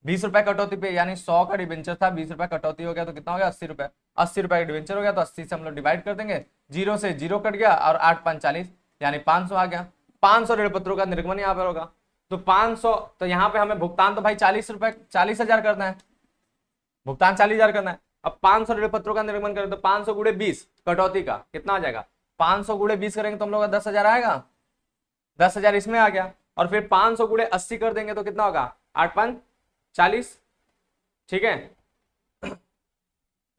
A: 20 रुपए कटौती पे, यानी 100 का डिवेंचर था, 20 रुपए कटौती हो गया तो कितना हो गया, 80 रुपए। 80 रुपए का डिवेंचर हो गया तो 80 से हम लोग डिवाइड कर देंगे, 0 से 0 कट गया, और 8 5 40, यानी 500 आ गया। 500 ऋण पत्रों का निर्गमन यहाँ पर होगा। तो 500, तो यहाँ पे हमें भुगतान तो भाई 40 रुपए 40,000 करना है, भुगतान 40,000 करना है। अब 500 ऋण पत्रों का निर्गमन करें तो 500 गुणे 20 कटौती का कितना आ जाएगा, 500 गुणे 20 करेंगे तो हम लोग का 10,000 आएगा, 10,000 इसमें आ गया। और फिर 500 गुणे 80 कर देंगे तो कितना होगा, 8 5 40। ठीक है,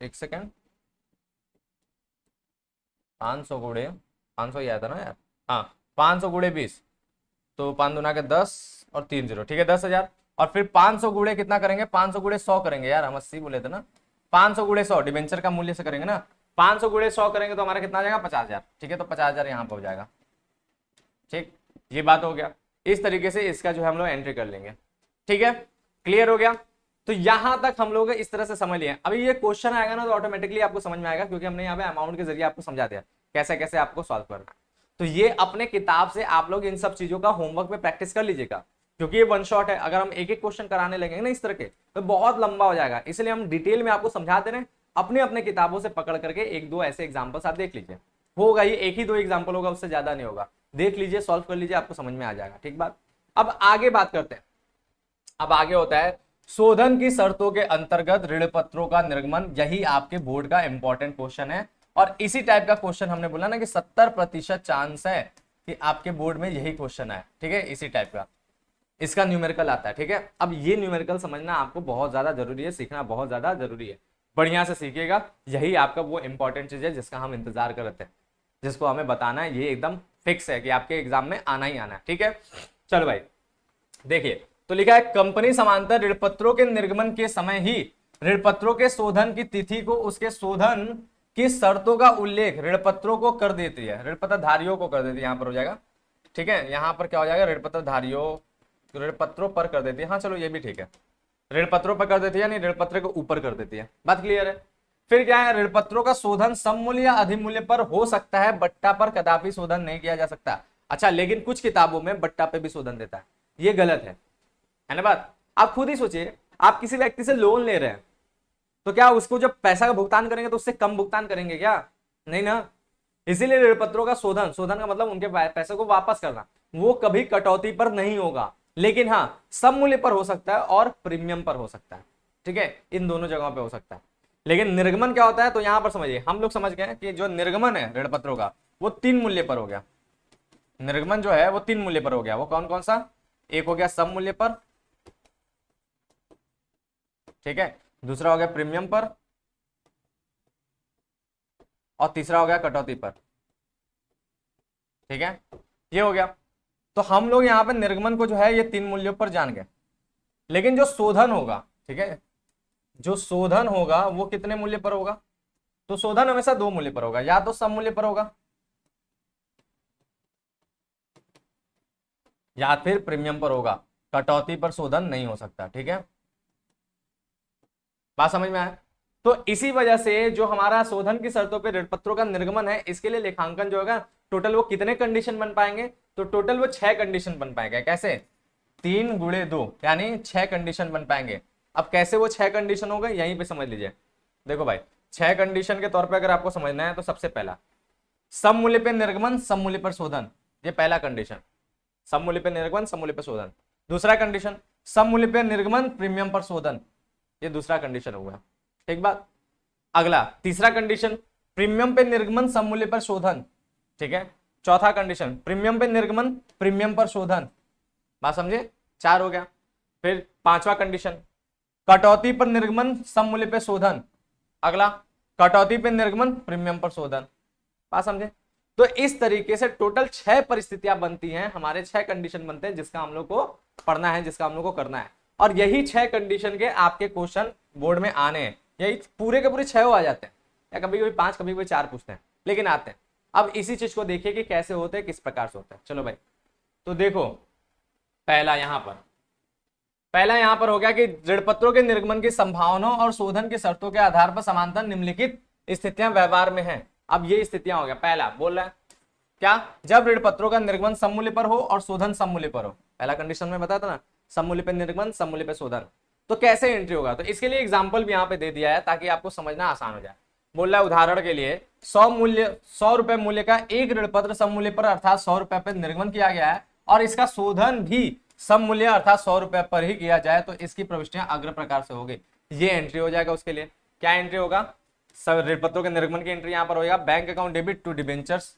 A: एक सेकेंड, 500 गुणे 500 ही आया था ना यार, हाँ 500 गुणे 20, तो 5 दूना के 10 और 3 0। ठीक है, 10,000। और फिर 500 गुणे कितना करेंगे, 500 गुणे 100 करेंगे, यार हम 80 बोले थे ना, 500 गुणे 100 डिवेंचर का मूल्य से करेंगे ना, 500 गुणे 100 करेंगे तो हमारा कितना आ जाएगा, 50,000। ठीक है, तो 50,000 यहाँ पर हो जाएगा। ठीक, ये बात हो गया। इस तरीके से इसका जो है हम लोग एंट्री कर लेंगे। ठीक है, क्लियर हो गया। तो यहां तक हम लोग इस तरह से समझ लिए। अभी ये क्वेश्चन आएगा ना तो ऑटोमेटिकली आपको समझ में आएगा, क्योंकि हमने यहाँ पे अमाउंट के जरिए आपको समझा दिया कैसे कैसे आपको सॉल्व करना। तो ये अपने किताब से आप लोग इन सब चीजों का होमवर्क पे प्रैक्टिस कर लीजिएगा, क्योंकि ये वन शॉट है। अगर हम एक एक क्वेश्चन कराने लगेंगे ना इस तरह के तो बहुत लंबा हो जाएगा, इसलिए हम डिटेल में आपको समझा दे रहे हैं। अपने अपने किताबों से पकड़ करके एक दो ऐसे एग्जाम्पल्स आप देख लीजिए, होगा ये एक ही दो एग्जाम्पल होगा, उससे ज्यादा नहीं होगा। देख लीजिए, सॉल्व कर लीजिए, आपको समझ में आ जाएगा। ठीक बात। अब आगे बात करते हैं। अब आगे होता है शोधन की शर्तों के अंतर्गत ऋण पत्रों का निर्गमन। यही आपके बोर्ड का इंपॉर्टेंट क्वेश्चन है, और इसी टाइप का क्वेश्चन हमने बोला ना कि 70% चांस है कि आपके बोर्ड में यही क्वेश्चन है। ठीक है, इसी टाइप का इसका न्यूमेरिकल आता है। ठीक है, अब ये न्यूमेरिकल समझना आपको बहुत ज्यादा जरूरी है, सीखना बहुत ज्यादा जरूरी है। बढ़िया से सीखिएगा, यही आपका वो इंपॉर्टेंट चीज है जिसका हम इंतजार करते हैं, जिसको हमें बताना है। ये एकदम फिक्स है कि आपके एग्जाम में आना ही आना है। ठीक है, चलो भाई देखिए, तो लिखा है कंपनी समांतर ऋण पत्रों के निर्गमन के समय ही ऋण पत्रों के शोधन की तिथि को उसके शोधन की शर्तों का उल्लेख ऋण पत्रों को कर देती है, ऋण पत्र धारियों को कर देती है। यहां पर हो जाएगा, ठीक है, यहां पर क्या हो जाएगा, ऋण पत्र धारियों, ऋण पत्रों पर कर देती है। हाँ चलो ये भी ठीक है, ऋण पत्रों पर कर देती है, यानी ऋण पत्र को ऊपर कर देती है। बात क्लियर है। फिर क्या है, ऋण पत्रों का शोधन सममूल्य या अधिमूल्य पर हो सकता है, बट्टा पर कदापि शोधन नहीं किया जा सकता। अच्छा, लेकिन कुछ किताबों में बट्टा पे भी शोधन देता है, ये गलत है ना बात। आप खुद ही सोचिए, आप किसी व्यक्ति से लोन ले रहे हैं तो क्या उसको जब पैसा का भुगतान करेंगे तो उससे कम भुगतान करेंगे क्या, नहीं ना। इसीलिए ऋण पत्रों का शोधन, शोधन का मतलब उनके पैसे को वापस करना, वो कभी कटौती पर नहीं होगा, लेकिन हाँ सब मूल्य पर हो सकता है और प्रीमियम पर हो सकता है। ठीक है, इन दोनों जगहों पे हो सकता है। लेकिन निर्गमन क्या होता है, तो यहां पर समझिए, हम लोग समझ गए कि जो निर्गमन है ऋण पत्रों का वो 3 मूल्य पर हो गया। निर्गमन जो है वो 3 मूल्य पर हो गया। वो कौन कौन सा, एक हो गया सम मूल्य पर, ठीक है, दूसरा हो गया प्रीमियम पर, और तीसरा हो गया कटौती पर, ठीक है, ये हो गया। तो हम लोग यहाँ पे निर्गमन को जो है ये 3 मूल्यों पर जान गए, लेकिन जो शोधन होगा, ठीक है, जो शोधन होगा वो कितने मूल्य पर होगा? तो शोधन हमेशा 2 मूल्य पर होगा, या तो सम मूल्य पर होगा या फिर प्रीमियम पर होगा, कटौती पर शोधन नहीं हो सकता, ठीक है, बात समझ में आया? तो इसी वजह से जो हमारा शोधन की शर्तों पे ऋण पत्रों का निर्गमन है, इसके लिए लेखांकन जो होगा टोटल वो कितने कंडीशन बन पाएंगे? तो टोटल वो 6 कंडीशन बन पाएंगे। कैसे? 3 गुणे 2 यानी 6 कंडीशन बन पाएंगे। अब कैसे वो 6 कंडीशन हो गए यहीं पे समझ लीजिए। देखो भाई, 6 कंडीशन के तौर पे अगर आपको समझना है तो सबसे पहला सम मूल्य पे निर्गमन, सम मूल्य पर शोधन, ये पहला कंडीशन, सम मूल्य पे निर्गमन, सम मूल्य पर शोधन। दूसरा कंडीशन सम मूल्य पे निर्गमन, प्रीमियम पर शोधन, ये दूसरा कंडीशन हुआ, ठीक बात। अगला तीसरा कंडीशन प्रीमियम पे निर्गमन, सम मूल्य पर शोधन, ठीक है। चौथा कंडीशन प्रीमियम पे निर्गमन, प्रीमियम पर शोधन, बात समझे? 4 हो गया। फिर पांचवा कंडीशन कटौती पर निर्गमन, सम मूल्य पे शोधन। अगला कटौती पे निर्गमन, प्रीमियम पर शोधन, बात समझे? तो इस तरीके से टोटल 6 परिस्थितियां बनती हैं, हमारे 6 कंडीशन बनते हैं जिसका हम लोग को पढ़ना है, जिसका हम लोग को करना है। और यही 6 कंडीशन के आपके क्वेश्चन बोर्ड में आने हैं, यही पूरे के पूरे 6 आ जाते हैं, या कभी कभी 5, कभी कभी 4 पूछते हैं, लेकिन आते हैं। अब इसी चीज को देखिए कि कैसे होते हैं, किस प्रकार से होता है। चलो भाई, तो देखो पहला यहां पर हो गया कि ऋणपत्रों के निर्गमन की संभावनाओं और शोधन की शर्तों के आधार पर समांतर निम्नलिखित स्थितियां व्यवहार में हैं। अब ये स्थितियां हो गया, पहला बोल रहा है क्या? जब ऋणपत्रों का निर्गमन सम मूल्य पर हो और शोधन सम मूल्य पर हो। पहला कंडीशन में बताया था ना, सम मूल्य पर निर्गमन, सम मूल्य पर शोधन। तो कैसे एंट्री होगा? तो इसके लिए एग्जाम्पल भी यहाँ पे दे दिया है ताकि आपको समझना आसान हो जाए। बोल रहा है उदाहरण के लिए 100 रुपए मूल्य का एक ऋणपत्र सम मूल्य पर अर्थात 100 रुपए पर निर्गमन किया गया है और इसका शोधन भी सम मूल्य अर्थात 100 रुपए पर ही किया जाए तो इसकी प्रविष्टियां अग्र प्रकार से होगी। ये एंट्री हो जाएगा। उसके लिए क्या एंट्री होगा? सब ऋणपत्रों के निर्गमन की एंट्री यहाँ पर होगा, bank account debit to debentures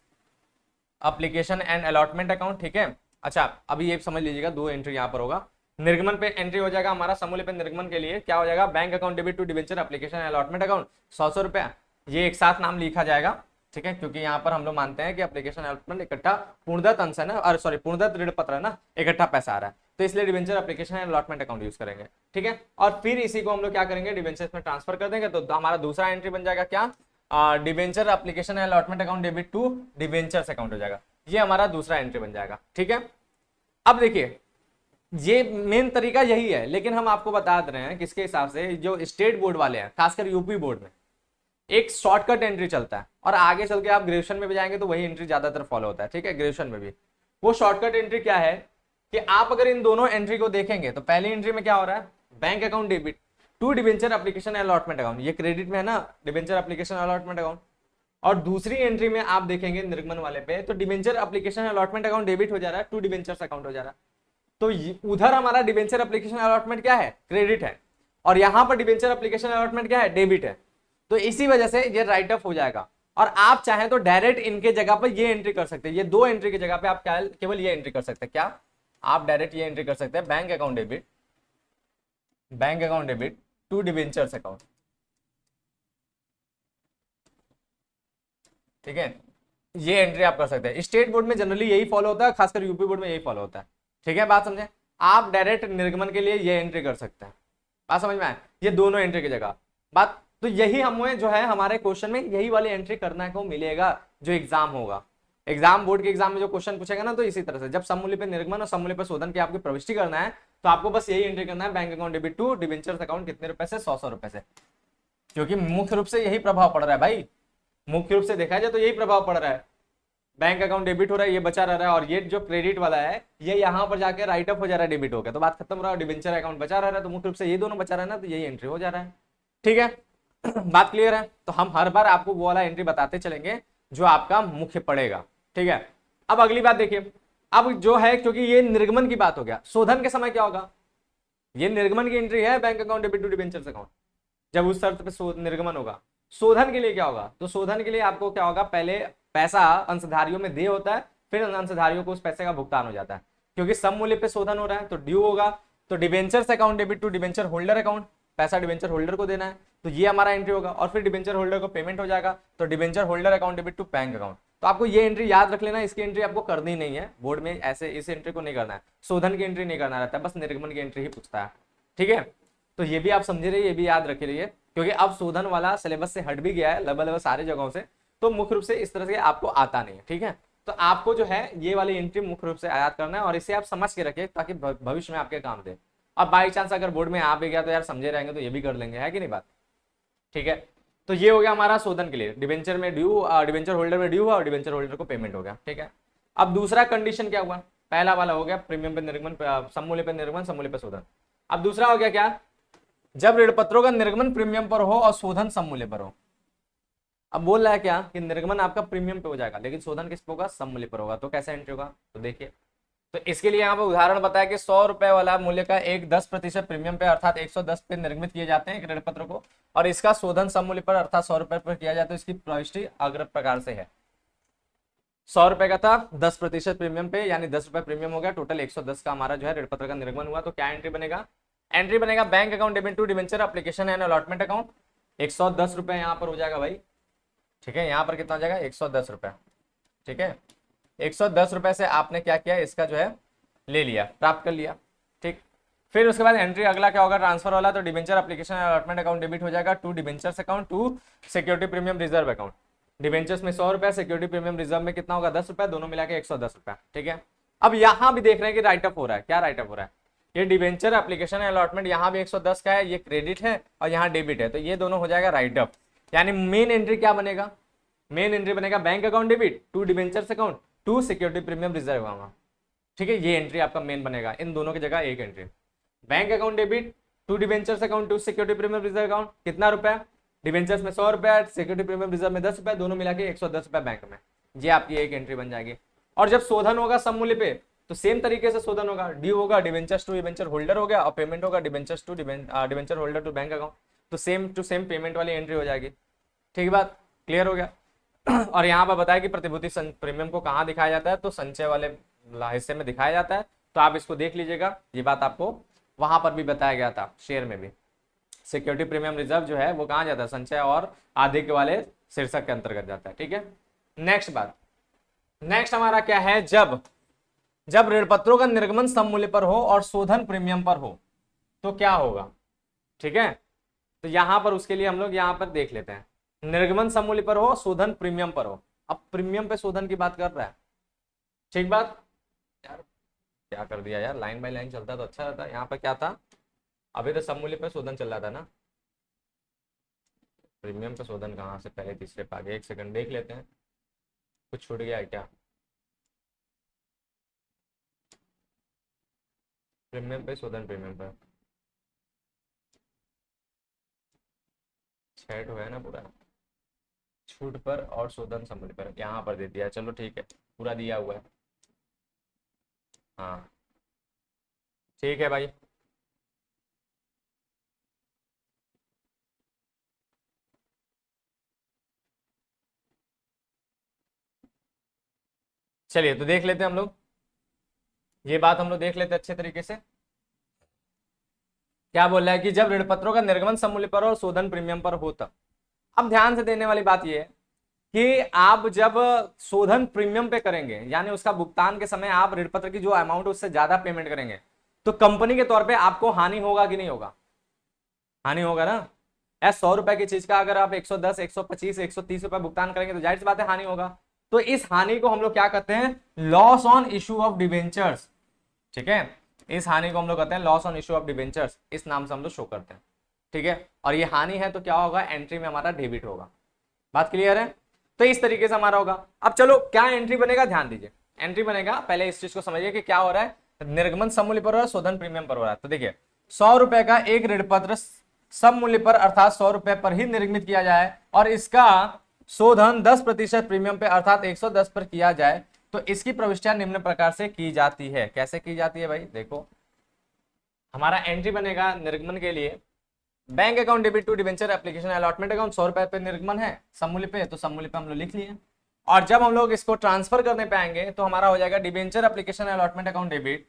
A: application and allotment account, ठीक है। अच्छा, अभी ये समझ लीजिएगा, 2 एंट्री यहाँ पर होगा। निर्गमन पे एंट्री हो जाएगा हमारा सम मूल्य पे निर्गमन के लिए क्या हो जाएगा? Bank account debit to debenture application allotment account 100 रुपया, ये एक साथ नाम लिखा जाएगा, ठीक है, क्योंकि यहाँ पर हम लोग मानते हैं कि एप्लीकेशन अलॉटमेंट इकट्ठा पूर्णदत्त अंश है ना, और सॉरी पूर्णदत्त ऋण पत्र है ना, इकट्ठा पैसा आ रहा है, तो इसलिए debenture application allotment account use करेंगे, ठीक है। और फिर इसी को हम लोग क्या करेंगे? डिबेंचर में ट्रांसफर कर देंगे, तो हमारा दूसरा एंट्री बन जाएगा क्या? Debenture application allotment account debit to debentures account हो जाएगा। ये हमारा दूसरा एंट्री बन जाएगा, ठीक है। अब देखिए, ये मेन तरीका यही है, लेकिन हम आपको बता दे रहे हैं किसके हिसाब से, जो स्टेट बोर्ड वाले हैं, खासकर यूपी बोर्ड में एक शॉर्टकट एंट्री चलता है, और आगे चल के आप ग्रेजुएशन में भी जाएंगे तो वही एंट्री ज्यादातर फॉलो होता है, ठीक है। ग्रेजुएशन में भी वो शॉर्टकट एंट्री क्या है कि आप अगर इन दोनों एंट्री को देखेंगे तो पहली एंट्री में क्या हो रहा है? Bank account debit to debenture application allotment account, ये क्रेडिट में है ना, डिबेंचर एप्लीकेशन अलॉटमेंट अकाउंट। और दूसरी एंट्री में आप देखेंगे निर्गमन वाले पे, तो debenture application allotment account debit हो जा रहा है, टू डिबेंचर्स अकाउंट हो जा रहा है। तो उधर हमारा डिबेंचर एप्लीकेशन अलॉटमेंट क्या है? क्रेडिट है, और यहां पर डिबेंचर एप्लीकेशन अलॉटमेंट क्या है? डेबिट है। तो इसी वजह से ये राइट ऑफ हो जाएगा। और आप चाहें तो डायरेक्ट इनके जगह पर ये एंट्री कर सकते हैं, ये 2 एंट्री की जगह पे आप केवल ये एंट्री कर सकते हैं। क्या आप डायरेक्ट ये एंट्री कर सकते हैं? Bank account debit to debentures account, ठीक है, ये एंट्री आप कर सकते हैं। स्टेट बोर्ड में जनरली यही फॉलो होता है, खासकर यूपी बोर्ड में यही फॉलो होता है, ठीक है, बात समझे? आप डायरेक्ट निर्गमन के लिए ये एंट्री कर सकते हैं, बात समझ में आए? ये दोनों एंट्री की जगह बात, तो यही हमें जो है हमारे क्वेश्चन में यही वाली एंट्री करना को मिलेगा जो एग्जाम होगा। एग्जाम बोर्ड के एग्जाम में जो क्वेश्चन पूछेगा ना, तो इसी तरह से जब सम मूल्य पे निर्गमन और सम मूल्य पे शोधन की आपकी प्रविष्टि करना है तो आपको बस यही एंट्री करना है, bank account debit to debentures account कितने रुपए से? 100 रुपए से, क्योंकि मुख्य रूप से यही प्रभाव पड़ रहा है भाई, मुख्य रूप से देखा जाए तो यही प्रभाव पड़ रहा है। बैंक अकाउंट डेबिट हो रहा है, ये बचा रह रहा है, और ये जो क्रेडिट वाला है ये यहाँ पर जाकर राइट ऑफ हो जा रहा है, डेबिट हो गया, तो बात खत्म हो रहा है। डिबेंचर अकाउंट बचा रह रहा है, तो मुख्य रूप से ये दोनों बचा रहा है ना, तो यही एंट्री हो जा रहा है, ठीक है। बात क्लियर है? तो हम हर बार आपको वो वाला एंट्री बताते चलेंगे जो आपका मुख्य पड़ेगा, ठीक है। अब अगली बात देखिए, अब जो है क्योंकि ये निर्गमन की बात हो गया, शोधन के समय क्या होगा? ये निर्गमन की एंट्री है, bank account debit to debentures account, जब उस शर्त पे निर्गमन होगा। शोधन के लिए क्या होगा? तो शोधन के लिए आपको क्या होगा? पहले पैसा अंशधारियों में देय होता है, फिर अंशधारियों को उस पैसे का भुगतान हो जाता है। क्योंकि सम मूल्य पे शोधन हो रहा है तो ड्यू होगा। तो debentures account debit to debenture holder account, पैसा डिबेंचर होल्डर को देना है, तो ये हमारा एंट्री होगा। और फिर डिबेंचर होल्डर को पेमेंट हो जाएगा, तो debenture holder account debit to bank account. तो आपको ये एंट्री याद रख लेना, इसकी एंट्री आपको करनी नहीं है बोर्ड में, ऐसे इस एंट्री को नहीं करना है, शोधन की एंट्री नहीं करना रहता है, बस निर्गमन की एंट्री ही पूछता है। ठीक है, तो ये भी आप समझे रहिए, ये भी याद रखे रहिए, क्योंकि अब शोधन वाला सिलेबस से हट भी गया है लगभग सारे जगहों से, तो मुख्य रूप से इस तरह से आपको आता नहीं है। ठीक है, तो आपको जो है ये वाली एंट्री मुख्य रूप से याद करना है और इसे आप समझ के रखिए ताकि भविष्य में आपके काम दे। अब बाई चांस अगर बोर्ड में आ भी गया तो यार समझे रहेंगे तो ये भी कर लेंगे, है कि नहीं बात। ठीक है, तो ये हो गया हमारा शोधन के लिए, डिबेंचर में ड्यू, डिबेंचर होल्डर में ड्यू और डिबेंचर होल्डर को पेमेंट हो गया। ठीक है, अब दूसरा कंडीशन क्या हुआ, पहला वाला हो गया प्रीमियम पे निर्गमन, सममूल्य पे निर्गमन, सममूल्य पे शोधन। अब दूसरा हो गया क्या, जब ऋण पत्रों का निर्गमन प्रीमियम पर हो और शोधन सममूल्य पर हो। अब बोल रहा है क्या कि निर्गमन आपका प्रीमियम पे हो जाएगा लेकिन शोधन किस पे होगा, सममूल्य पर होगा, तो कैसे एंट्री होगा, तो देखिए। तो इसके लिए यहाँ पे उदाहरण बताया कि 100 रुपए वाला मूल्य का एक 10% प्रीमियम पे अर्थात 110 पे निर्मित किए जाते हैं ऋण पत्र को, और इसका शोधन सममूल्य पर अर्थात 100 रुपए पर किया जाता है, तो इसकी प्रविष्टि अग्र प्रकार से है। 100 रुपए का था 10% प्रीमियम पे, यानी 10 रुपए प्रीमियम हो गया, टोटल 110 का हमारा जो है ऋण पत्र का निर्गमन हुआ। तो क्या एंट्री बनेगा, एंट्री बनेगा bank account debit to debenture application and allotment account, 110 रुपए यहाँ पर हो जाएगा भाई। ठीक है, यहाँ पर कितना हो जाएगा, 110 रुपए। ठीक है, 110 रुपए से आपने क्या किया, इसका जो है ले लिया, प्राप्त कर लिया। ठीक, फिर उसके बाद एंट्री अगला क्या होगा, ट्रांसफर वाला, तो debenture application allotment account debit हो जाएगा to debentures account to security premium reserve account. Debentures में 100 रुपए, सिक्योरिटी प्रीमियम रिजर्व में कितना होगा, 10 रुपए, दोनों मिला के 110 रुपए। ठीक है, अब यहाँ भी देख रहे हैं कि राइटअप हो रहा है, क्या राइटअप हो रहा है, ये डिबेंचर एप्लीकेशन अलॉटमेंट यहाँ भी 110 का है, ये क्रेडिट है और यहाँ डेबिट है, तो ये दोनों हो जाएगा राइटअप। यानी मेन एंट्री क्या बनेगा, मेन एंट्री बनेगा bank account debit to debentures account to security premium reserve account. ठीक है, ये एंट्री आपका मेन बनेगा, इन दोनों की जगह एक entry, bank account debit to debentures account to security premium reserve account, कितना रुपया, डिबेंचर्स में 100 रुपया, सिक्योरिटी प्रीमियम रिजर्व में 10 रुपया, दोनों मिला के 110 रुपया बैंक में, ये आपकी एक एंट्री बन जाएगी। और जब शोधन होगा सममूल्य पे तो सेम तरीके से शोधन होगा, ड्यू होगा डिबेंचर्स टू डिबेंचर होल्डर हो गया और पेमेंट होगा debentures to debenture holder to bank account, तो सेम टू सेम पेमेंट वाली एंट्री हो जाएगी। ठीक बात, क्लियर हो गया। और यहाँ पर बताया कि प्रतिभूति प्रीमियम को कहाँ दिखाया जाता है, तो संचय वाले हिस्से में दिखाया जाता है, तो आप इसको देख लीजिएगा, ये बात आपको वहां पर भी बताया गया था, शेयर में भी। सिक्योरिटी प्रीमियम रिजर्व जो है वो कहाँ जाता है, संचय और आधिक्य वाले शीर्षक के अंतर्गत जाता है। ठीक है, नेक्स्ट बात, नेक्स्ट हमारा क्या है, जब ऋण पत्रों का निर्गमन सममूल्य पर हो और शोधन प्रीमियम पर हो तो क्या होगा। ठीक है, तो यहां पर उसके लिए हम लोग यहां पर देख लेते हैं, निर्गमन सममूल्य पर हो, शोधन प्रीमियम पर हो। अब प्रीमियम पे शोधन की बात कर रहा है, ठीक बात, यार क्या कर दिया यार, लाइन बाय लाइन चलता तो अच्छा रहता। यहाँ पर क्या था, अभी तो सममूल्य पे शोधन चल रहा था ना, प्रीमियम पे शोधन कहाँ से, पहले तीसरे पे आ गए, एक सेकंड देख लेते हैं, कुछ छूट गया है क्या, प्रीमियम पे शोधन, प्रीमियम पर छठ हुआ है ना पूरा, छूट पर और शोधन सममूल्य पर यहाँ पर दे दिया, चलो ठीक है, पूरा दिया हुआ है, हाँ ठीक है भाई। चलिए तो देख लेते हैं हम लोग, ये बात हम लोग देख लेते हैं अच्छे तरीके से, क्या बोल रहा है कि जब ऋण पत्रों का निर्गमन सममूल्य पर और शोधन प्रीमियम पर हो तब। अब ध्यान से देने वाली बात यह है कि आप जब शोधन प्रीमियम पे करेंगे, यानी उसका भुगतान के समय आप ऋण पत्र की जो अमाउंट उससे ज्यादा पेमेंट करेंगे, तो कंपनी के तौर पे आपको हानि होगा कि नहीं होगा, हानि होगा ना। 100 रुपए की चीज का अगर आप 110, 125, 130 रुपए भुगतान करेंगे तो जाहिर सी बात है हानि होगा। तो इस हानि को हम लोग क्या कहते हैं, loss on issue of debentures. ठीक है, इस हानि को हम लोग कहते हैं loss on issue of debentures, इस नाम से हम लोग शो करते हैं। ठीक है, और ये हानि है तो क्या होगा, एंट्री में हमारा डेबिट होगा। बात क्लियर है, तो इस तरीके से हमारा होगा। अब चलो क्या एंट्री बनेगा, ध्यान दीजिए, एंट्री बनेगा, पहले इस चीज को समझिए कि क्या हो रहा है, निर्गमन सममूल्य पर हो रहा है, शोधन प्रीमियम पर हो रहा है। तो देखिए 100 रुपए का एक ऋण पत्र सब मूल्य पर अर्थात 100 रुपए पर ही निर्मित किया जाए और इसका शोधन 10% प्रीमियम पे अर्थात 110 पर किया जाए तो इसकी प्रविष्टियां निम्न प्रकार से की जाती है। कैसे की जाती है भाई, देखो हमारा एंट्री बनेगा निर्गमन के लिए, bank account debit to debenture application allotment account, 100 रुपए पे निर्गमन है सममूल्य पे, तो सममूल्य पे हम लोग लिख लिए, और जब हम लोग इसको ट्रांसफर करने पे आएंगे तो हमारा हो जाएगा debenture application allotment account debit,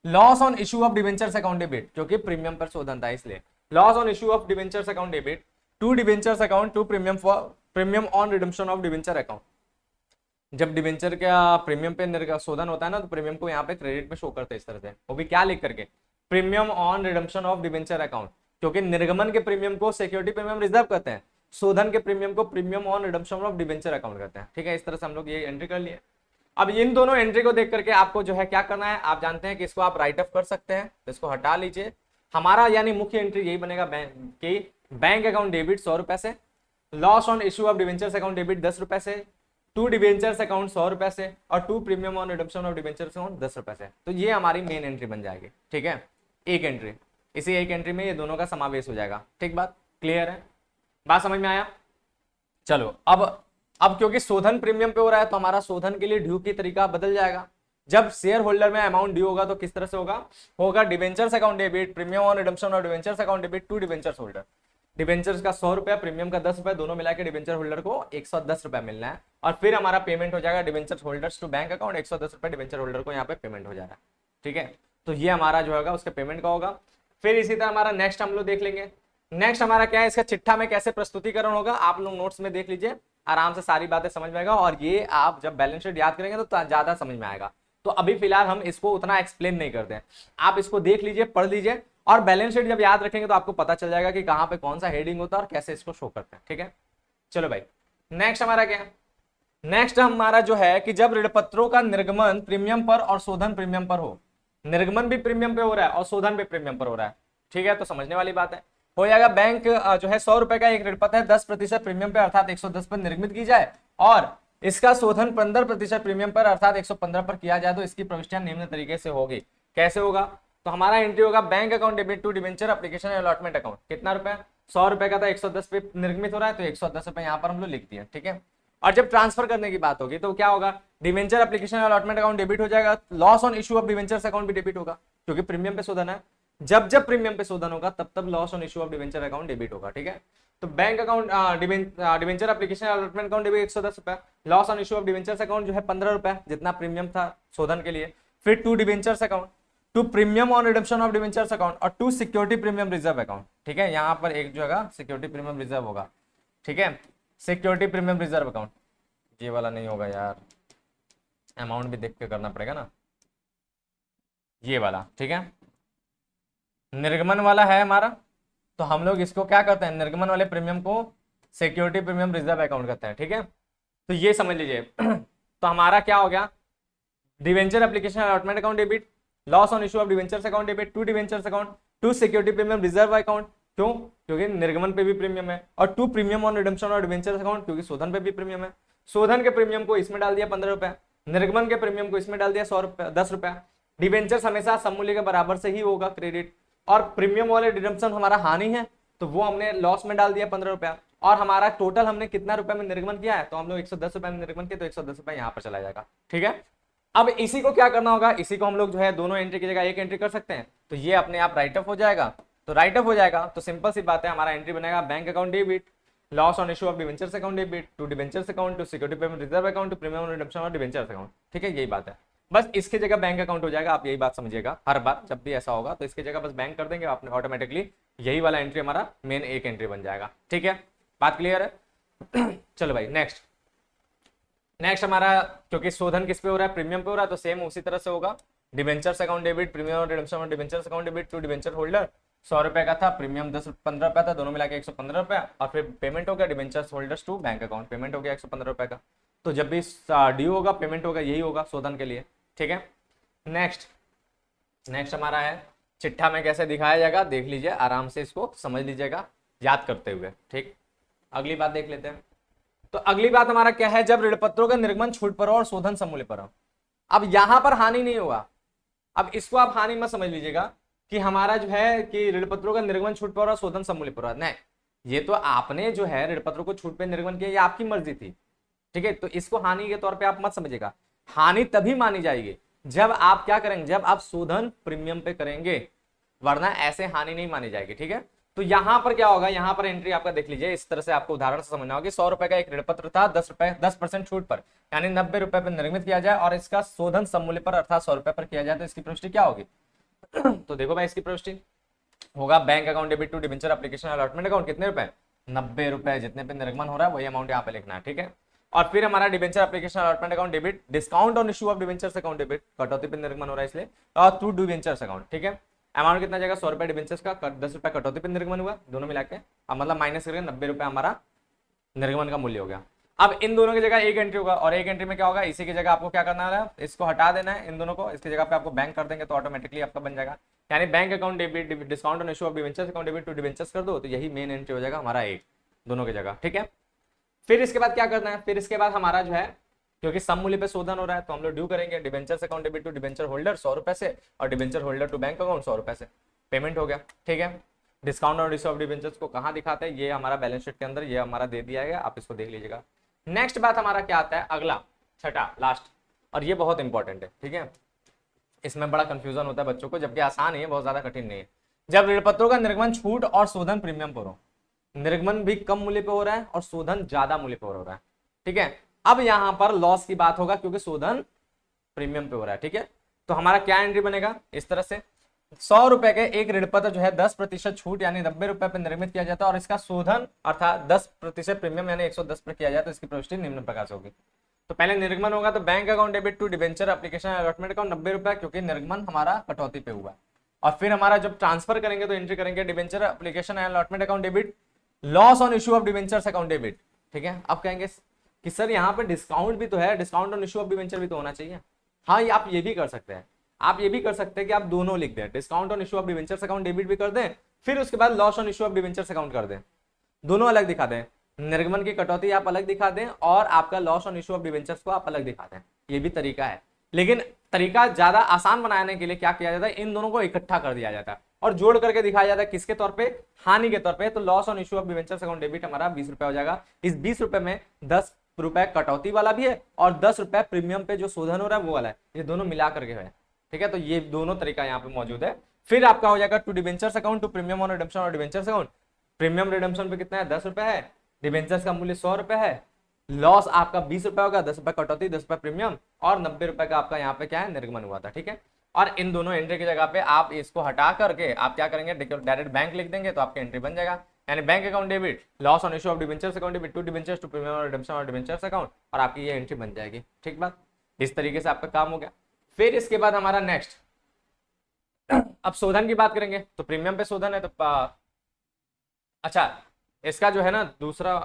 A: loss on issue of debentures account debit, क्योंकि प्रीमियम पर शोधन था इसलिए loss on issue of debentures account debit to debentures account to premium for premium on redemption of debenture account. जब debenture का premium पे शोधन होता है ना, तो प्रीमियम को यहाँ पे क्रेडिट में शो करते हैं इस तरह से, वो भी क्या लिख करके, premium on redemption of debenture account, क्योंकि निर्गमन के प्रीमियम को सिक्योरिटी प्रीमियम रिजर्व करते हैं, शोधन के प्रीमियम को premium on redemption of debenture account करते हैं। ठीक है, इस तरह से हम लोग ये एंट्री कर लिए। अब इन दोनों एंट्री को देख करके आपको जो है क्या करना है, आप जानते हैं कि इसको आप राइट ऑफ कर सकते हैं, तो इसको हटा लीजिए। हमारा यानी मुख्य एंट्री यही बनेगा बैंक अकाउंट डेबिट 100 रुपए से, loss on issue of debentures account debit 10 रुपए से, टू डिबेंचर्स अकाउंट 100 रुपए से, और to premium on redemption of debentures account 10 रुपए से। तो ये हमारी मेन एंट्री बन जाएगी। ठीक है, एक एंट्री, इसी एक एंट्री में ये दोनों का समावेश हो जाएगा। ठीक, बात क्लियर है, बात समझ में आया। चलो अब क्योंकि शोधन प्रीमियम पे हो रहा है तो हमारा शोधन के लिए ड्यू की तरीका बदल जाएगा। जब शेयर होल्डर में अमाउंट ड्यू होगा तो किस तरह से होगा debentures account debit premium on redemption of debentures account debit to debentures holder. Debentures का 100 रुपया, प्रीमियम का 10 रुपया, दोनों मिला के डिबेंचर होल्डर को 110 रुपया मिलना है, और फिर हमारा पेमेंट हो जाएगा debenture holders to bank account 110 रुपया डिबेंचर होल्डर को यहाँ पे पेमेंट हो जाएगा। ठीक है, तो ये हमारा जो होगा उसका पेमेंट का होगा। फिर इसी तरह हमारा नेक्स्ट हम लोग देख लेंगे। नेक्स्ट हमारा क्या है, इसका चिट्ठा में कैसे प्रस्तुतिकरण होगा, आप लोग नोट्स में देख लीजिए, आराम से सारी बातें समझ में आएगा, और ये आप जब बैलेंस शीट याद करेंगे तो ज्यादा समझ में आएगा। तो अभी फिलहाल हम इसको उतना एक्सप्लेन नहीं करते हैं, आप इसको देख लीजिए, पढ़ लीजिए, और बैलेंस शीट जब याद रखेंगे तो आपको पता चल जाएगा कि कहां पे कौन सा हेडिंग होता है और कैसे इसको शो करते हैं। ठीक है, चलो भाई नेक्स्ट हमारा क्या है, नेक्स्ट हमारा जो है कि जब ऋणपत्रों का निर्गमन प्रीमियम पर और शोधन प्रीमियम पर हो, निर्गमन भी प्रीमियम पे हो रहा है और शोधन भी प्रीमियम पर हो रहा है। ठीक है, तो समझने वाली बात है। हो जाएगा बैंक जो है 100 रुपए का एक ऋणपत्र है 10% प्रीमियम पे अर्थात 110 पर निर्मित की जाए, और इसका शोधन 15% प्रीमियम पर अर्थात 115 पर किया जाए, तो इसकी प्रविष्टियां निम्न तरीके से होगी। कैसे होगा, तो हमारा एंट्री होगा bank account debit to debenture application allotment account, कितना रुपए, 100 रुपए का था, 110 पे निर्मित हो रहा है तो 110 रुपए यहाँ पर हम लोग लिख दिए। ठीक है, और जब ट्रांसफर करने की बात होगी तो क्या होगा, debenture application allotment account debit हो जाएगा, loss on issue of debentures account भी डेबिट होगा, क्योंकि प्रीमियम पे शोधन है। जब जब प्रीमियम पे शोधन होगा तब loss on issue of debenture account debit होगा। ठीक है, तो bank account debenture application allotment account debit 110 रुपए, loss on issue of debentures account जो है 15 रुपए जितना प्रीमियम था शोधन के लिए, फिर to debentures account, to premium on redemption of debentures account, और to security premium reserve account. ठीक है, यहाँ पर एक जो है सिक्योरिटी प्रीमियम रिजर्व होगा। ठीक है, सिक्योरिटी प्रीमियम रिजर्व अकाउंट, ये वाला नहीं होगा यार, अमाउंट भी देख के करना पड़ेगा ना, ये वाला। ठीक है, निर्गमन वाला है हमारा, तो हम लोग इसको क्या करते हैं, निर्गमन वाले प्रीमियम को सिक्योरिटी प्रीमियम रिजर्व अकाउंट करते हैं। ठीक है, तो ये समझ लीजिए। तो हमारा क्या हो गया, debenture application allotment account debit, loss on issue of debentures account debit to debentures account, to security premium reserve account, क्यों, क्योंकि निर्गमन पे भी प्रीमियम है, और to premium on redemption of debentures account, क्योंकि शोधन पे भी प्रीमियम है। शोधन के प्रीमियम को इसमें डाल दिया 15 रुपया, निर्गमन के प्रीमियम को इसमें डाल दिया 100 रुपया 10 रुपया। डिवेंचर्स हमेशा सममूल्य के बराबर से ही होगा क्रेडिट, और प्रीमियम वाले रिडम्पशन हमारा हानि है तो वो हमने लॉस में डाल दिया 15 रुपया, और हमारा टोटल हमने कितना रुपए में निर्गमन किया है, तो हम लोग 110 रुपए में निर्गमन किया, तो 110 रुपए यहाँ पर चला जाएगा। ठीक है, अब इसी को क्या करना होगा, इसी को हम लोग जो है दोनों एंट्री की जगह एक एंट्री कर सकते हैं, तो ये अपने आप राइट ऑफ हो जाएगा। तो राइट ऑफ हो जाएगा तो सिंपल सी बात है, हमारा एंट्री बनेगा bank account debit, loss on issue of debentures account debit to debentures account, to security payment reserve account, to premium redemption of debentures account. ठीक है, यही बात है, बस इसकी जगह बैंक अकाउंट हो जाएगा। आप यही बात समझिएगा, हर बार जब भी ऐसा होगा तो इसकी जगह बस बैंक कर देंगे, आपने ऑटोमेटिकली यही वाला एंट्री हमारा मेन एक एंट्री बन जाएगा। ठीक है, बात क्लियर है। चलो भाई नेक्स्ट हमारा, क्योंकि शोधन किस पे हो रहा है, प्रीमियम पे हो रहा है, तो सेम उसी तरह से होगा, debentures account debit premium redemption of debentures account debit to debenture holder, 100 रुपए का था, प्रीमियम 15 रुपया था, दोनों मिला के 115 रुपया, और फिर पेमेंट हो गया debentures holders to bank account, payment हो गया 115 रुपए का। तो जब भी ड्यू होगा पेमेंट होगा, यही होगा शोधन के लिए। ठीक है, नेक्स्ट हमारा है चिट्ठा में कैसे दिखाया जाएगा, देख लीजिए आराम से, इसको समझ लीजिएगा याद करते हुए। ठीक, अगली बात देख लेते हैं। तो अगली बात हमारा क्या है, जब ऋणपत्रों का निर्गमन छूट पर हो और शोधन समूल्य पर हो। अब यहां पर हानि नहीं होगा, अब इसको आप हानि मत समझ लीजिएगा कि हमारा जो है कि ऋणपत्रों का निर्गमन छूट पर और शोधन समूल्य पर हो, नहीं, ये तो आपने जो है ऋणपत्रों को छूट पे निर्गमन किया, ये आपकी मर्जी थी। ठीक है, तो इसको हानि के तौर पे आप मत समझिएगा, हानि तभी मानी जाएगी जब आप क्या करेंगे, जब आप शोधन प्रीमियम पे करेंगे, वरना ऐसे हानि नहीं मानी जाएगी। ठीक है, तो यहां पर क्या होगा, यहां पर एंट्री आपका देख लीजिए, इस तरह से आपको उदाहरण से समझना होगा कि 100 रुपए का एक ऋण पत्र था, 10% छूट पर, यानी 90 रुपए पर निर्मित किया जाए और इसका शोधन समूल्य पर अर्थात 100 रुपए पर किया जाए, तो इसकी प्रविष्टि क्या होगी? तो देखो भाई, इसकी प्रविष्टि होगा bank account debit to debenture application allotment account, कितने रुपए? 90 रुपए, जितने पे निर्गमन हो रहा है वही अमाउंट यहाँ पे लिखना है, ठीक है। और फिर हमारा debenture application allotment account debit, discount on issue of debentures account debit, कटौती पे निर्गमन हो रहा है इसलिए, और टू डिबेंचर्स अकाउंट, ठीक है। अमाउंट कितना जाएगा? 100 रुपए डिबेंचर्स का, 10 रुपए कटौती पे निर्गमन हुआ, दोनों मिला के अब मतलब माइनस करके 90 रुपए हमारा निर्गमन का मूल्य हो गया। अब इन दोनों की जगह एक एंट्री होगा, और एक एंट्री में क्या होगा, इसी की जगह आपको क्या करना है, इसको हटा देना है इन दोनों को, इसकी जगह पे आपको बैंक कर देंगे तो ऑटोमेटिकली आपका बन जाएगा, यानी bank account debit discount on issue of debentures account debit to debentures कर दो, तो यही मेन एंट्री हो जाएगा हमारा एक, दोनों की जगह, ठीक है। फिर इसके बाद क्या करना है, फिर इसके बाद हमारा जो है, क्योंकि सम मूल्य पे शोधन हो रहा है तो हम लोग ड्यू करेंगे, debentures account debit to debenture holder 100 रुपए से, और debenture holder to bank account 100 रुपए से, पेमेंट हो गया, ठीक है। डिस्काउंट और इशू ऑफ डिबेंचर्स को कहाँ दिखाते हैं, ये हमारा बैलेंस शीट के अंदर ये हमारा दे दिया है, आप इसको देख लीजिएगा। नेक्स्ट बात हमारा क्या आता है, अगला छठा लास्ट, और ये बहुत इंपॉर्टेंट है, ठीक है। इसमें बड़ा कंफ्यूजन होता है बच्चों को, जबकि आसान है, बहुत ज्यादा कठिन नहीं है। जब ऋण पत्रों का निर्गमन छूट और शोधन प्रीमियम पर हो, निर्गमन भी कम मूल्य पे हो रहा है और शोधन ज्यादा मूल्य पे हो रहा है, ठीक है। अब यहां पर लॉस की बात होगा क्योंकि शोधन प्रीमियम पे हो रहा है, ठीक है। तो हमारा क्या एंट्री बनेगा इस तरह से, 100 रुपए के एक ऋण पत्र जो है 10% छूट यानी 90 रुपए पर निर्मित किया जाता है, और इसका शोधन अर्थात 10% प्रीमियम यानी 110 पर किया जाए, तो इसकी प्रविष्टि निम्न प्रकार से होगी। तो पहले निर्गमन होगा तो bank account debit to debenture application allotment account 90 रुपए, क्योंकि निर्गमन हमारा कटौती पे हुआ है। और फिर हमारा जब ट्रांसफर करेंगे तो एंट्री करेंगे debenture application allotment account debit loss on issue of debentures account debit, ठीक है। अब कहेंगे कि सर यहाँ पे डिस्काउंट भी तो है, discount on issue of debenture भी तो होना चाहिए। हाँ, ये आप ये भी कर सकते हैं, आप ये भी कर सकते हैं कि आप दोनों लिख दें, discount on issue of debentures account debit भी कर दें, फिर उसके बाद loss on issue of debentures account कर दें, दोनों अलग दिखा दें, निर्गमन की कटौती आप अलग दिखा दें और आपका loss on issue of debentures को आप अलग दिखा दें, ये भी तरीका है। लेकिन तरीका ज्यादा आसान बनाने के लिए क्या किया जाता है, इन दोनों को इकट्ठा कर दिया जाता है और जोड़ करके दिखाया जाता है, किसके तौर पे, हानि के तौर पे। तो loss on issue of debentures account debit हमारा 20 रुपए हो जाएगा, इस 20 रुपए में 10 रुपए कटौती वाला भी है और 10 रुपए प्रीमियम पे जो शोधन हो रहा है वो वाला है, ये दोनों मिला करके है, ठीक है। तो ये दोनों तरीका यहाँ पे मौजूद है। फिर आपका हो जाएगा to debentures account to premium on redemption और डिबेंचर्स अकाउंट, प्रीमियम रिडेम्पशन पे कितना है, 10 रुपए है, डिबेंचर्स का मूल्य 100 रुपए है, लॉस आपका 20 रुपए होगा, 10 रुपए कटौती, 10 रुपए प्रीमियम, और 90 रुपए का आपका यहाँ पे क्या है, निर्गमन हुआ था, ठीक है। और इन दोनों एंट्री की जगह पे आप इसको हटा करके आप क्या करेंगे, डायरेक्ट बैंक लिख देंगे तो आपकी एंट्री बन जाएगा, यानी bank account debit loss on issue of debentures account debit to debentures to premium और रिडेम्पशन और डिबेंचर्स अकाउंट, और आपकी ये एंट्री बन जाएगी, ठीक बात। इस तरीके से आपका काम हो गया। फिर इसके बाद हमारा नेक्स्ट, अब शोधन की बात करेंगे तो प्रीमियम पे शोधन है तो अच्छा, इसका जो है ना दूसरा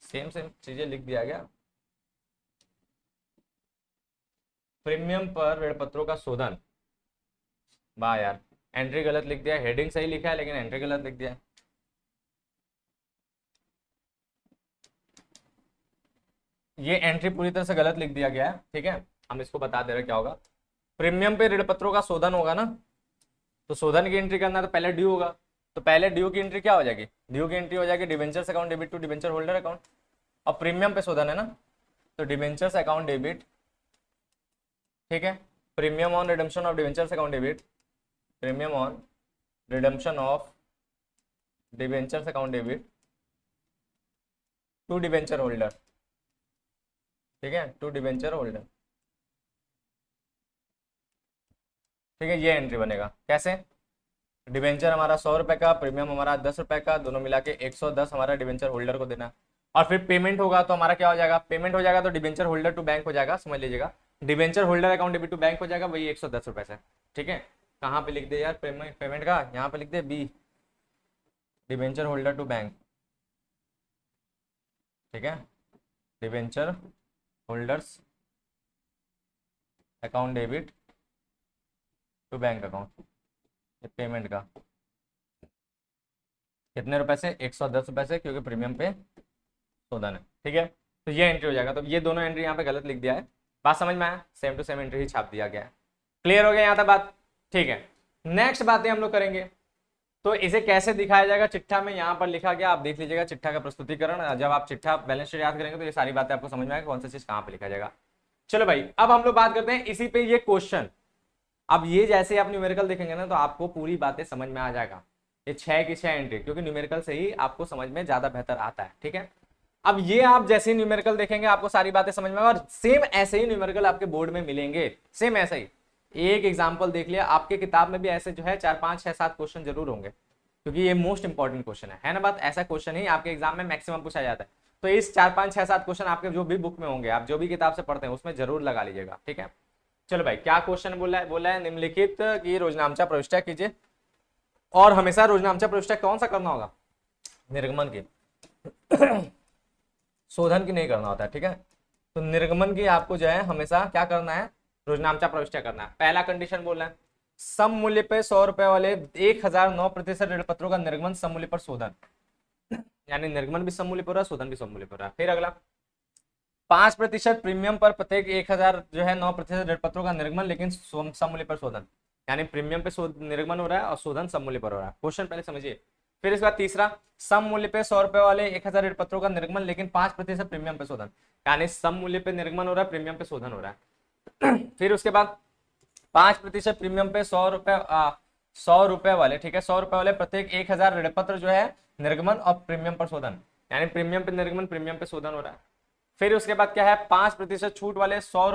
A: सेम सेम चीजें लिख दिया गया, प्रीमियम पर ऋण पत्रों का शोधन, वाह यार एंट्री गलत लिख दिया, हेडिंग सही लिखा है लेकिन एंट्री गलत लिख दिया है। ये एंट्री पूरी तरह से गलत लिख दिया गया है, ठीक है। हम इसको बता दे रहे क्या होगा, प्रीमियम पे ऋण पत्रों का शोधन होगा ना, तो शोधन की एंट्री करना तो पहले ड्यू होगा, तो पहले ड्यू की एंट्री क्या हो जाएगी, ड्यू की एंट्री हो जाएगी debentures account debit to debenture holder account, और प्रीमियम पे शोधन है ना, तो डिबेंचर्स अकाउंट डेबिट, ठीक है, premium on redemption of debentures account debit, premium on redemption of debentures account debit to debenture holder, ठीक है, टू डिबेंचर होल्डर, ठीक है। ये एंट्री बनेगा कैसे, डिबेंचर हमारा 100 रुपए का, प्रीमियम हमारा 10 रुपए का, दोनों मिला के 110 हमारा डिबेंचर होल्डर को देना, और फिर पेमेंट होगा तो हमारा क्या हो जाएगा, पेमेंट हो जाएगा तो डिबेंचर होल्डर टू बैंक हो जाएगा, समझ लीजिएगा, debenture holder account debit to bank हो जाएगा वही 110 रुपए से, ठीक है। कहाँ पे लिख दे यार पेमेंट का, यहाँ पे लिख दे बी, डिबेंचर होल्डर टू बैंक, ठीक है, debenture holders account debit to bank account, payment का कितने रुपए से, 110 रुपए से, क्योंकि प्रीमियम पे शोधन है, ठीक है। तो ये एंट्री हो जाएगा, तो ये दोनों एंट्री यहाँ पे गलत लिख दिया है, बात समझ में आया, सेम टू सेम एंट्री ही छाप दिया गया है, क्लियर हो गया यहाँ तक बात, ठीक है। नेक्स्ट बातें हम लोग करेंगे, तो इसे कैसे दिखाया जाएगा चिट्ठा में, यहाँ पर लिखा गया, आप देख लीजिएगा चिट्ठा का प्रस्तुतिकरण, जब आप चिट्ठा बैलेंस शीट याद करेंगे तो ये सारी बातें आपको समझ में आएगा कौन सी चीज कहाँ पे लिखा जाएगा। चलो भाई, अब हम लोग बात करते हैं इसी पे ये क्वेश्चन, अब ये जैसे ही आप न्यूमेरिकल देखेंगे ना तो आपको पूरी बातें समझ में आ जाएगा। ये 6 की 6 एंट्री, क्योंकि न्यूमेरिकल से ही आपको समझ में ज्यादा बेहतर आता है। ठीक है, अब ये आप जैसे ही न्यूमेरिकल देखेंगे आपको सारी बातें समझ में, और सेम ऐसे ही न्यूमेरिकल आपके बोर्ड में मिलेंगे, सेम ऐसे ही। एक एग्जाम्पल देख लिया, आपके किताब में भी ऐसे जो है 4 5 6 7 क्वेश्चन जरूर होंगे, क्योंकि ये मोस्ट इंपॉर्टेंट क्वेश्चन है ना बात। ऐसा क्वेश्चन ही आपके एग्जाम में मैक्सिमम पूछा जाता है। तो इस 4 5 6 7 क्वेश्चन आपके जो भी बुक में होंगे, आप जो भी किताब से पढ़ते हैं उसमें जरूर लगा लीजिएगा। ठीक है, चलो भाई, क्या क्वेश्चन बोला है निम्नलिखित की रोजनामचा प्रविष्टि कीजिए। और हमेशा रोजनामचा प्रविष्टि कौन सा करना होगा? निर्गमन की, शोधन की नहीं करना होता है। ठीक है, तो निर्गमन की आपको जो है हमेशा क्या करना है? रोजनामचा प्रविष्टि करना है। पहला कंडीशन बोल रहा है, सम मूल्य पे 100 रुपए वाले 1009% ऋण पत्रों का निर्गमन सम मूल्य पर शोधन, यानी निर्गमन भी सम मूल्य पर रहा है, शोधन भी सम मूल्य पर रहा है। फिर अगला, 5% प्रीमियम पर प्रत्येक 1000 जो है 9% ऋण पत्रों का निर्गमन लेकिन सम मूल्य पर शोधन, यानी प्रीमियम पे निर्गमन हो रहा है और शोधन सम मूल्य पर हो रहा है। क्वेश्चन पहले समझिए। फिर इसके बाद तीसरा, सम मूल्य पे 100 रुपए वाले 1000 ऋण पत्रों का निर्गमन लेकिन 5% प्रीमियम पे शोधन, यानी सम मूल्य पे निर्गमन हो रहा है, प्रीमियम पे शोधन हो रहा है। फिर उसके बाद 5% प्रीमियम पे 100 रुपए वाले, ठीक है, 100 रुपए वाले प्रत्येक 1000 ऋण पत्र जो है निर्गमन और प्रीमियम पर शोधन, यानी प्रीमियम पे निर्गमन, प्रीमियम पे शोधन हो रहा है। फिर उसके बाद क्या है, 5% छूट वाले 100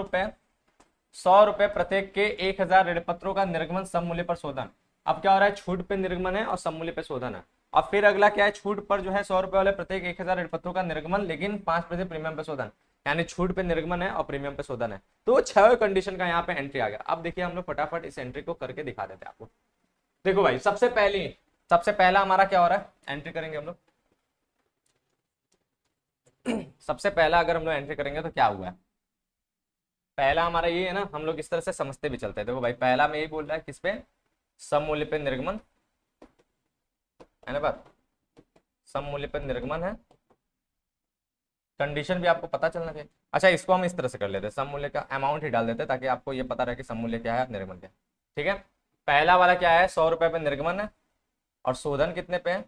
A: रुपए प्रत्येक के 1000 ऋण पत्रों का निर्गमन सम मूल्य पर शोधन। अब क्या हो रहा है, छूट पे निर्गमन है और सम मूल्य पे शोधन है। और फिर अगला क्या है, छूट पर जो है 100 रुपए वाले प्रत्येक 1000 ऋण पत्रों का निर्गमन लेकिन 5% प्रीमियम पे शोधन, यानी छूट पे निर्गमन है और प्रीमियम पे शोधन है। तो 6 कंडीशन का यहाँ पे एंट्री आ गया। अब देखिए हम लोग फटाफट इस एंट्री को करके दिखा देते हैं आपको। देखो भाई, सबसे पहला हमारा क्या हो रहा है, एंट्री करेंगे हम लोग। सबसे पहला अगर हम लोग एंट्री करेंगे तो क्या हुआ है, पहला हमारा ये है ना, हम लोग इस तरह से समझते भी चलते हैं। देखो भाई, पहला में यही बोल रहा है किस पे, सम मूल्य पे निर्गमन है ना बात, सम मूल्य पे निर्गमन है। कंडीशन भी आपको पता चलना चाहिए। अच्छा, इसको हम इस तरह से कर लेते हैं, सम मूल्य का अमाउंट ही डाल देते हैं ताकि आपको ये पता रहे कि सम मूल्य क्या है, निर्गमन क्या है। ठीक है, पहला वाला क्या है, 100 रुपए पे निर्गमन है और शोधन कितने पे है,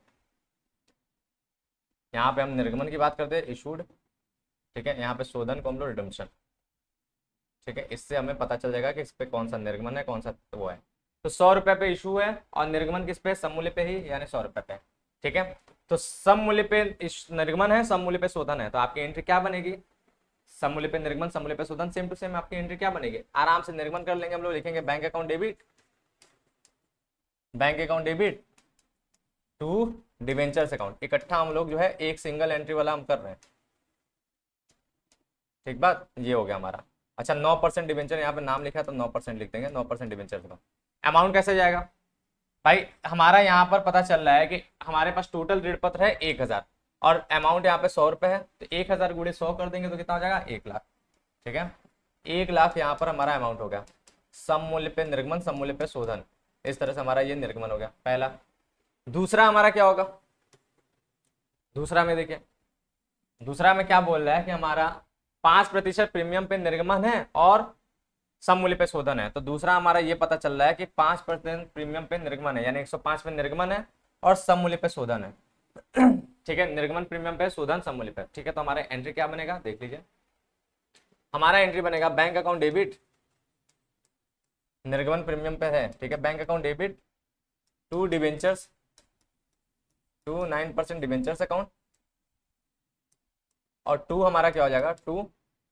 A: यहाँ पे हम निर्गमन की बात करते हैं, इशूड। ठीक है, यहाँ पे शोधन को हम लोग रिडम्पशन। ठीक है, इससे हमें पता चल जाएगा कि इस पे कौन सा निर्गमन है, कौन सा वो है। तो 100 रुपए पे इशू है और निर्गमन किस पे, सम मूल्य पे ही, यानी 100 रुपए पे। ठीक है, तो सम मूल्य पे निर्गमन है, सम मूल्य पे शोधन है, तो आपकी एंट्री क्या बनेगी, सम मूल्य पे निर्गमन, सम मूल्य पे शोधन, सेम टू सेम आपकी एंट्री क्या बनेगी, आराम से निर्गमन कर लेंगे हम लोग, लिखेंगे bank account debit, bank account debit to debentures account. इकट्ठा हम लोग जो है एक सिंगल एंट्री वाला हम कर रहे हैं। ठीक बात, ये हो गया हमारा। अच्छा, 9% डिवेंचर, यहाँ पे नाम लिखा है तो 9% लिख देंगे, 9% डिवेंचर का अमाउंट कैसे जाएगा भाई, हमारा यहाँ पर पता चल रहा है कि हमारे पास टोटल ऋण पत्र है 1000 और अमाउंट यहाँ पे 100 रुपए है, तो 1000 गुणे 100 कर देंगे तो कितना हो जाएगा, 1 लाख। ठीक है, 1 लाख यहाँ पर हमारा अमाउंट हो गया। सम मूल्य पे निर्गमन, सम मूल्य पे शोधन, इस तरह से हमारा ये निर्गमन हो गया पहला। दूसरा हमारा क्या होगा, दूसरा में देखिए, दूसरा में क्या बोल रहा है कि हमारा 5% प्रीमियम पे निर्गमन है और सम मूल्य पे शोधन है। तो दूसरा हमारा ये पता चल रहा है कि 5% प्रीमियम पे निर्गमन है, यानी 105 पे निर्गमन है और सम मूल्य पे शोधन है। ठीक है, निर्गमन प्रीमियम पे, शोधन सम मूल्य पे। ठीक है, तो हमारा एंट्री क्या बनेगा, देख लीजिए। हमारा एंट्री बनेगा बैंक अकाउंट डेबिट, निर्गमन प्रीमियम पे है। ठीक है, bank account debit to debentures, to 9% debentures account, और टू हमारा क्या हो जाएगा, to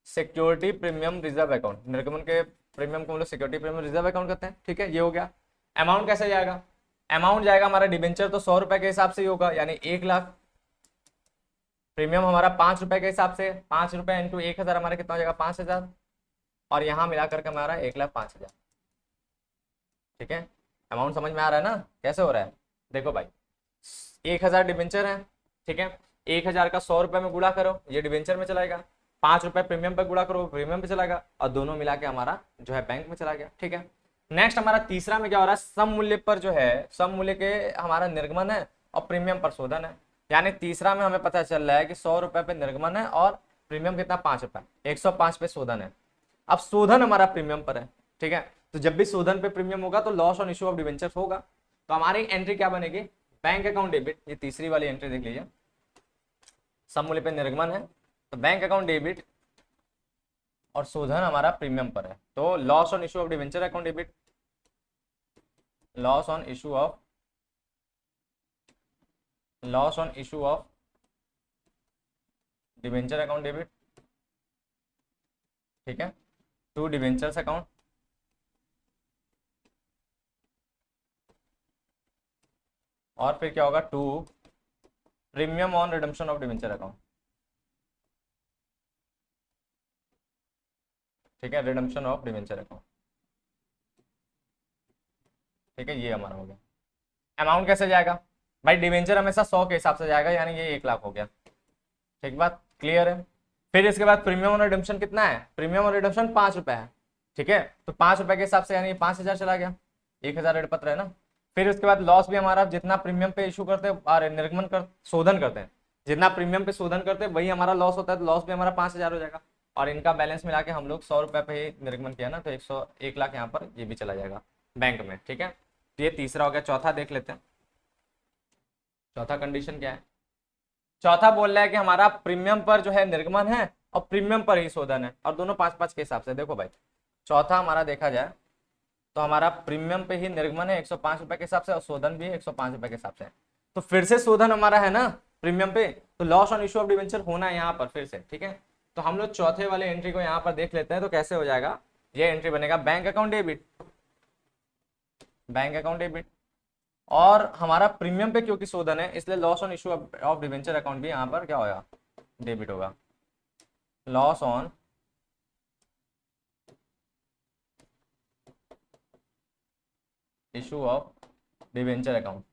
A: security premium reserve account. निर्गमन के प्रीमियम को हम लोग सिक्योरिटी प्रीमियम रिजर्व अकाउंट करते हैं। ठीक है, ये हो गया। अमाउंट कैसे जाएगा, अमाउंट जाएगा हमारा डिवेंचर तो 100 रुपए के हिसाब से ही होगा, यानी 1 लाख। प्रीमियम हमारा 5 रुपए के हिसाब से, 5 रुपए इंटू 1000 हमारा कितना हो जाएगा, 5000, और यहाँ मिला करके हमारा 1,05,000। ठीक है, अमाउंट समझ में आ रहा है ना कैसे हो रहा है। देखो भाई, 1000 डिवेंचर है। ठीक है, 1000 का 100 रुपए में गुणा करो, ये डिवेंचर में चलाएगा, 5 रुपए प्रीमियम पे गुणा करो, प्रीमियम पे चलाएगा, और दोनों मिला के हमारा जो है बैंक में चला गया। ठीक है, नेक्स्ट हमारा तीसरा में क्या हो रहा है, सम मूल्य पर जो है, सम मूल्य के हमारा निर्गमन है और प्रीमियम पर शोधन है। यानी तीसरा में हमें पता चल रहा है कि 100 रुपए पे निर्गमन है और प्रीमियम कितना, 5 रुपए, 105 पे शोधन है। अब शोधन हमारा प्रीमियम पर है। ठीक है, तो जब भी शोधन पे प्रीमियम होगा तो loss on issue of debentures होगा। तो हमारी एंट्री क्या बनेगी, बैंक अकाउंट डेबिट, ये तीसरी वाली एंट्री देख लीजिए, सम मूल्य पे निर्गमन है तो बैंक अकाउंट डेबिट और शोधन हमारा प्रीमियम पर है, तो loss on issue of debenture account debit. Loss on issue of debenture account debit, ठीक है, टू डिबेंचर्स अकाउंट, और फिर क्या होगा, to premium on redemption of debenture account, ठीक है, रिडम्पशन ऑफ डिबेंचर अकाउंट, ठीक है, ये हमारा हो गया। अमाउंट कैसे जाएगा भाई, डिबेंचर हमेशा 100 के हिसाब से जाएगा, यानी ये 1 लाख हो गया, ठीक, बात क्लियर है। फिर इसके बाद प्रीमियम और रिडम्पशन कितना है, प्रीमियम और रिडम्पशन 5 रुपए है, ठीक है, तो 5 रुपए के हिसाब से यानी ये 5,000 चला गया, 1,000 ऋण पत्र है ना। फिर उसके बाद लॉस भी हमारा जितना प्रीमियम पे इशू करते हैं और निर्गमन कर शोधन करते हैं, जितना प्रीमियम पे शोधन करते हैं वही हमारा लॉस होता है, तो लॉस भी हमारा 5,000 हो जाएगा। और इनका बैलेंस मिला के हम लोग 100 रुपए पे ही निर्गमन किया ना, तो 1 लाख यहाँ पर ये भी चला जाएगा बैंक में, ठीक है। तो ये तीसरा हो गया। चौथा देख लेते हैं, चौथा कंडीशन क्या है। चौथा बोल रहा है कि हमारा प्रीमियम पर जो है निर्गमन है और प्रीमियम पर ही शोधन है, और दोनों 5-5 के हिसाब से। देखो भाई, चौथा हमारा देखा जाए तो हमारा प्रीमियम पे ही निर्गमन है 105 रुपए के हिसाब से, और शोधन भी है 105 रुपए के हिसाब से। तो फिर से शोधन हमारा है ना प्रीमियम पे, तो loss on issue of debenture होना है यहाँ पर फिर से, ठीक है। तो हम लोग चौथे वाले एंट्री को यहाँ पर देख लेते हैं, तो कैसे हो जाएगा, ये एंट्री बनेगा bank account debit, bank account debit, और हमारा प्रीमियम पे क्योंकि शोधन है इसलिए loss on issue of debenture account भी यहाँ पर क्या होगा, डेबिट होगा। Loss on issue of debenture account,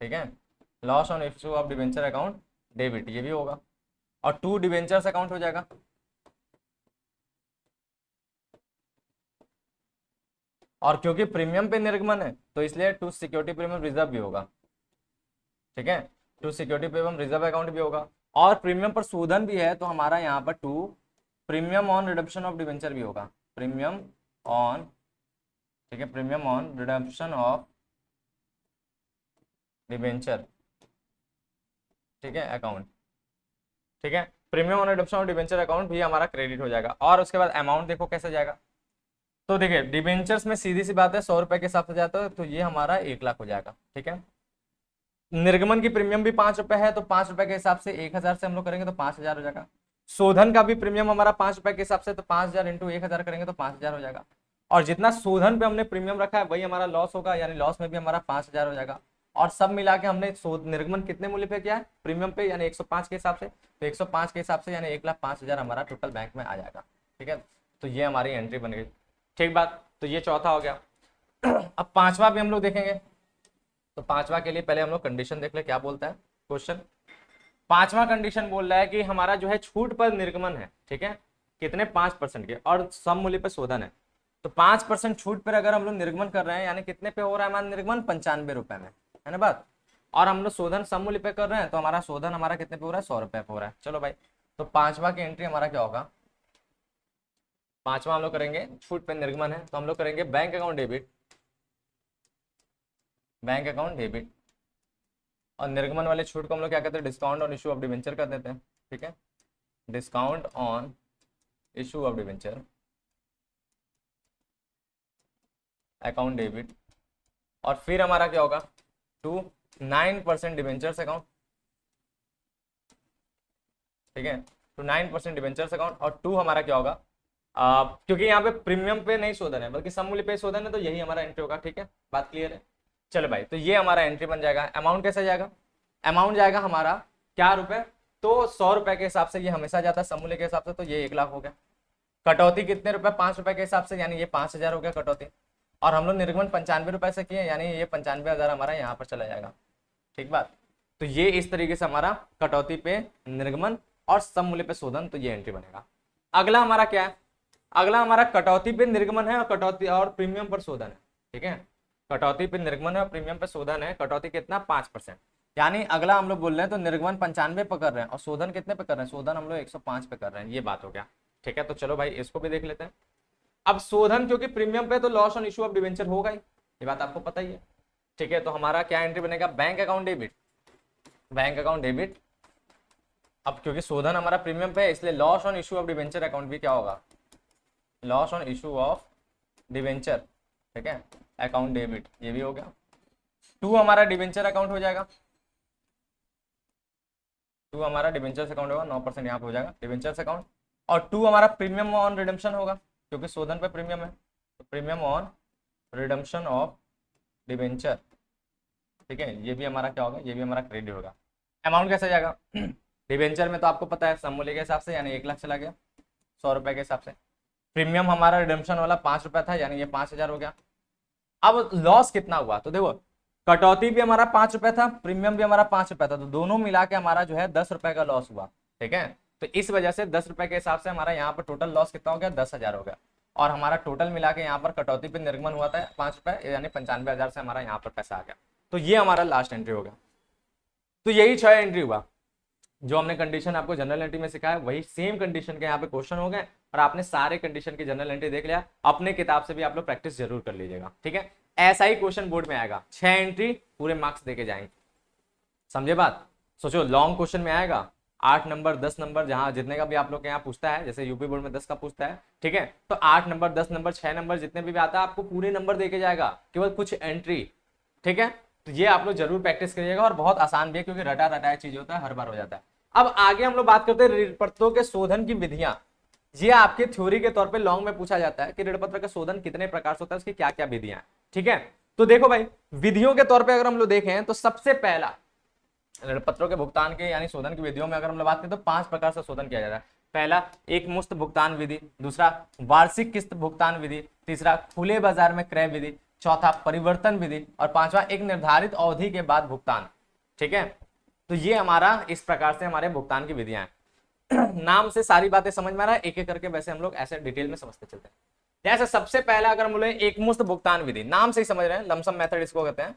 A: ठीक है, loss on issue of debenture account debit, ये भी होगा, और टू डिबेंचर्स अकाउंट हो जाएगा। और क्योंकि प्रीमियम पे निर्गमन है तो इसलिए टू सिक्योरिटी प्रीमियम रिजर्व भी होगा, ठीक है, to security premium reserve account भी होगा। और प्रीमियम पर शोधन भी है तो हमारा यहाँ पर to premium on redemption of debenture भी होगा, प्रीमियम ऑन, ठीक है, premium on redemption of debenture, ठीक है, अकाउंट, ठीक है, premium on redemption of debenture account भी हमारा क्रेडिट हो जाएगा। और उसके बाद अमाउंट देखो कैसे जाएगा, तो देखिए डिबेंचर्स में सीधी सी बात है 100 रुपए के हिसाब से जाता है, तो ये हमारा 1 लाख हो जाएगा, ठीक है। निर्गमन की प्रीमियम भी 5 रुपए है, तो 5 रुपए के हिसाब से 1,000 से हम लोग करेंगे तो 5,000 हो जाएगा। शोधन का भी प्रीमियम हमारा 5 रुपए के हिसाब से, तो 5,000 इंटू 1,000 करेंगे तो 5,000 हो जाएगा। और जितना शोधन पे हमने प्रीमियम रखा है वही हमारा लॉस होगा, यानी लॉस में भी हमारा 5,000 हो जाएगा। और सब मिला के हमने निर्गमन कितने मूल्य पे किया है, प्रीमियम पे, यानी 105 के हिसाब से, तो 105 के हिसाब से यानी 1,05,000 हमारा टोटल बैंक में आ जाएगा, ठीक है। तो ये हमारी एंट्री बन गई, ठीक बात। तो ये चौथा हो गया। अब पांचवा भी हम लोग देखेंगे, तो पांचवा के लिए पहले हम लोग कंडीशन देख ले क्या बोलता है क्वेश्चन। पांचवा कंडीशन बोल रहा है कि हमारा जो है छूट पर निर्गमन है, ठीक है, कितने 5% के, और सम मूल्य पर शोधन है। तो 5% छूट पर अगर हम लोग निर्गमन कर रहे हैं यानी कितने पे हो रहा है हमारा निर्गमन, 95 रुपए में, है ना बात। और हम लोग शोधन सम मूल्य पे कर रहे हैं तो हमारा शोधन हमारा कितने पे हो रहा है, 100 रुपए पे हो रहा है। चलो भाई, तो पांचवा की एंट्री हमारा क्या होगा, पांचवा हम लोग करेंगे छूट पे निर्गमन है, तो हम लोग करेंगे bank account debit, bank account debit, और निर्गमन वाले छूट को हम लोग क्या कहते हैं, discount on issue of debenture कर देते हैं, ठीक है, discount on issue of debenture account debit. और फिर हमारा क्या होगा, टू 9% डिबेंचर्स अकाउंट, ठीक है, टू 9% डिबेंचर्स अकाउंट। और टू हमारा क्या होगा, क्योंकि यहाँ पे प्रीमियम पे नहीं शोधन है बल्कि सम मूल्य पे शोधन है, तो यही हमारा एंट्री होगा, ठीक है, बात क्लियर है। चलो भाई, तो ये हमारा एंट्री बन जाएगा। अमाउंट कैसे जाएगा, अमाउंट जाएगा हमारा क्या रुपए, तो 100 रुपए के हिसाब से ये हमेशा जाता है सम मूल्य के हिसाब से, तो ये 1 लाख हो गया। कटौती कितने रुपए, 5 रुपए के हिसाब से, यानी ये 5,000 हो गया कटौती। और हम लोग निर्गमन 95 रुपए से किए, यानी ये 95,000 हमारा यहाँ पर चला जाएगा, ठीक बात। तो ये इस तरीके से हमारा कटौती पे निर्गमन और सम मूल्य पे शोधन, तो ये एंट्री बनेगा। अगला हमारा क्या है, अगला हमारा कटौती पे निर्गमन है और कटौती और प्रीमियम पर शोधन है, ठीक है, कटौती पे निर्गमन है और प्रीमियम पे शोधन है। कटौती कितना, 5%, यानी अगला हम लोग बोल रहे हैं तो निर्गमन 95 पे कर रहे हैं और शोधन कितने पे कर रहे हैं, शोधन हम लोग 105 पे कर रहे हैं, ये बात हो गया, ठीक है। तो चलो भाई इसको भी देख लेते हैं। अब शोधन क्योंकि प्रीमियम पे तो loss on issue of debenture होगा ही, ये बात आपको पता ही है, ठीक है। तो हमारा क्या एंट्री बनेगा, bank account debit, bank account debit. अब क्योंकि शोधन हमारा प्रीमियम पे है इसलिए loss on issue of debenture account भी क्या होगा, loss on issue of debenture, ठीक है, अकाउंट डेबिट, ये भी हो गया। 2 हमारा डिबेंचर अकाउंट हो जाएगा, 2 हमारा डिबेंचर्स अकाउंट होगा, 9% यहाँ पे हो जाएगा डिबेंचर्स अकाउंट। और 2 हमारा प्रीमियम ऑन रिडम्पशन होगा, क्योंकि शोधन पे प्रीमियम है, तो premium on redemption of debenture, ठीक है, ये भी हमारा क्या होगा, ये भी हमारा क्रेडिट होगा। अमाउंट कैसे जाएगा, डिबेंचर में तो आपको पता है समूल्य के हिसाब से, यानी 1 लाख चला गया 100 रुपए के हिसाब से। प्रीमियम हमारा रिडम्पशन वाला 5 रुपए था, यानी ये 5000 हो गया। अब लॉस कितना हुआ, तो देखो कटौती भी हमारा 5 रुपए था, प्रीमियम भी हमारा 5 रुपए था, तो दोनों मिला के हमारा जो है 10 रुपए का लॉस हुआ, ठीक है। तो इस वजह से 10 रुपए के हिसाब से हमारा यहाँ पर टोटल लॉस कितना हो गया, 10,000 हो गया। और हमारा टोटल मिला के यहाँ पर कटौती पे निर्गमन हुआ था 5 रुपए, यानी 95,000 से हमारा यहाँ पर पैसा आ गया। तो ये हमारा लास्ट एंट्री हो गया। तो यही 6 एंट्री हुआ, जो हमने कंडीशन आपको जनरल एंट्री में सिखाया, वही सेम कंडीशन के यहाँ पे क्वेश्चन हो गए, और आपने सारे कंडीशन की जनरल एंट्री देख लिया। अपने किताब से भी आप लोग प्रैक्टिस जरूर कर लीजिएगा, ठीक है। ऐसा ही क्वेश्चन बोर्ड में आएगा, 6 एंट्री पूरे मार्क्स देके जाएंगे, समझे बात। सोचो लॉन्ग क्वेश्चन में आएगा 8 नंबर 10 नंबर, जहां जितने का भी आप लोग के यहाँ पूछता है, जैसे यूपी बोर्ड में 10 का पूछता है, ठीक है, तो 8 नंबर 10 नंबर 6 नंबर जितने भी आता है, आपको पूरे नंबर देके जाएगा, केवल कुछ एंट्री, ठीक है। तो ये आप लोग जरूर प्रैक्टिस करिएगा, और बहुत आसान भी है, क्योंकि रटा रटाया चीज होता है, हर बार हो जाता है। अब आगे हम लोग बात करते हैं ऋणपत्रों के शोधन की विधियां। ये आपके थ्योरी के तौर पे लॉन्ग में पूछा जाता है कि ऋणपत्र का शोधन कितने प्रकार से होता है, उसकी क्या क्या विधियां, ठीक है। तो देखो भाई, विधियों के तौर पे अगर हम लोग देखें तो सबसे पहला ऋणपत्रों के भुगतान के यानी शोधन की विधियों में अगर हम लोग बात करें तो 5 प्रकार से शोधन किया जाता है। पहला एक मुश्त भुगतान विधि, दूसरा वार्षिक किस्त भुगतान विधि, तीसरा खुले बाजार में क्रय विधि, चौथा परिवर्तन विधि, और पांचवा एक निर्धारित अवधि के बाद भुगतान, ठीक है। तो ये हमारा इस प्रकार से हमारे भुगतान की विधियां हैं। नाम से सारी बातें समझ में आ रहा है, एक एक करके वैसे हम लोग ऐसे डिटेल में समझते चलते हैं। जैसे सबसे पहला अगर हम बोले एक मुश्त भुगतान विधि, नाम से ही समझ रहे हैं, लमसम मेथड इसको कहते हैं,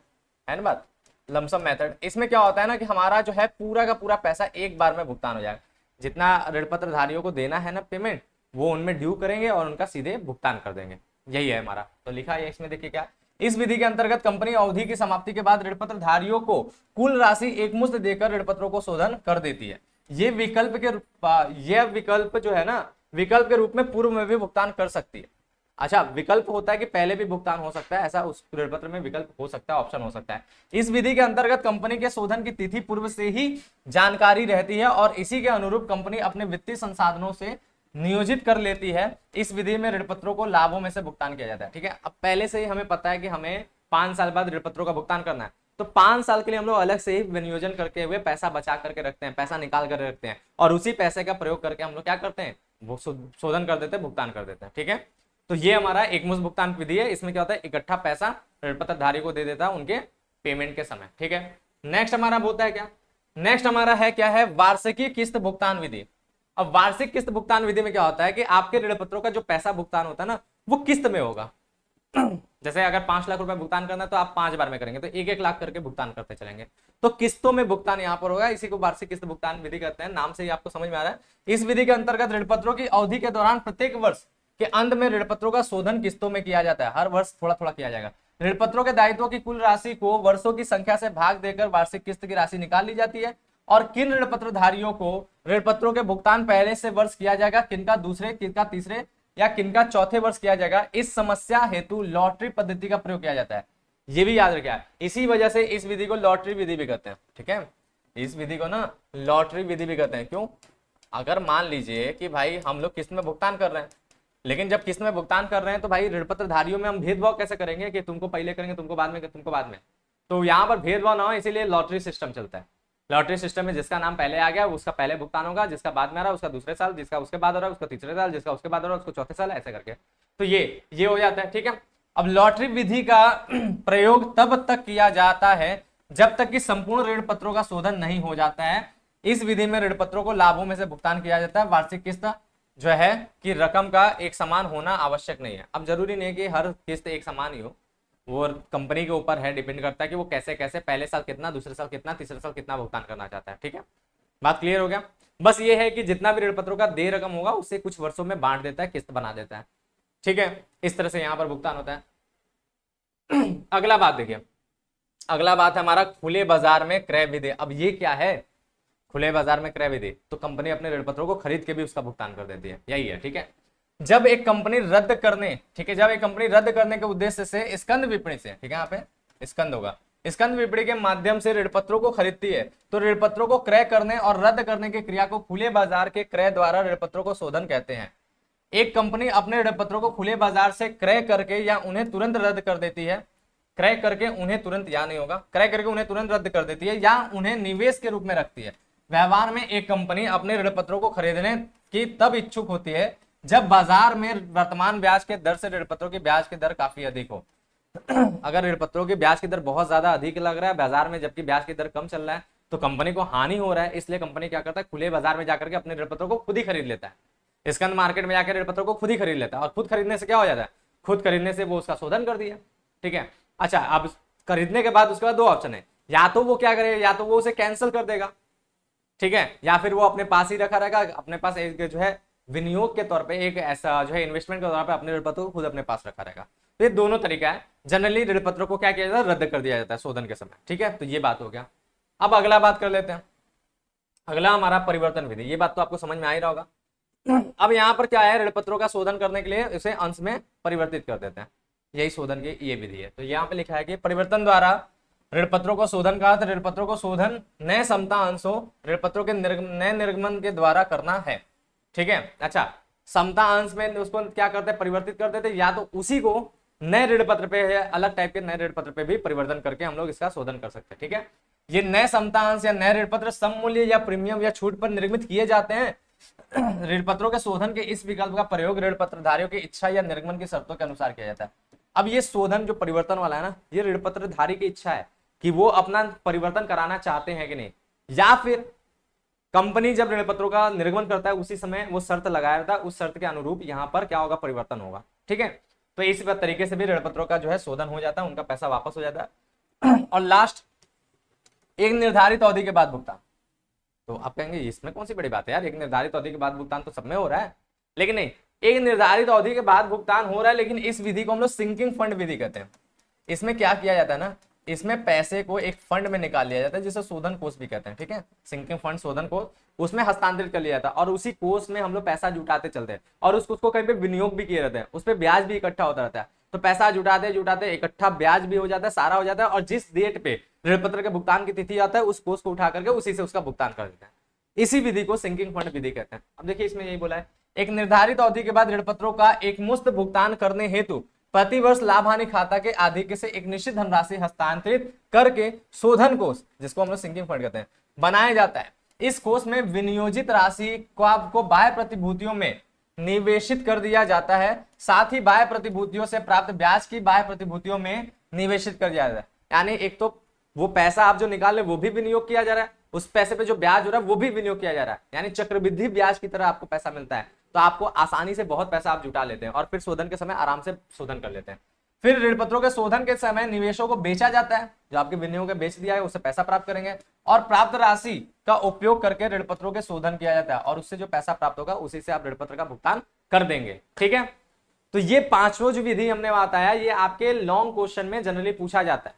A: है ना बात, लमसम मेथड। इसमें क्या होता है ना कि हमारा जो है पूरा का पूरा पैसा एक बार में भुगतान हो जाएगा, जितना ऋणपत्र धारियों को देना है ना पेमेंट, वो उनमें ड्यू करेंगे और उनका सीधे भुगतान कर देंगे, यही है हमारा। तो लिखा है इसमें, देखिए क्या, इस विधि के अंतर्गत कंपनी अवधि की समाप्ति के बाद ऋणपत्र धारियों को कुल राशि एकमुश्त देकर ऋणपत्रों को शोधन कर देती है। ये विकल्प जो है ना, विकल्प के रूप में पूर्व में भी भुगतान कर सकती है। अच्छा, विकल्प होता है कि पहले भी भुगतान हो सकता है, ऐसा उस ऋणपत्र में विकल्प हो सकता है, ऑप्शन हो सकता है। इस विधि के अंतर्गत कंपनी के शोधन की तिथि पूर्व से ही जानकारी रहती है और इसी के अनुरूप कंपनी अपने वित्तीय संसाधनों से नियोजित कर लेती है। इस विधि में ऋणपत्रों को लाभों में से भुगतान किया जाता है, ठीक है। अब पहले से ही हमें पता है कि हमें 5 साल बाद ऋणपत्रों का भुगतान करना है, तो 5 साल के लिए हम लोग अलग से ही विनियोजन करके हुए पैसा बचा करके रखते हैं, पैसा निकाल कर रखते हैं, और उसी पैसे का प्रयोग करके हम लोग क्या करते हैं, वो शोधन कर देते हैं, भुगतान कर देते हैं, ठीक है। तो ये हमारा एकमुश्त भुगतान विधि है। इसमें क्या होता है, इकट्ठा पैसा ऋणपत्रधारी को दे देता है उनके पेमेंट के समय, ठीक है। नेक्स्ट हमारा होता है क्या, नेक्स्ट हमारा है क्या है, वार्षिकी किस्त भुगतान विधि। अब वार्षिक किस्त भुगतान विधि में क्या होता है कि आपके ऋणपत्रों का जो पैसा भुगतान होता है ना, वो किस्त में होगा। जैसे अगर 5 लाख रुपए भुगतान करना है तो आप 5 बार में करेंगे, तो 1-1 लाख करके भुगतान करते चलेंगे, तो किस्तों में भुगतान यहाँ पर होगा। इसी को वार्षिक किस्त भुगतान विधि कहते हैं, नाम से ही आपको समझ में आ रहा है। इस विधि के अंतर्गत ऋणपत्रों की अवधि के दौरान प्रत्येक वर्ष के अंत में ऋणपत्रों का शोधन किस्तों में किया जाता है, हर वर्ष थोड़ा थोड़ा किया जाएगा। ऋणपत्रों के दायित्वों की कुल राशि को वर्षों की संख्या से भाग देकर वार्षिक किस्त की राशि निकाल ली जाती है। और किन ऋणपत्रधारियों को ऋणपत्रों के भुगतान पहले से वर्ष किया जाएगा, किनका दूसरे, किनका तीसरे या किनका चौथे वर्ष किया जाएगा, इस समस्या हेतु लॉटरी पद्धति का प्रयोग किया जाता है। ये भी याद रखिए, इसी वजह से इस विधि को लॉटरी विधि भी कहते हैं, ठीक है। इस विधि को ना लॉटरी विधि भी कहते हैं। क्यों, अगर मान लीजिए कि भाई हम लोग किस्त में भुगतान कर रहे हैं, लेकिन जब किस्त में भुगतान कर रहे हैं तो भाई ऋणपत्रधारियों में हम भेदभाव कैसे करेंगे कि तुमको पहले करेंगे, तुमको बाद में, तुमको बाद में, तो यहाँ पर भेदभाव ना हो, इसीलिए लॉटरी सिस्टम चलता है। लॉटरी सिस्टम में जिसका नाम पहले आ गया उसका पहले भुगतान होगा, जिसका बाद में आ रहा है उसका दूसरे साल, जिसका उसके बाद हो रहा है उसका तीसरे साल, जिसका उसके बाद हो रहा है उसको चौथे साल, ऐसे करके। तो ये हो जाता है, ठीक है। अब लॉटरी विधि का प्रयोग तब तक किया जाता है जब तक कि संपूर्ण ऋण पत्रों का शोधन नहीं हो जाता है। इस विधि में ऋण पत्रों को लाभों में से भुगतान किया जाता है। वार्षिक किस्त जो है कि रकम का एक समान होना आवश्यक नहीं है। अब जरूरी नहीं है कि हर किस्त एक समान ही हो, वो कंपनी के ऊपर है, डिपेंड करता है कि वो कैसे कैसे पहले साल कितना, दूसरे साल कितना, तीसरे साल कितना भुगतान करना चाहता है, ठीक है। बात क्लियर हो गया। बस ये है कि जितना भी ऋण पत्रों का देय रकम होगा उससे कुछ वर्षों में बांट देता है, किस्त बना देता है, ठीक है। इस तरह से यहाँ पर भुगतान होता है। अगला बात देखिए, अगला बात है हमारा खुले बाजार में क्रय विधि। अब ये क्या है, खुले बाजार में क्रय विधि, तो कंपनी अपने ऋण पत्रों को खरीद के भी उसका भुगतान कर देती है, यही है, ठीक है। जब एक कंपनी रद्द करने, ठीक है, जब एक कंपनी रद्द करने के उद्देश्य से स्कंद विपणि से, ठीक है, यहाँ पे स्कंद होगा, स्कंद विपणि के माध्यम से ऋणपत्रों को खरीदती है, तो ऋणपत्रों को क्रय करने और रद्द करने की क्रिया को खुले बाजार के क्रय द्वारा ऋणपत्रों को शोधन कहते हैं। एक कंपनी अपने ऋणपत्रों को खुले बाजार से क्रय करके या उन्हें तुरंत रद्द कर देती है, क्रय करके उन्हें तुरंत, या नहीं होगा, क्रय करके उन्हें तुरंत रद्द कर देती है या उन्हें निवेश के रूप में रखती है। व्यवहार में एक कंपनी अपने ऋणपत्रों को खरीदने की तब इच्छुक होती है जब बाजार में वर्तमान ब्याज के दर से ऋणपत्रों की ब्याज की दर काफी अधिक हो। अगर ऋणपत्रों की ब्याज की दर बहुत ज्यादा अधिक लग रहा है बाजार में, जबकि ब्याज की दर कम चल रहा है, तो कंपनी को हानि हो रहा है, इसलिए कंपनी क्या करता है, खुले बाजार में जाकर के अपने ऋणपत्रों को खुद ही खरीद लेता है। स्कंद मार्केट में जाकर ऋणपत्रों को खुद ही खरीद लेता है, और खुद खरीदने से क्या हो जाता है, खुद खरीदने से वो उसका शोधन कर दिया, ठीक है। अच्छा, अब खरीदने के बाद उसके बाद दो ऑप्शन है, या तो वो क्या करेगा, या तो वो उसे कैंसिल कर देगा, ठीक है, या फिर वो अपने पास ही रखा रहेगा, अपने पास एक जो है विनियोग के तौर पे, एक ऐसा जो है इन्वेस्टमेंट के तौर पे अपने ऋणपत्रों को खुद अपने पास रखा रहेगा। तो ये दोनों तरीका है। जनरली ऋणपत्रों को क्या किया जाता है, रद्द कर दिया जाता है शोधन के समय, ठीक है। तो ये बात हो गया। अब अगला बात कर लेते हैं, अगला हमारा परिवर्तन विधि। ये बात तो आपको समझ में आ ही रहा होगा। अब यहाँ पर क्या है, ऋणपत्रों का शोधन करने के लिए इसे अंश में परिवर्तित कर देते हैं, यही शोधन की ये विधि है। तो यहाँ पे लिखा है कि परिवर्तन द्वारा ऋणपत्रों को शोधन का अर्थ ऋणपत्रों को शोधन नए समता अंशों ऋणपत्रों के नए निर्गमन के द्वारा करना है, ठीक है। अच्छा, समता अंश में उसको क्या करते हैं, परिवर्तित कर देते, या तो उसी को नए ऋण पत्र पे है, अलग टाइप के नए ऋण पत्र पे भी परिवर्तन करके हम लोग इसका शोधन कर सकते हैं, ठीक है। ये नए समता अंश या नए ऋण पत्र सम मूल्य या प्रीमियम या छूट पर निर्मित किए जाते हैं। ऋण पत्रों के शोधन के इस विकल्प का प्रयोग ऋण पत्रधारियों की इच्छा या निर्गमन की शर्तों के अनुसार किया जाता है। अब ये शोधन जो परिवर्तन वाला है ना, ये ऋण पत्रधारी की इच्छा है कि वो अपना परिवर्तन कराना चाहते हैं कि नहीं, या फिर कंपनी जब ऋण पत्रों का निर्गमन करता है उसी समय वो शर्त लगाया था, उस शर्त के अनुरूप यहाँ पर क्या होगा, परिवर्तन होगा, ठीक है। तो इस तरीके से भी ऋण पत्रों का जो है शोधन हो जाता है, उनका पैसा वापस हो जाता है। और लास्ट, एक निर्धारित अवधि के बाद भुगतान। तो आप कहेंगे इसमें कौन सी बड़ी बात है यार, एक निर्धारित अवधि के बाद भुगतान तो सब में हो रहा है, लेकिन नहीं, एक निर्धारित अवधि के बाद भुगतान हो रहा है, लेकिन इस विधि को हम लोग सिंकिंग फंड विधि कहते हैं। इसमें क्या किया जाता है ना, इसमें पैसे को एक फंड में निकाल लिया जाता है जिसे शोधन कोष भी कहते हैं, ठीक है। सिंकिंग फंड, शोधन कोष, उसमें हस्तांतरित कर लिया जाता है और उसी कोष में हम लोग पैसा जुटाते चलते हैं और उसको कहीं पे विनियोग भी किए रहते हैं, उस पर ब्याज भी इकट्ठा होता रहता है। तो पैसा जुटाते जुटाते इकट्ठा ब्याज भी हो जाता है, सारा हो जाता है, और जिस डेट पे ऋण पत्र के भुगतान की तिथि आता है उस कोष को उठा करके उसी से उसका भुगतान कर देते हैं। इसी विधि को सिंकिंग फंड विधि कहते हैं। अब देखिए इसमें यही बोला है, एक निर्धारित अवधि के बाद ऋण पत्रों का एक मुश्त भुगतान करने हेतु प्रतिवर्ष लाभ हानि खाता के आधिक्य से एक निश्चित धनराशि हस्तांतरित करके शोधन कोष, जिसको हम लोग सिंकिंग फंड कहते हैं, बनाया जाता है। इस कोष में विनियोजित राशि को बाह्य प्रतिभूतियों में निवेशित कर दिया जाता है, साथ ही बाह्य प्रतिभूतियों से प्राप्त ब्याज की बाह्य प्रतिभूतियों में निवेशित कर दिया जाता है। यानी एक तो वो पैसा आप जो निकाल रहे वो भी विनियोग किया जा रहा है, उस पैसे पे जो ब्याज हो रहा है वो भी विनियोग किया जा रहा है, यानी चक्रवृद्धि ब्याज की तरह आपको पैसा मिलता है। तो आपको आसानी से बहुत पैसा आप जुटा लेते हैं और फिर शोधन के समय आराम से शोधन कर लेते हैं। फिर ऋण पत्रों के शोधन के समय निवेशों को बेचा जाता है, जो आपके विनियोग बेच दिया है उससे पैसा प्राप्त करेंगे, और प्राप्त राशि का उपयोग करके ऋण पत्रों के शोधन किया जाता है और उससे जो पैसा प्राप्त होगा उसी से आप ऋण पत्र का भुगतान कर देंगे, ठीक है। तो ये पांचों जो विधि हमने बताया ये आपके लॉन्ग क्वेश्चन में जनरली पूछा जाता है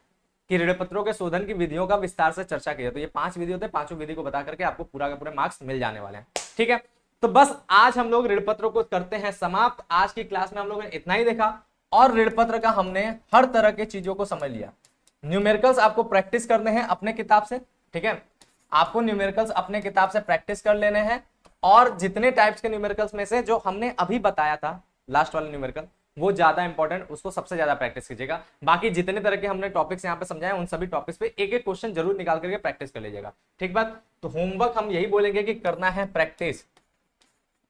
A: कि ऋण पत्रों के शोधन की विधियों का विस्तार से चर्चा किया। तो ये 5 विधि होते हैं, पांचों विधि को बता करके आपको पूरा का पूरे मार्क्स मिल जाने वाले हैं, ठीक है। तो बस आज हम लोग ऋण पत्रों को करते हैं समाप्त। आज की क्लास में हम लोगों ने इतना ही देखा और ऋण पत्र का हमने हर तरह के चीजों को समझ लिया। न्यूमेरिकल्स आपको प्रैक्टिस करने हैं अपने किताब से, ठीक है। आपको न्यूमेरिकल्स अपने किताब से प्रैक्टिस कर लेने हैं और जितने टाइप्स के न्यूमेरिकल्स में से जो हमने अभी बताया था लास्ट वाला न्यूमेरिकल वो ज्यादा इंपॉर्टेंट, उसको सबसे ज्यादा प्रैक्टिस कीजिएगा। बाकी जितने तरह के हमने टॉपिक्स यहाँ पे समझाए उन सभी टॉपिक्स पे एक एक क्वेश्चन जरूर निकाल करके प्रैक्टिस कर लीजिएगा, ठीक बात। तो होमवर्क हम यही बोलेंगे कि करना है प्रैक्टिस,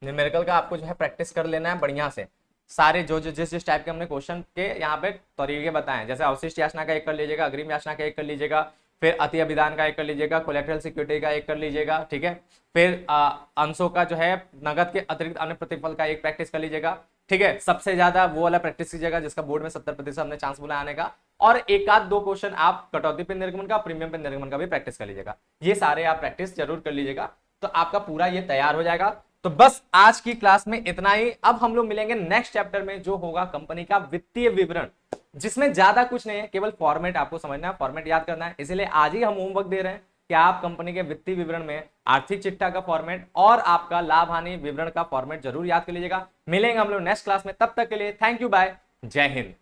A: न्यूमेरिकल का आपको जो है प्रैक्टिस कर लेना है बढ़िया से। सारे जो जिस टाइप के हमने क्वेश्चन के यहाँ पे तरीके बताए, जैसे अवशिष्ट याचना का एक कर लीजिएगा, अग्रिम याचना का एक कर लीजिएगा, फिर अति अभिदान का एक कर लीजिएगा, कोलेटरल सिक्योरिटी का एक कर लीजिएगा, ठीक है। फिर अंशों का जो है नगद के अतिरिक्त अन्य प्रतिफल का एक प्रैक्टिस कर लीजिएगा, ठीक है। सबसे ज्यादा वो वाला प्रैक्टिस कीजिएगा जिसका बोर्ड में 70% हमने चांस बोला आने का, और एक आध दो क्वेश्चन आप कटौती पे निर्गमन का, प्रीमियम पे निर्गमन का भी प्रैक्टिस कर लीजिएगा। ये सारे आप प्रैक्टिस जरूर कर लीजिएगा तो आपका पूरा ये तैयार हो जाएगा। तो बस आज की क्लास में इतना ही। अब हम लोग मिलेंगे नेक्स्ट चैप्टर में जो होगा कंपनी का वित्तीय विवरण, जिसमें ज्यादा कुछ नहीं है, केवल फॉर्मेट आपको समझना है, फॉर्मेट याद करना है। इसलिए आज ही हम होमवर्क दे रहे हैं, कि आप कंपनी के वित्तीय विवरण में आर्थिक चिट्ठा का फॉर्मेट और आपका लाभ हानि विवरण का फॉर्मेट जरूर याद कर लीजिएगा। मिलेंगे हम लोग नेक्स्ट क्लास में, तब तक के लिए थैंक यू, बाय, जय हिंद।